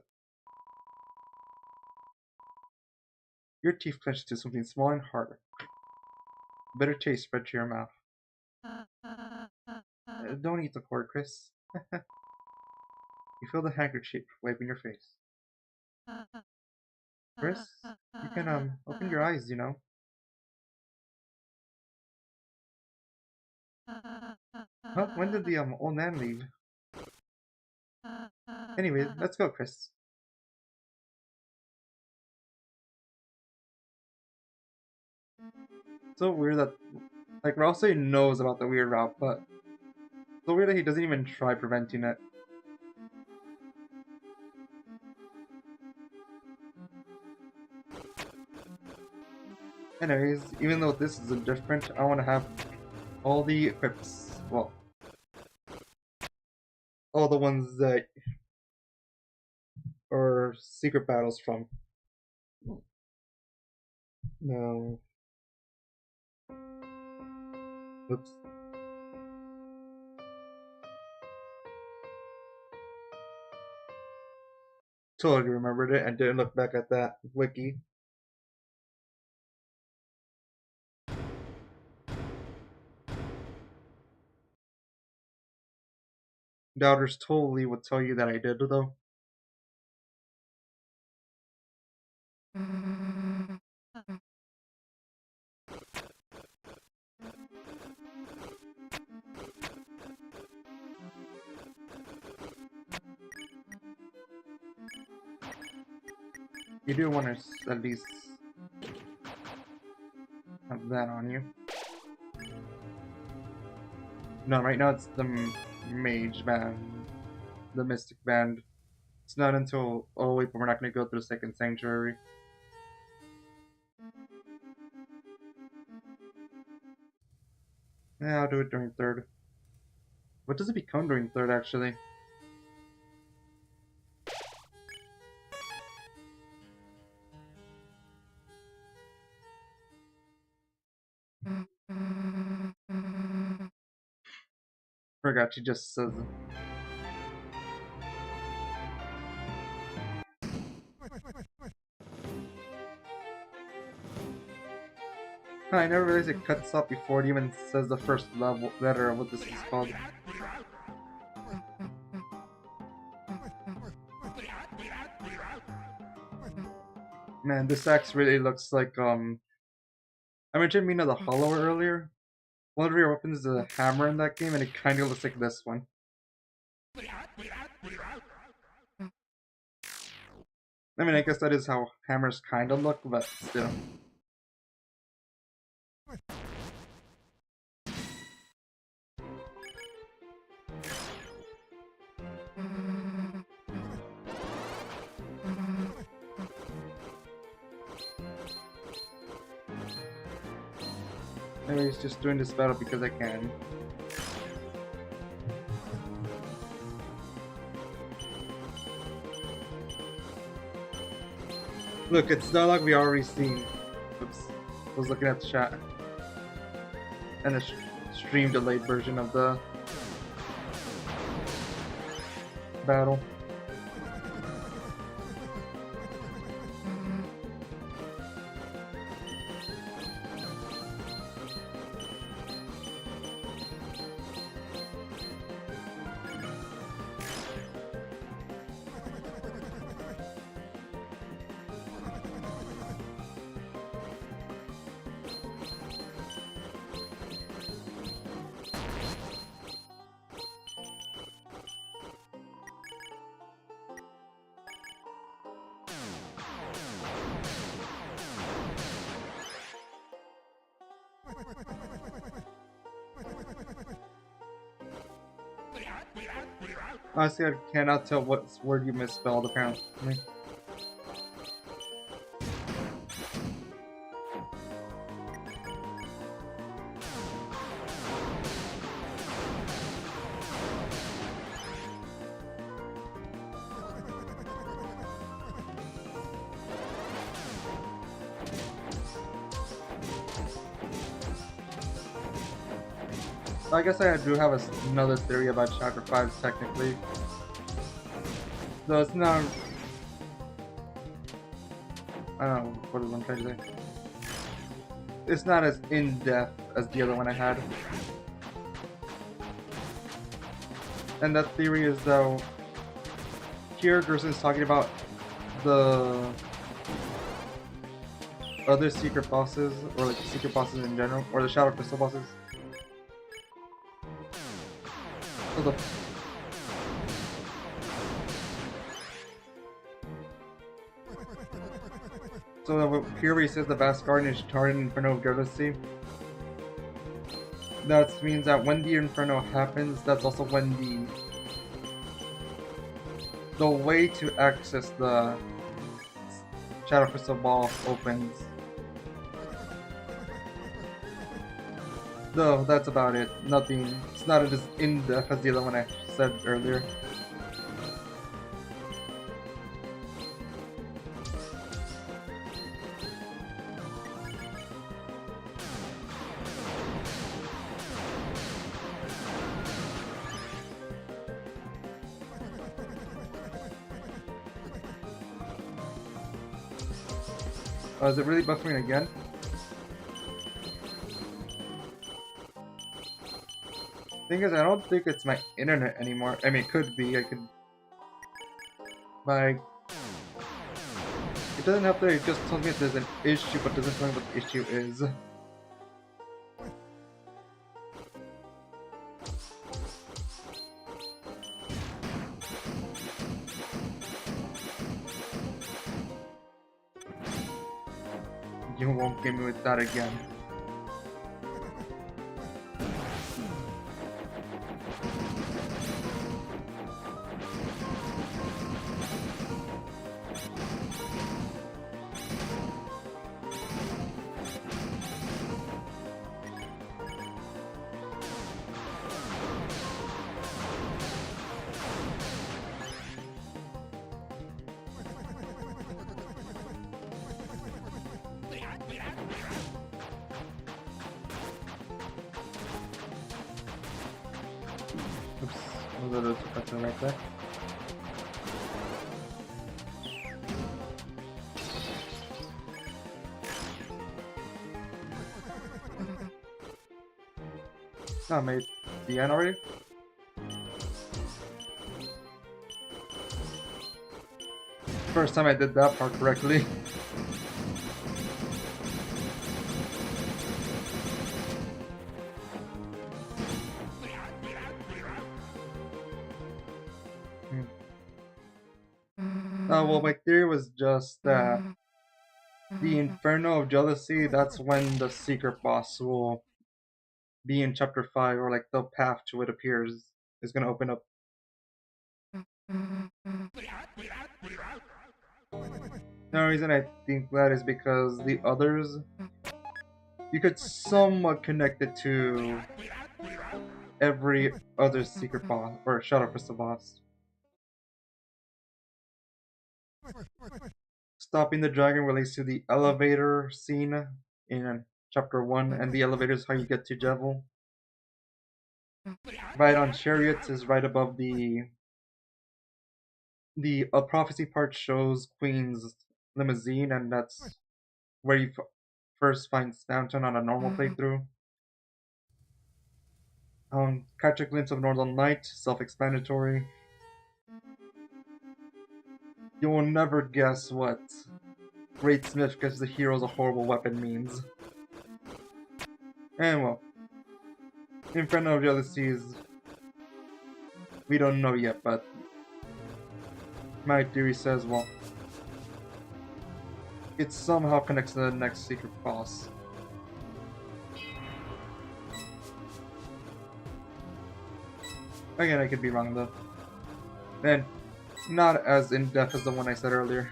Your teeth clenched to something small and hard. Bitter taste spread to your mouth. Don't eat the cord, Chris. You feel the handkerchief wiping your face. Chris, you can open your eyes, you know. Huh? When did the old man leave? Anyway, let's go, Chris. So weird that, like, Ralsei knows about the weird route, but so weird that he doesn't even try preventing it. Anyways, even though this is different, I want to have all the equips. Well, all the ones that are secret battles from. No. Oops. Totally remembered it and didn't look back at that wiki. Doubters totally would tell you that I did, though. You do want to at least have that on you. No, right now it's the mage band, the mystic band. It's not until... Oh wait, but we're not going to go through the second sanctuary. Yeah, I'll do it during third. What does it become during third, actually? Forgot she just says it. I never realized it cuts off before it even says the first letter of what this is called. Man, this axe really looks like, I mentioned Mina the Hollower earlier. One of your weapons is a hammer in that game, and it kinda looks like this one. I mean, I guess that is how hammers kinda look, but still. Anyways, just doing this battle because I can. Look, it's dialogue we already seen. Oops. I was looking at the chat. And the stream delayed version of the battle. Honestly, I cannot tell what word you misspelled, apparently. I guess I do have another theory about Chapter 5, technically. Though it's not... I don't know what I'm trying to say. It's not as in-depth as the other one I had. And that theory is, though, here Gerson's talking about the other secret bosses, or like the secret bosses in general, or the Shadow Crystal bosses. So here where he says the vast garden is charred in Inferno of jealousy. That means that when the Inferno happens, that's also when the way to access the Shadow Crystal Ball opens. Though that's about it. Nothing. It's not as in-depth as the other one I said earlier. Is it really buffering again? Thing is, I don't think it's my internet anymore. I mean, it could be. I could... It doesn't have to, it just tells me if there's an issue, but doesn't tell me what the issue is. You won't get me with that again. Oops, a little too fast right there. I made the end already? First time I did that part correctly. Well, my theory was just that the Inferno of Jealousy, that's when the secret boss will be in Chapter 5, or like the path to it appears, is gonna open up. The reason I think that is because the others, you could somewhat connect it to every other secret boss, or Shadow Crystal boss. stopping the dragon relates to the elevator scene in chapter 1, and the elevator is how you get to Jevil. Right on chariots is right above the prophecy part shows Queen's limousine, and that's where you first find Spamton on a normal playthrough. Catch a glimpse of Northern Light, self-explanatory. You will never guess what Great Smith gives the heroes a horrible weapon means. And well, Inferno of Jealousies, we don't know yet, but my theory says, well, it somehow connects to the next secret boss. Again, I could be wrong though. And not as in-depth as the one I said earlier.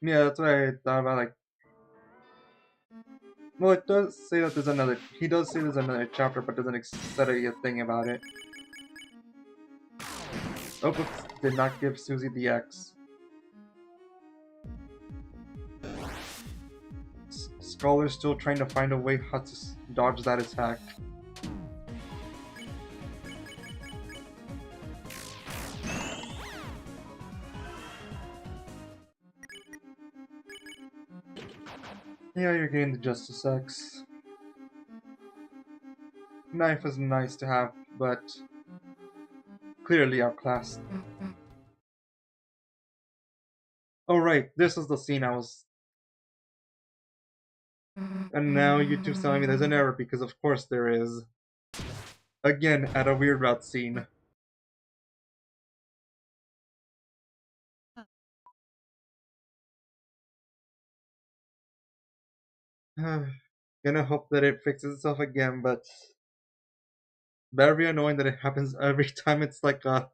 Yeah, that's what I thought about, like... Well, it does say that there's another... He does say there's another chapter, but doesn't say a thing about it. Opus did not give Susie the X. Scholar's still trying to find a way how to dodge that attack. Yeah, you're getting the Justice X. Knife is nice to have, but clearly outclassed. Oh right, this is the scene I was... And now YouTube's telling me there's an error because of course there is. Again, at a weird route scene. Gonna hope that it fixes itself again, but very annoying that it happens every time it's like a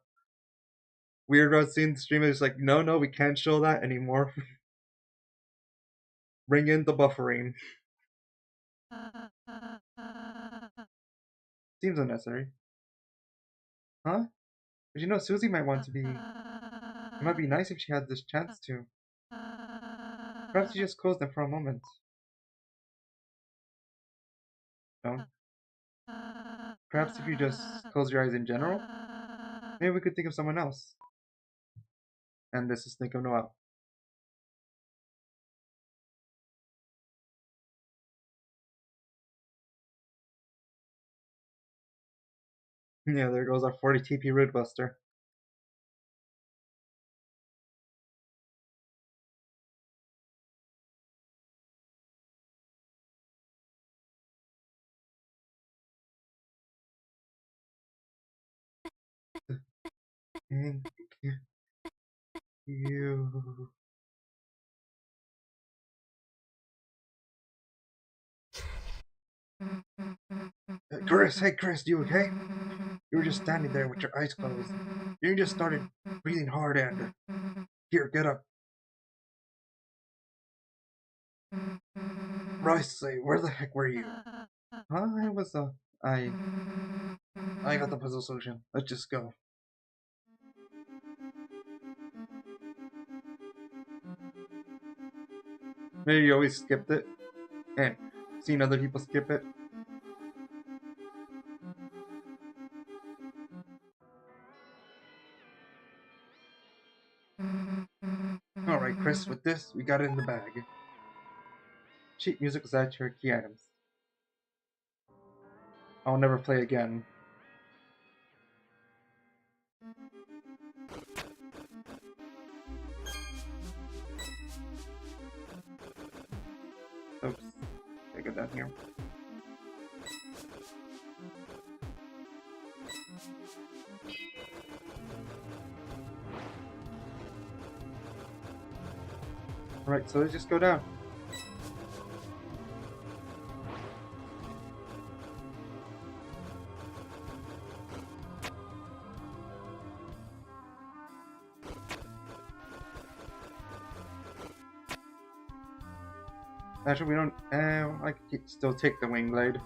weird route scene. The streamer is like, no, we can't show that anymore. Bring in the buffering. Seems unnecessary. Huh? But you know, Susie might want to be... It might be nice if she had this chance to. Perhaps you just close them for a moment. No? Perhaps if you just close your eyes in general? Maybe we could think of someone else. And this is Think of Noel. Yeah, there goes our 40 TP Root Buster. Thank you. Hey Chris, you okay? You were just standing there with your eyes closed. You just started breathing hard and... Here, get up. Bryce, where the heck were you? Huh? I... I got the puzzle solution. Let's just go. Maybe you always skipped it, and seen other people skip it. Alright, Chris, with this, we got it in the bag. Sheet music was added to your key items. I'll never play again. Oops. Take it down here. Alright, so let's just go down. Actually, we don't... I could still take the wing blade.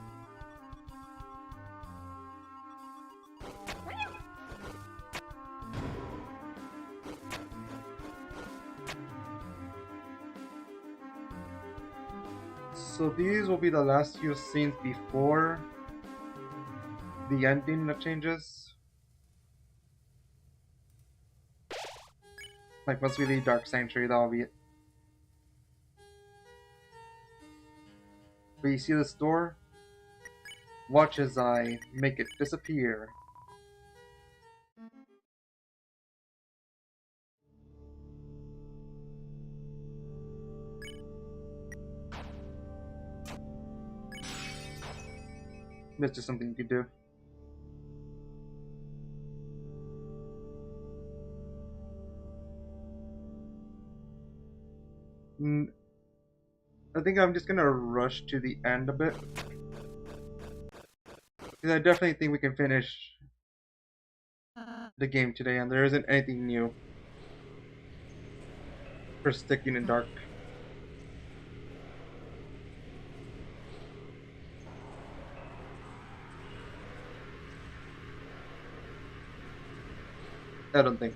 So these will be the last few scenes before the ending that changes. Like once we leave Dark Sanctuary, that'll be it. But you see this door? Watch as I make it disappear. That's just something you could do. I think I'm just gonna rush to the end a bit. Because I definitely think we can finish the game today, and there isn't anything new for sticking in dark. I don't think.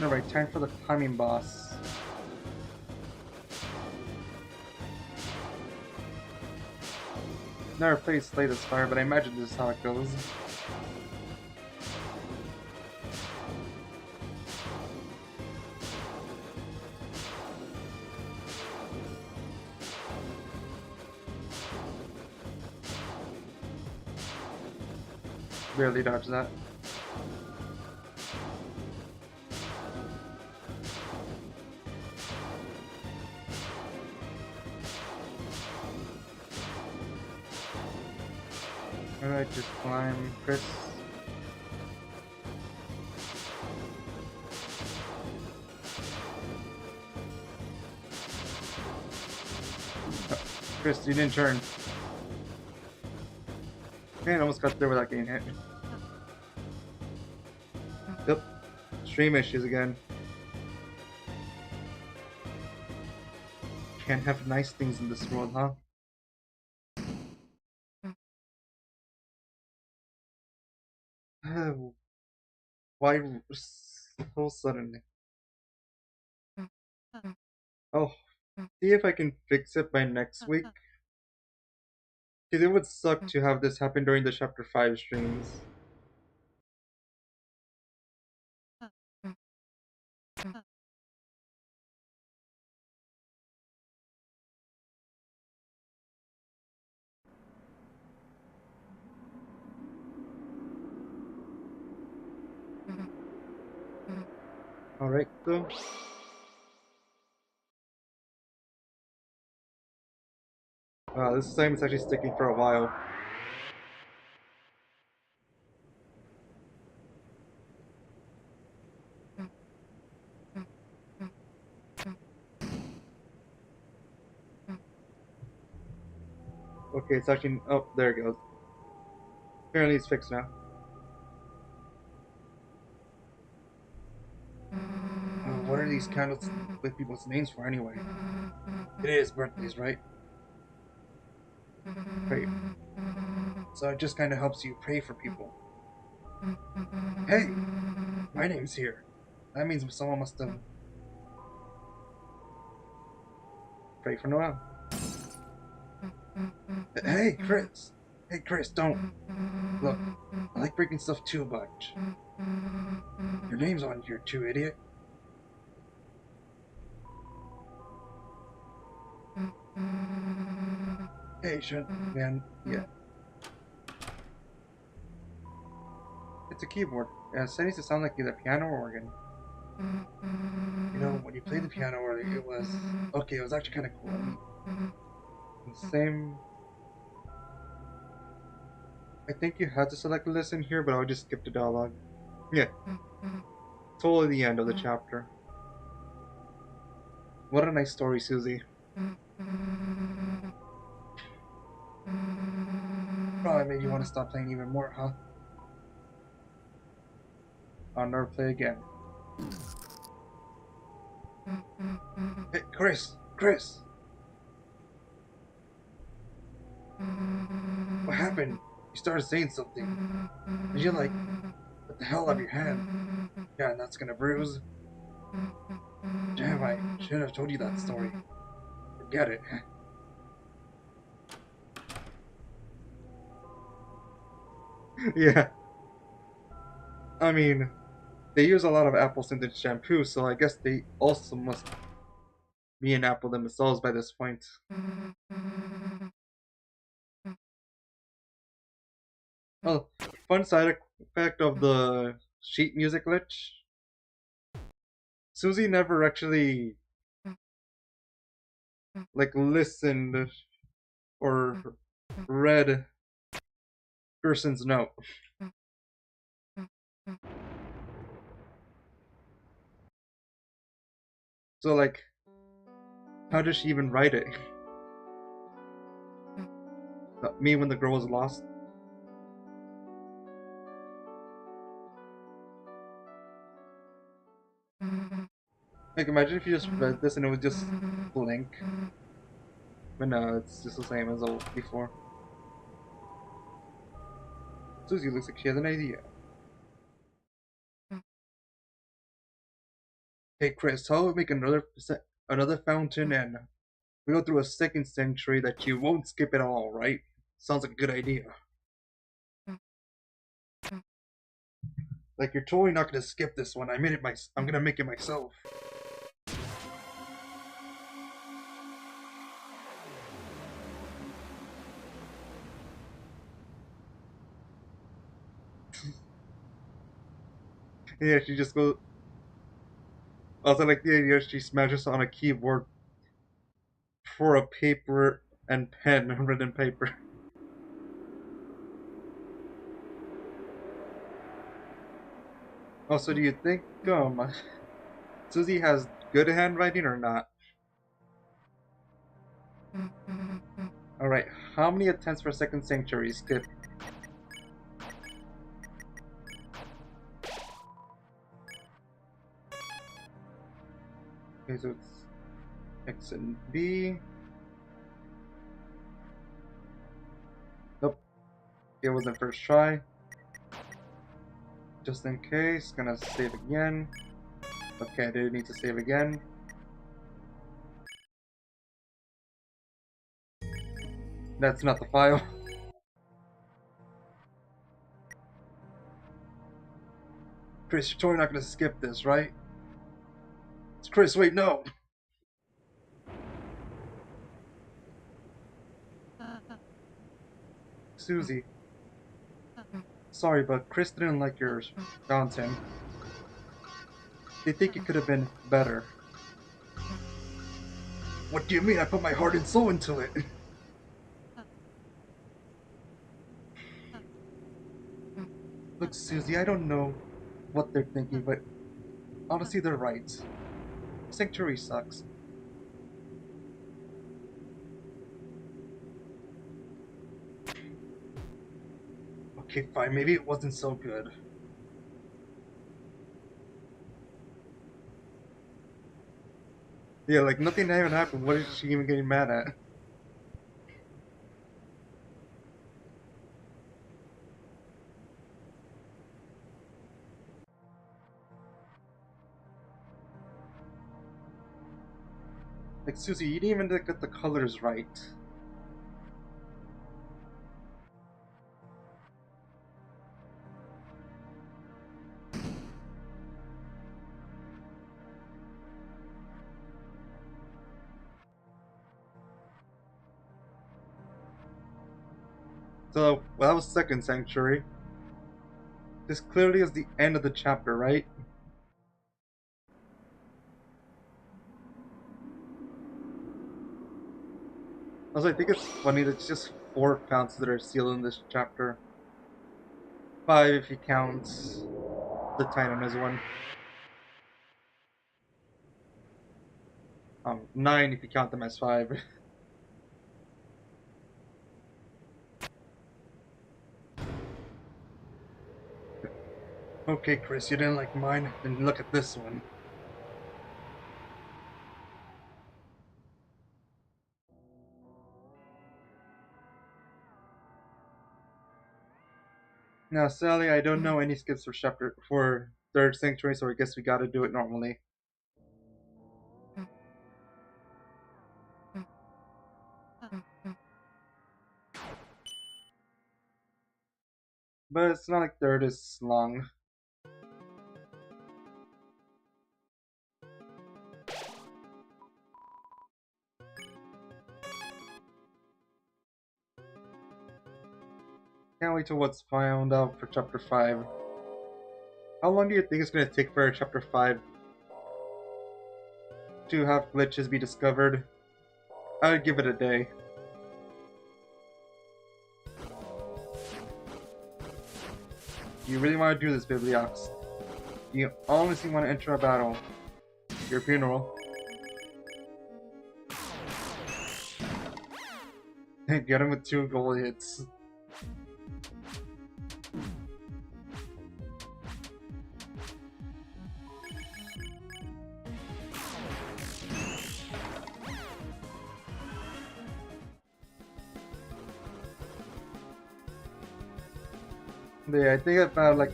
Alright, time for the climbing boss. Never played Slay this far, but I imagine this is how it goes. Barely dodged that. Alright, just climb, Chris. Oh, Chris, you didn't turn. Man, I almost got there without getting hit. Yep. Stream issues again. Can't have nice things in this world, huh? Why so suddenly? Oh, see if I can fix it by next week. Because it would suck to have this happen during the Chapter 5 streams. Alright, so. Wow, this time is actually sticking for a while. Okay, it's actually. Oh, there it goes. Apparently it's fixed now. What are these candles with people's names for anyway? It is birthdays, right? Pray. So it just kind of helps you pray for people. Hey! My name's here. That means someone must have. Pray for Noel. Hey, Chris! Hey, Chris, don't. Look, I like breaking stuff too, but. Your name's on here too, idiot. Hey, man, yeah. It's a keyboard. It seems to sound like either piano or organ. You know, when you played the piano earlier, it was... Okay, it was actually kind of cool. The same... I think you had to select listen here, but I'll just skip the dialogue. Yeah. Totally the end of the chapter. What a nice story, Susie. Probably made you want to stop playing even more, huh? I'll never play again. Hey, Chris! Chris! What happened? You started saying something. And you're like, what the hell out of your hand? Yeah, and that's gonna bruise. Damn, I should have told you that story. Forget it. Yeah, I mean, they use a lot of apple scented shampoo, so I guess they also must be an apple themselves by this point. Oh, fun side effect of the sheet music glitch. Susie never actually like listened or read Gerson's note. So like, how did she even write it? Me when the girl was lost. Like, imagine if you just read this and it was just blank. But no, it's just the same as before. Susie looks like she has an idea. Hey Chris, how about we make another fountain and we go through a second century that you won't skip at all, right? Sounds like a good idea. Like you're totally not gonna skip this one. I'm gonna make it myself. Yeah, she just goes. Also, like the idea she smashes on a keyboard for a paper and pen, written paper. Also, do you think Susie has good handwriting or not? All right, how many attempts for second century skip? Okay, so it's X and B. Nope, it wasn't first try. Just in case, gonna save again. Okay, I didn't need to save again. That's not the file. Chris, you're totally not gonna skip this, right? It's Chris, wait, no! Susie, sorry, but Chris didn't like your fountain. They think it could have been better. What do you mean? I put my heart and soul into it. Look, Susie, I don't know what they're thinking, but honestly, they're right. Sanctuary sucks. Okay, fine, maybe it wasn't so good. Yeah, like nothing even happened. What is she even getting mad at? Like, Susie, you didn't even get the colors right. So, well, that was second sanctuary. This clearly is the end of the chapter, right? Also, I think it's funny that it's just 4 fountains that are sealed in this chapter. 5 if you count the Titan as one. 9 if you count them as 5. Okay, Chris, you didn't like mine? Then look at this one. Now, Sally, I don't know any skips for third sanctuary, so I guess we gotta do it normally. But it's not like third is long. Can't wait till what's found out for chapter 5. How long do you think it's gonna take for chapter 5 to have glitches be discovered? I would give it a day. You really want to do this, Bibliox? You honestly want to enter a battle? Your funeral. Get him with 2 gold hits. Yeah, I think about like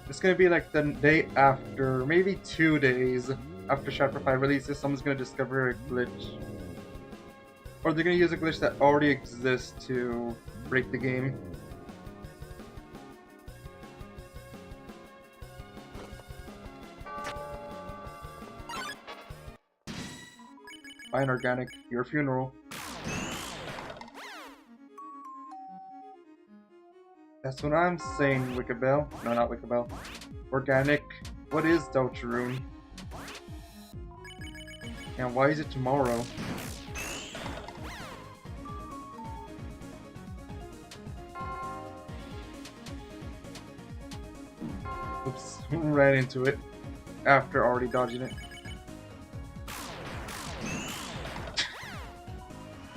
it's gonna be like the day after, maybe 2 days after chapter 5 releases, someone's gonna discover a glitch. Or they're gonna use a glitch that already exists to break the game. Fine, organic, your funeral. That's what I'm saying, Wickabell. No, not Wickabell. Organic. What is Deltarune? And why is it tomorrow? Oops, ran into it after already dodging it.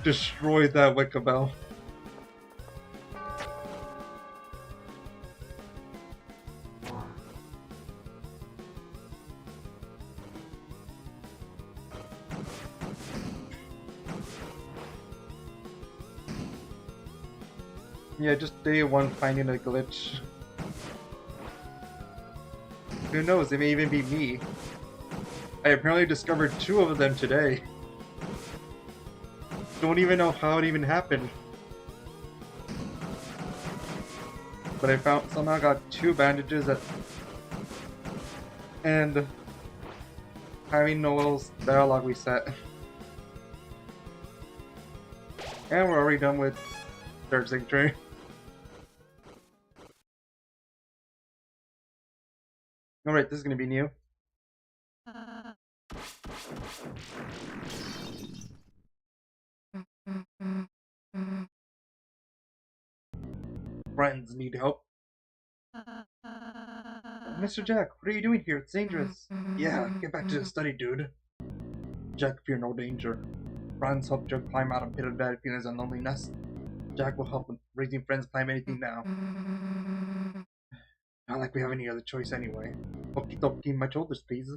Destroyed that Wickabell. Yeah, just day 1 finding a glitch. Who knows, it may even be me. I apparently discovered 2 of them today. Don't even know how it even happened. But I somehow got 2 bandages and having Noel's dialogue reset. And we're already done with third sanctuary. Alright, this is gonna be new. Friends need help. Mr. Jack, what are you doing here? It's dangerous. Yeah, get back to the study, dude. Jack, fear no danger. Friends help Jack climb out of pit of bad feelings and loneliness. Jack will help raising friends climb anything now. Not like we have any other choice anyway. Okie dokie, my shoulders, please.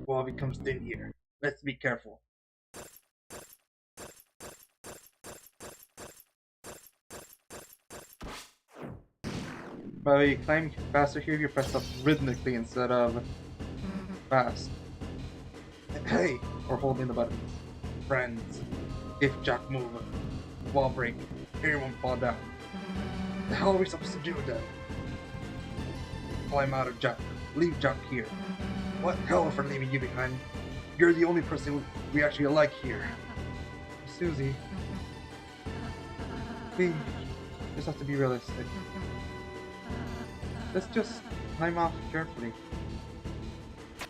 While we come stay here. Let's be careful. By the way, climb faster here if you press up rhythmically instead of fast. Hey! Or holding the buttons. Friends. If Jack move, wall break, everyone fall down. The hell are we supposed to do then? Climb out of Jack. Leave Jack here. What hell for leaving you behind? You're the only person we actually like here. Susie. We just have to be realistic. Let's just climb off carefully.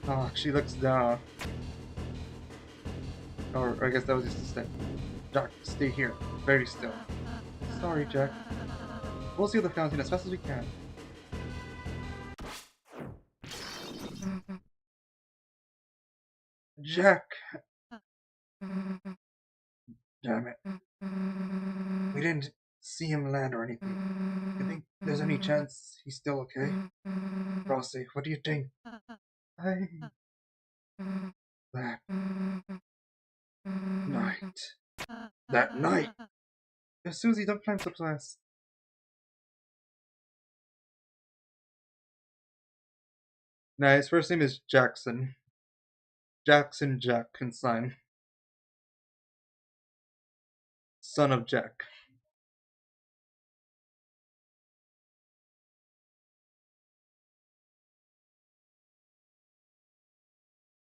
Oh, she looks down. Or I guess that was just a step. Jack, stay here. Very still. Sorry, Jack. We'll see the fountain as fast as we can. Jack! Damn it. We didn't see him land or anything. You think there's any chance he's still okay? Rossi, what do you think? I... That night. That night! Yeah, Susie, don't climb so fast. Nah, his first name is Jackson. Jackson Jack Consign. Son of Jack.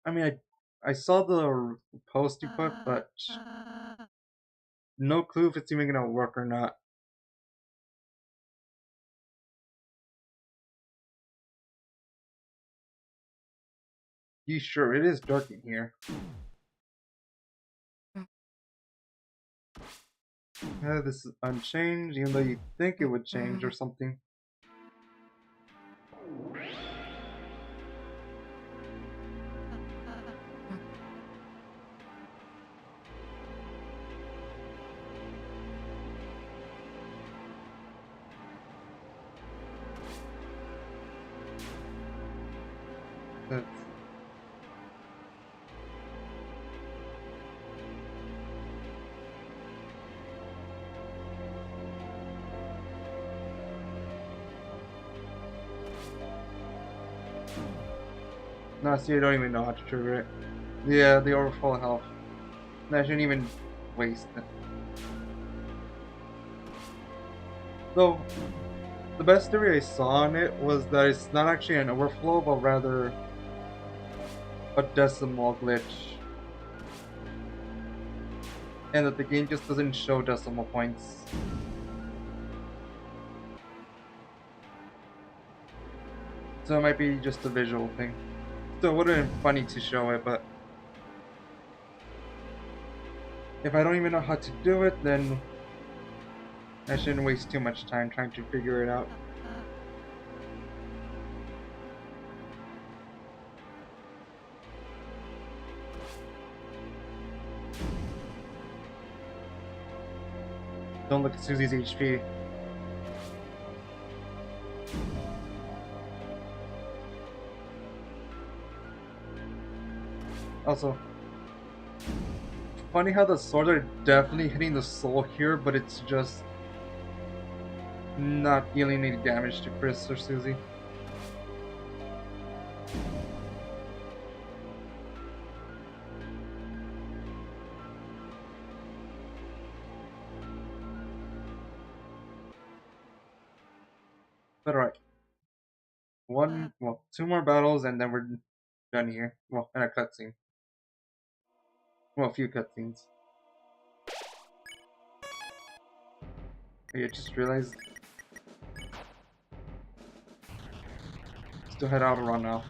I mean, I saw the post you put, but no clue if it's even gonna work or not. You sure? It is dark in here. This is unchanged, even though you think it would change or something. That's... No, see, I don't even know how to trigger it. Yeah, the overfull health. I shouldn't even waste it. Though, the best theory I saw on it was that it's not actually an overflow, but rather a decimal glitch. And that the game just doesn't show decimal points. So it might be just a visual thing. So it would have been funny to show it, but if I don't even know how to do it, then I shouldn't waste too much time trying to figure it out. Don't look at Susie's HP. Also, funny how the swords are definitely hitting the soul here, but it's just not dealing any damage to Chris or Susie. But alright. Two more battles and then we're done here. Well, and a cutscene. Well, a few cutscenes. I just realized. Still head out and run now.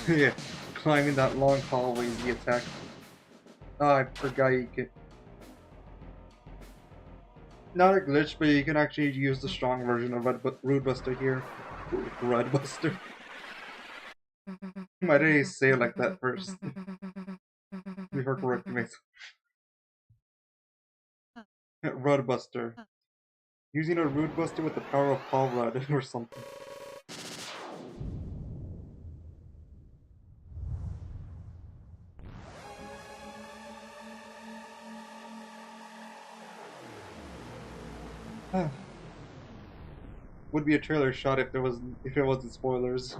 Yeah, climbing that long hallway is the attack. Oh, I forgot you could. Not a glitch, but you can actually use the strong version of Rude Buster here. Rude Buster. Why did he say it like that first? Before correcting myself. Rude Buster. Using a Rude Buster with the power of Paul Rudd or something. Would be a trailer shot if it wasn't spoilers.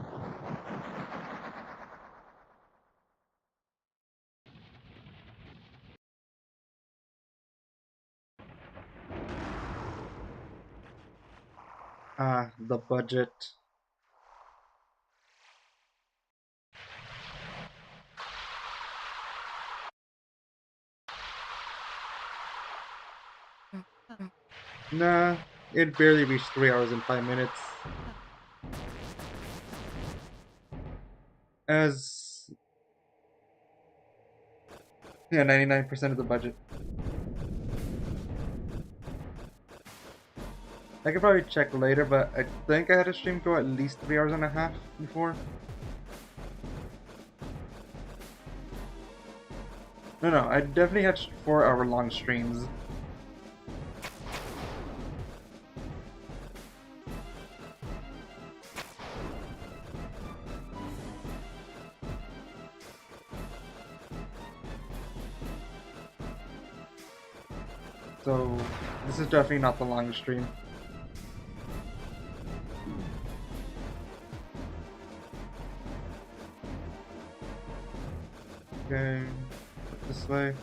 The budget. Nah, it barely reached 3 hours and 5 minutes. As... yeah, 99% of the budget. I could probably check later, but I think I had a stream go at least 3 hours and a half before. No, I definitely had 4 hour long streams. So, this is definitely not the longest stream. Okay, this way.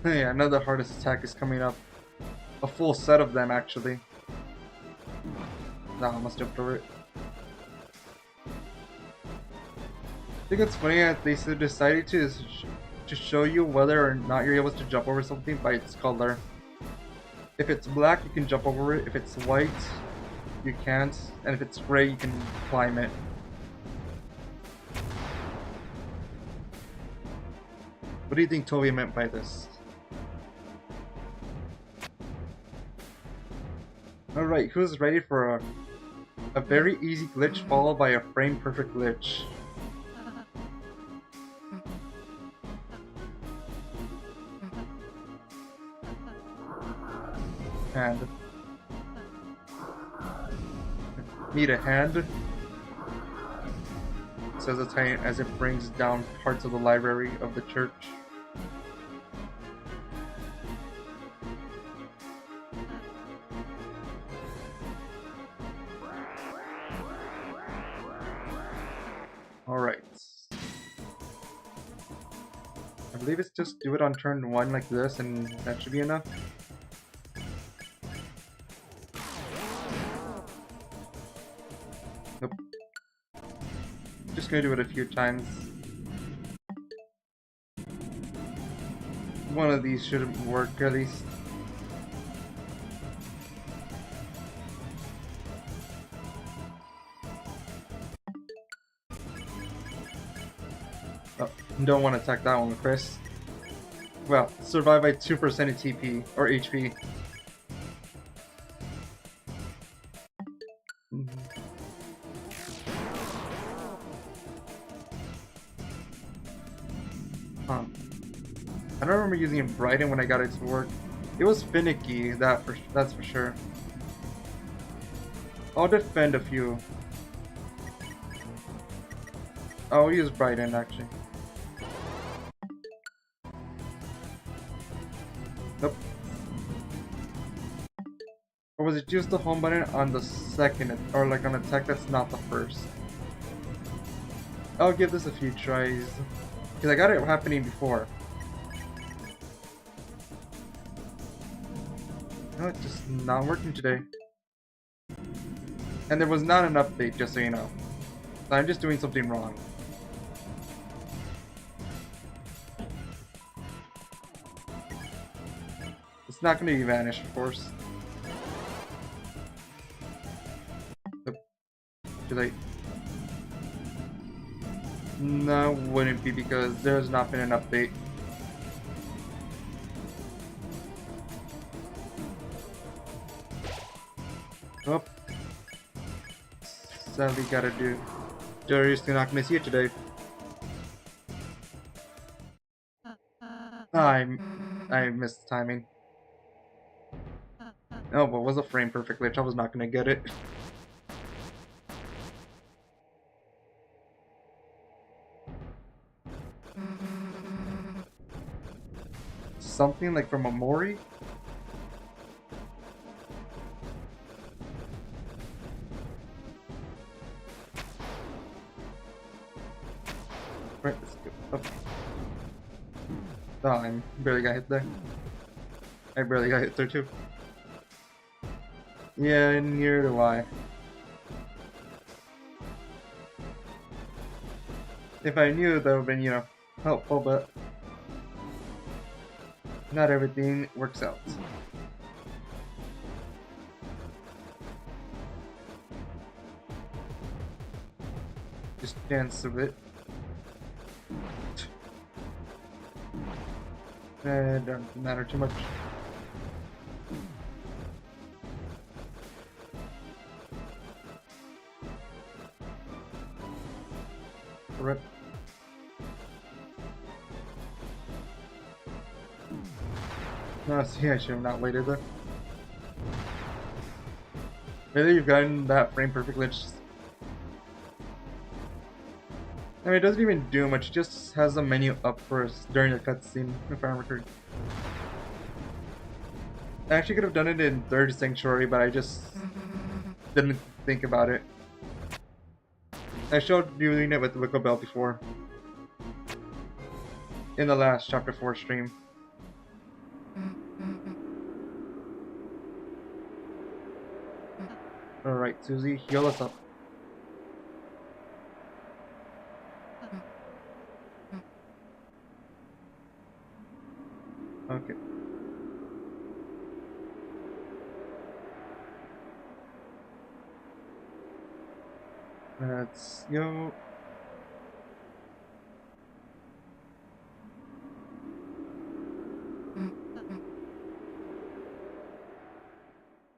Yeah, another hardest attack is coming up. A full set of them, actually. No, I almost jumped over it. I think it's funny that they decided to show you whether or not you're able to jump over something by its color. If it's black, you can jump over it. If it's white, you can't. And if it's gray, you can climb it. What do you think Toby meant by this? Alright, who's ready for a very easy glitch followed by a frame perfect glitch? Hand. Need a hand? Says the Titan as it brings down parts of the library of the church. Alright. I believe it's just do it on turn 1 like this and that should be enough. Nope. Just gonna do it a few times. One of these should work at least. Oh, don't want to attack that one, Chris. Well, survive by 2% of TP or HP. Huh. I don't remember using Brighten when I got it to work. It was finicky, that's for sure. I'll defend a few. I'll use Brighten actually. Nope. Or was it just the home button on the second, or like on an attack that's not the first? I'll give this a few tries. Because I got it happening before. No, it's just not working today. And there was not an update, just so you know. So I'm just doing something wrong. It's not going to be vanished, of course. Nope. Too late. No, wouldn't be because there's not been an update. Oh. Sadly gotta do. Darius, you're not gonna see it today. I missed timing. Oh, but was a frame perfect glitch. I was not gonna get it. Something like from a Mori? Right, let's go up. Oh, I barely got hit there. I barely got hit there too. Yeah, neither do I. If I knew, that would have been, you know, helpful, but not everything works out. Just dance a bit. It doesn't matter too much. Rip. No, see, I should have not waited there. Maybe you've gotten that frame perfect glitch. I mean, it doesn't even do much. It just has a menu up for us during the cutscene, if I remember correctly. I actually could have done it in Third Sanctuary, but I just didn't think about it. I showed you doing it with the Wickle Bell before. In the last Chapter 4 stream. Alright, Susie, heal us up. Okay. Let's go.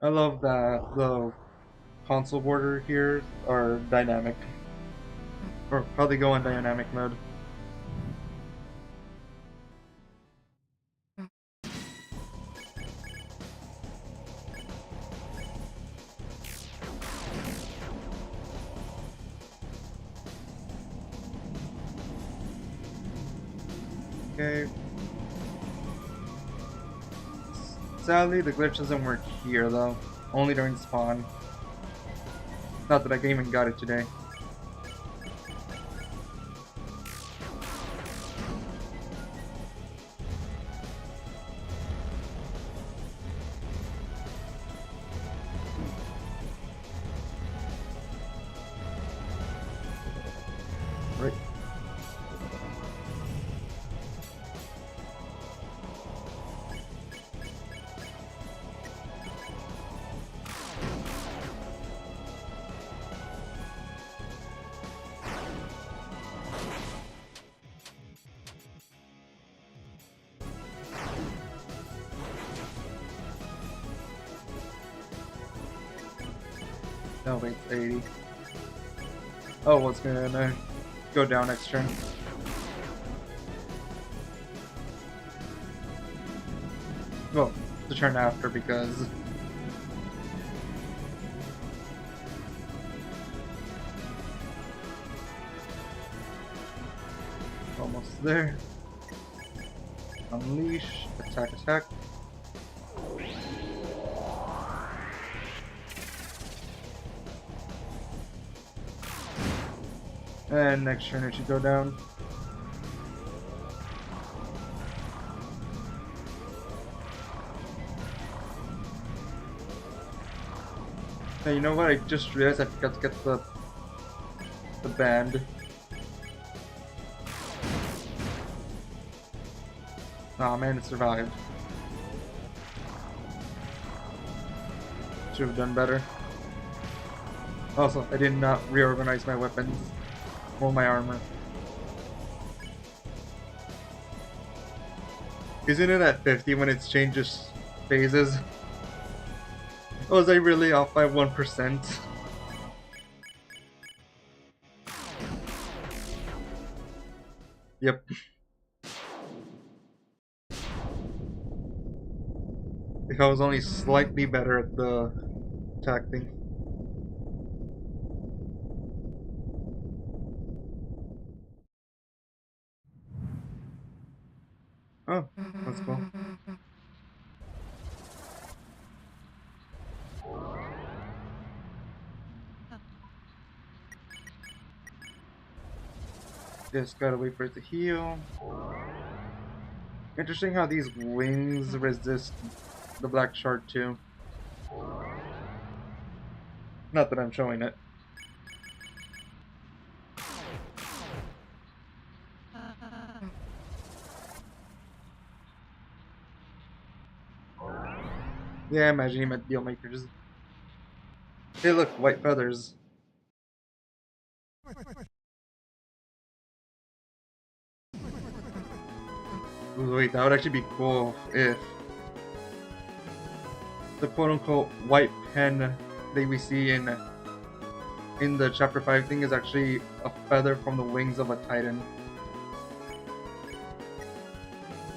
I love that the console border here are dynamic. Or how they go in dynamic mode. Okay. Sadly, the glitch doesn't work here though. Only during spawn. Not that I even got it today. Right. No, wait, it's 80. Oh, well, it's gonna go down next turn. Well, the turn after because almost there. Unleash, attack, attack. And next turn it should go down. Hey, you know what? I just realized I forgot to get the band. Aw, man, it survived. Should have done better. Also, I did not reorganize my weapons or my armor. Isn't it at 50 when it changes phases? Was I really off by 1%? Yep. If I was only slightly better at the attack thing. Oh, that's cool. Just gotta wait for it to heal. Interesting how these wings resist the black shard too. Not that I'm showing it. Yeah, imagine him at deal makers. Hey look, white feathers. Wait, that would actually be cool if the quote-unquote white pen that we see in the chapter 5 thing is actually a feather from the wings of a titan.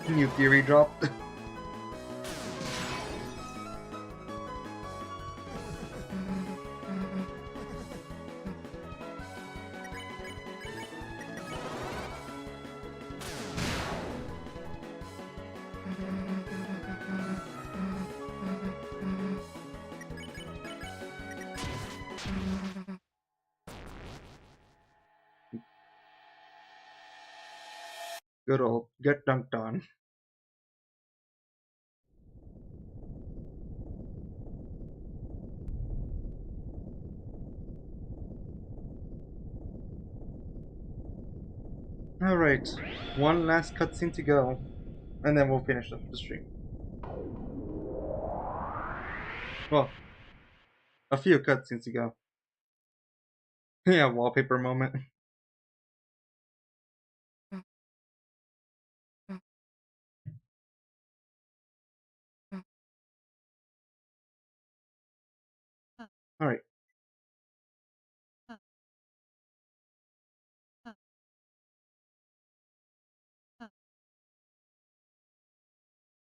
New theory dropped. Good old get dunked on. Alright, one last cutscene to go, and then we'll finish up the stream. Well, a few cutscenes to go. Yeah, wallpaper moment. Alright,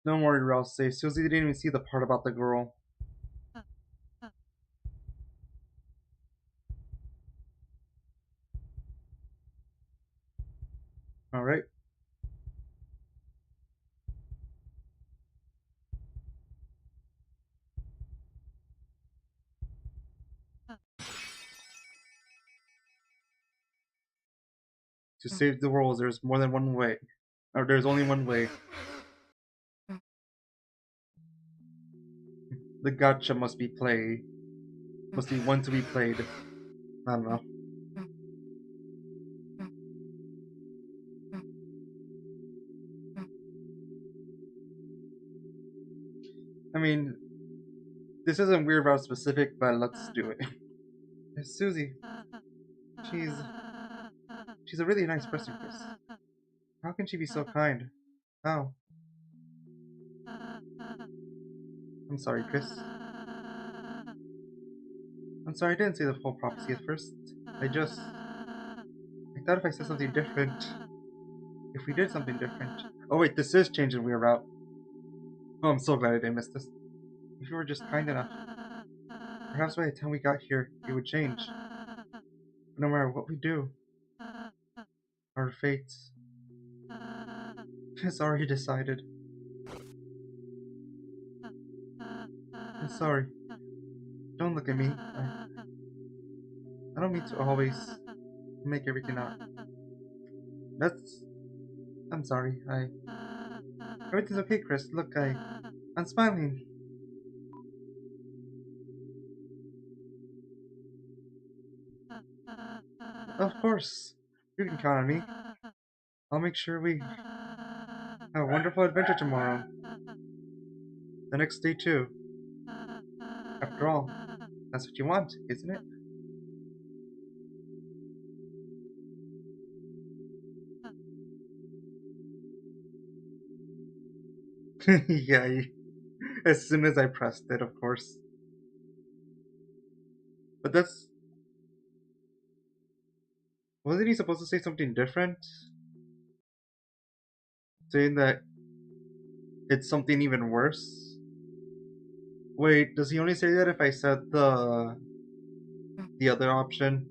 don't worry, Rouse. Say Susie didn't even see the part about the girl. Alright. To save the world, there's more than one way. Or there's only one way. The gotcha must be played. Must be one to be played. I don't know. I mean, this isn't Weird Route specific, but let's do it. It's Susie. She's she's a really nice person, Chris. How can she be so kind? Oh, I'm sorry, Chris. I'm sorry I didn't say the full prophecy at first. I thought if I said something different, if we did something different. Oh wait, this is changing Weird Route. Oh, I'm so glad I didn't miss this. If you were just kind enough, perhaps by the time we got here, it would change. But no matter what we do, our fates is already decided. I'm sorry. Don't look at me. I don't mean to always make everything up. That's. I'm sorry. Everything's okay, Chris. Look, I'm smiling. Of course. You can count on me. I'll make sure we have a wonderful adventure tomorrow. The next day, too. After all, that's what you want, isn't it? Yeah, as soon as I pressed it, of course. But that's. Wasn't he supposed to say something different? Saying that it's something even worse? Wait, does he only say that if I said the other option?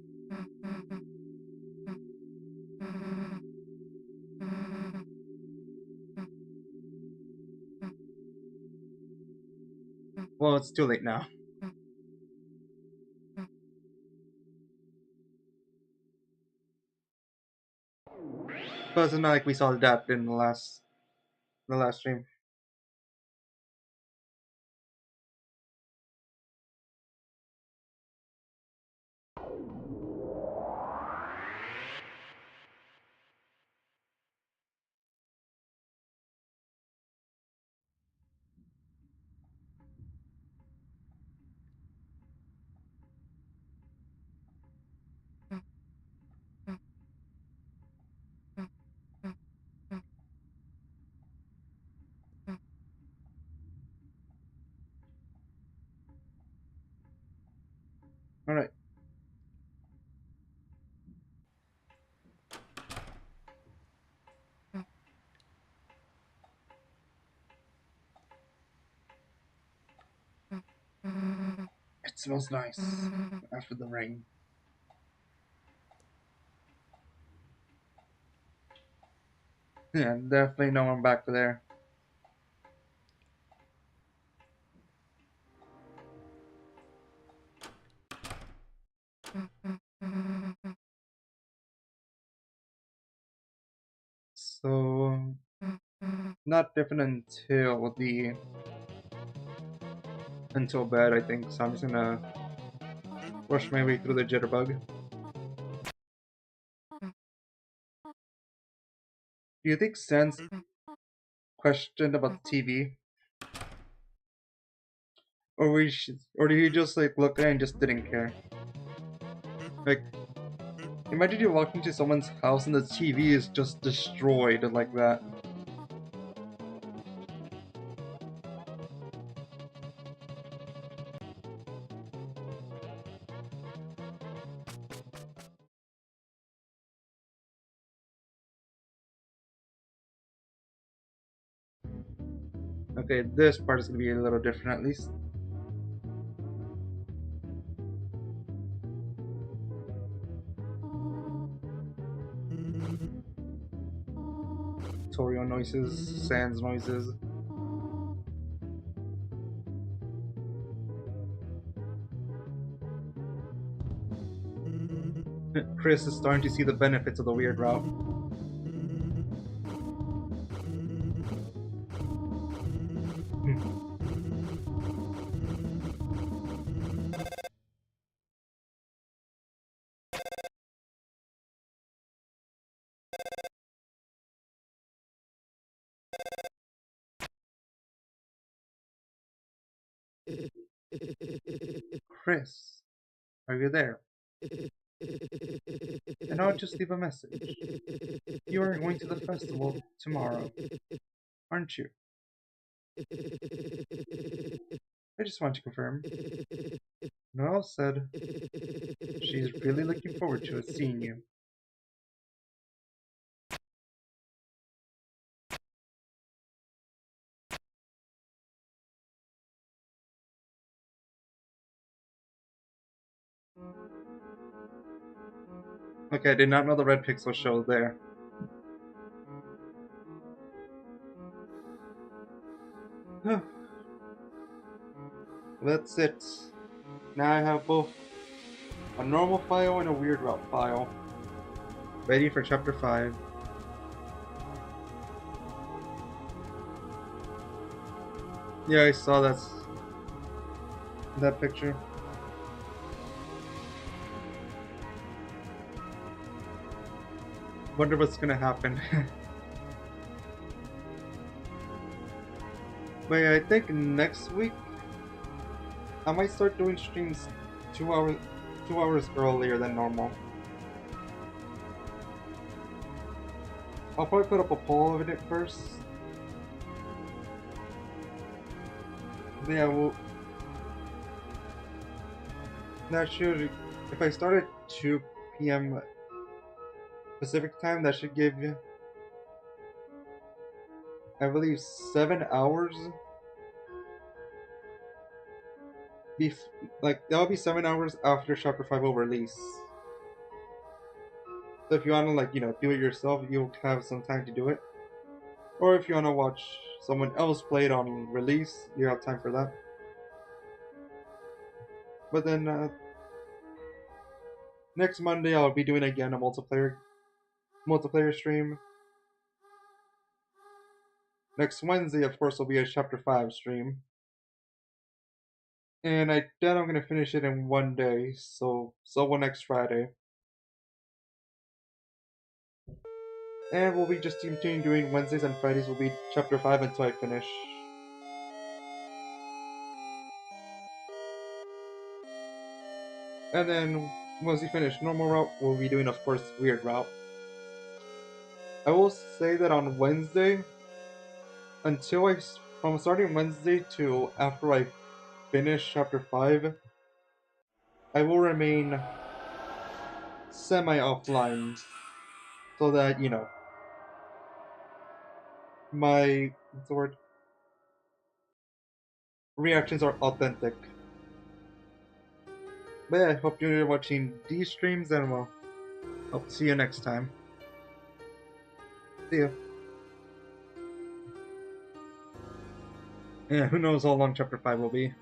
Well, it's too late now. But it's not like we saw that in the last stream. Alright. It smells nice after the rain. Yeah, definitely no one back there. So, not different until bed, I think. So I'm just gonna rush my way through the jitterbug. Do you think Sans questioned about the TV, or did he just like look at it and just didn't care? Like, imagine you walk into someone's house and the TV is just destroyed like that. Okay, this part is gonna be a little different at least. Torio noises, Sans noises. Chris is starting to see the benefits of the weird route. Chris, are you there? And I'll just leave a message. You are going to the festival tomorrow, aren't you? I just want to confirm. Noelle said she's really looking forward to seeing you. Okay, I did not know the red pixel showed there. That's it. Now I have both a normal file and a weird route file. Ready for chapter 5. Yeah, I saw that picture. Wonder what's gonna happen. But yeah, I think next week I might start doing streams 2 hours 2 hours earlier than normal. I'll probably put up a poll of it first. But yeah, well, that should, if I start at 2 p.m. Pacific time, that should give, I believe, 7 hours. That'll be 7 hours after Chapter 5 will release. So if you wanna do it yourself, you'll have some time to do it. Or if you wanna watch someone else play it on release, you have time for that. But then next Monday I'll be doing again a multiplayer stream. Next Wednesday, of course, will be a Chapter 5 stream. And I doubt I'm gonna finish it in one day, so will next Friday. And we'll be just continuing doing Wednesdays and Fridays will be Chapter 5 until I finish. And then once we finish normal route, we'll be doing, of course, weird route. I will say that on Wednesday, from starting Wednesday to after I finish Chapter 5, I will remain semi-offline so that, my what's the word? Reactions are authentic. But yeah, I hope you're watching these streams, and we'll hope to see you next time. See ya. Yeah, who knows how long Chapter 5 will be.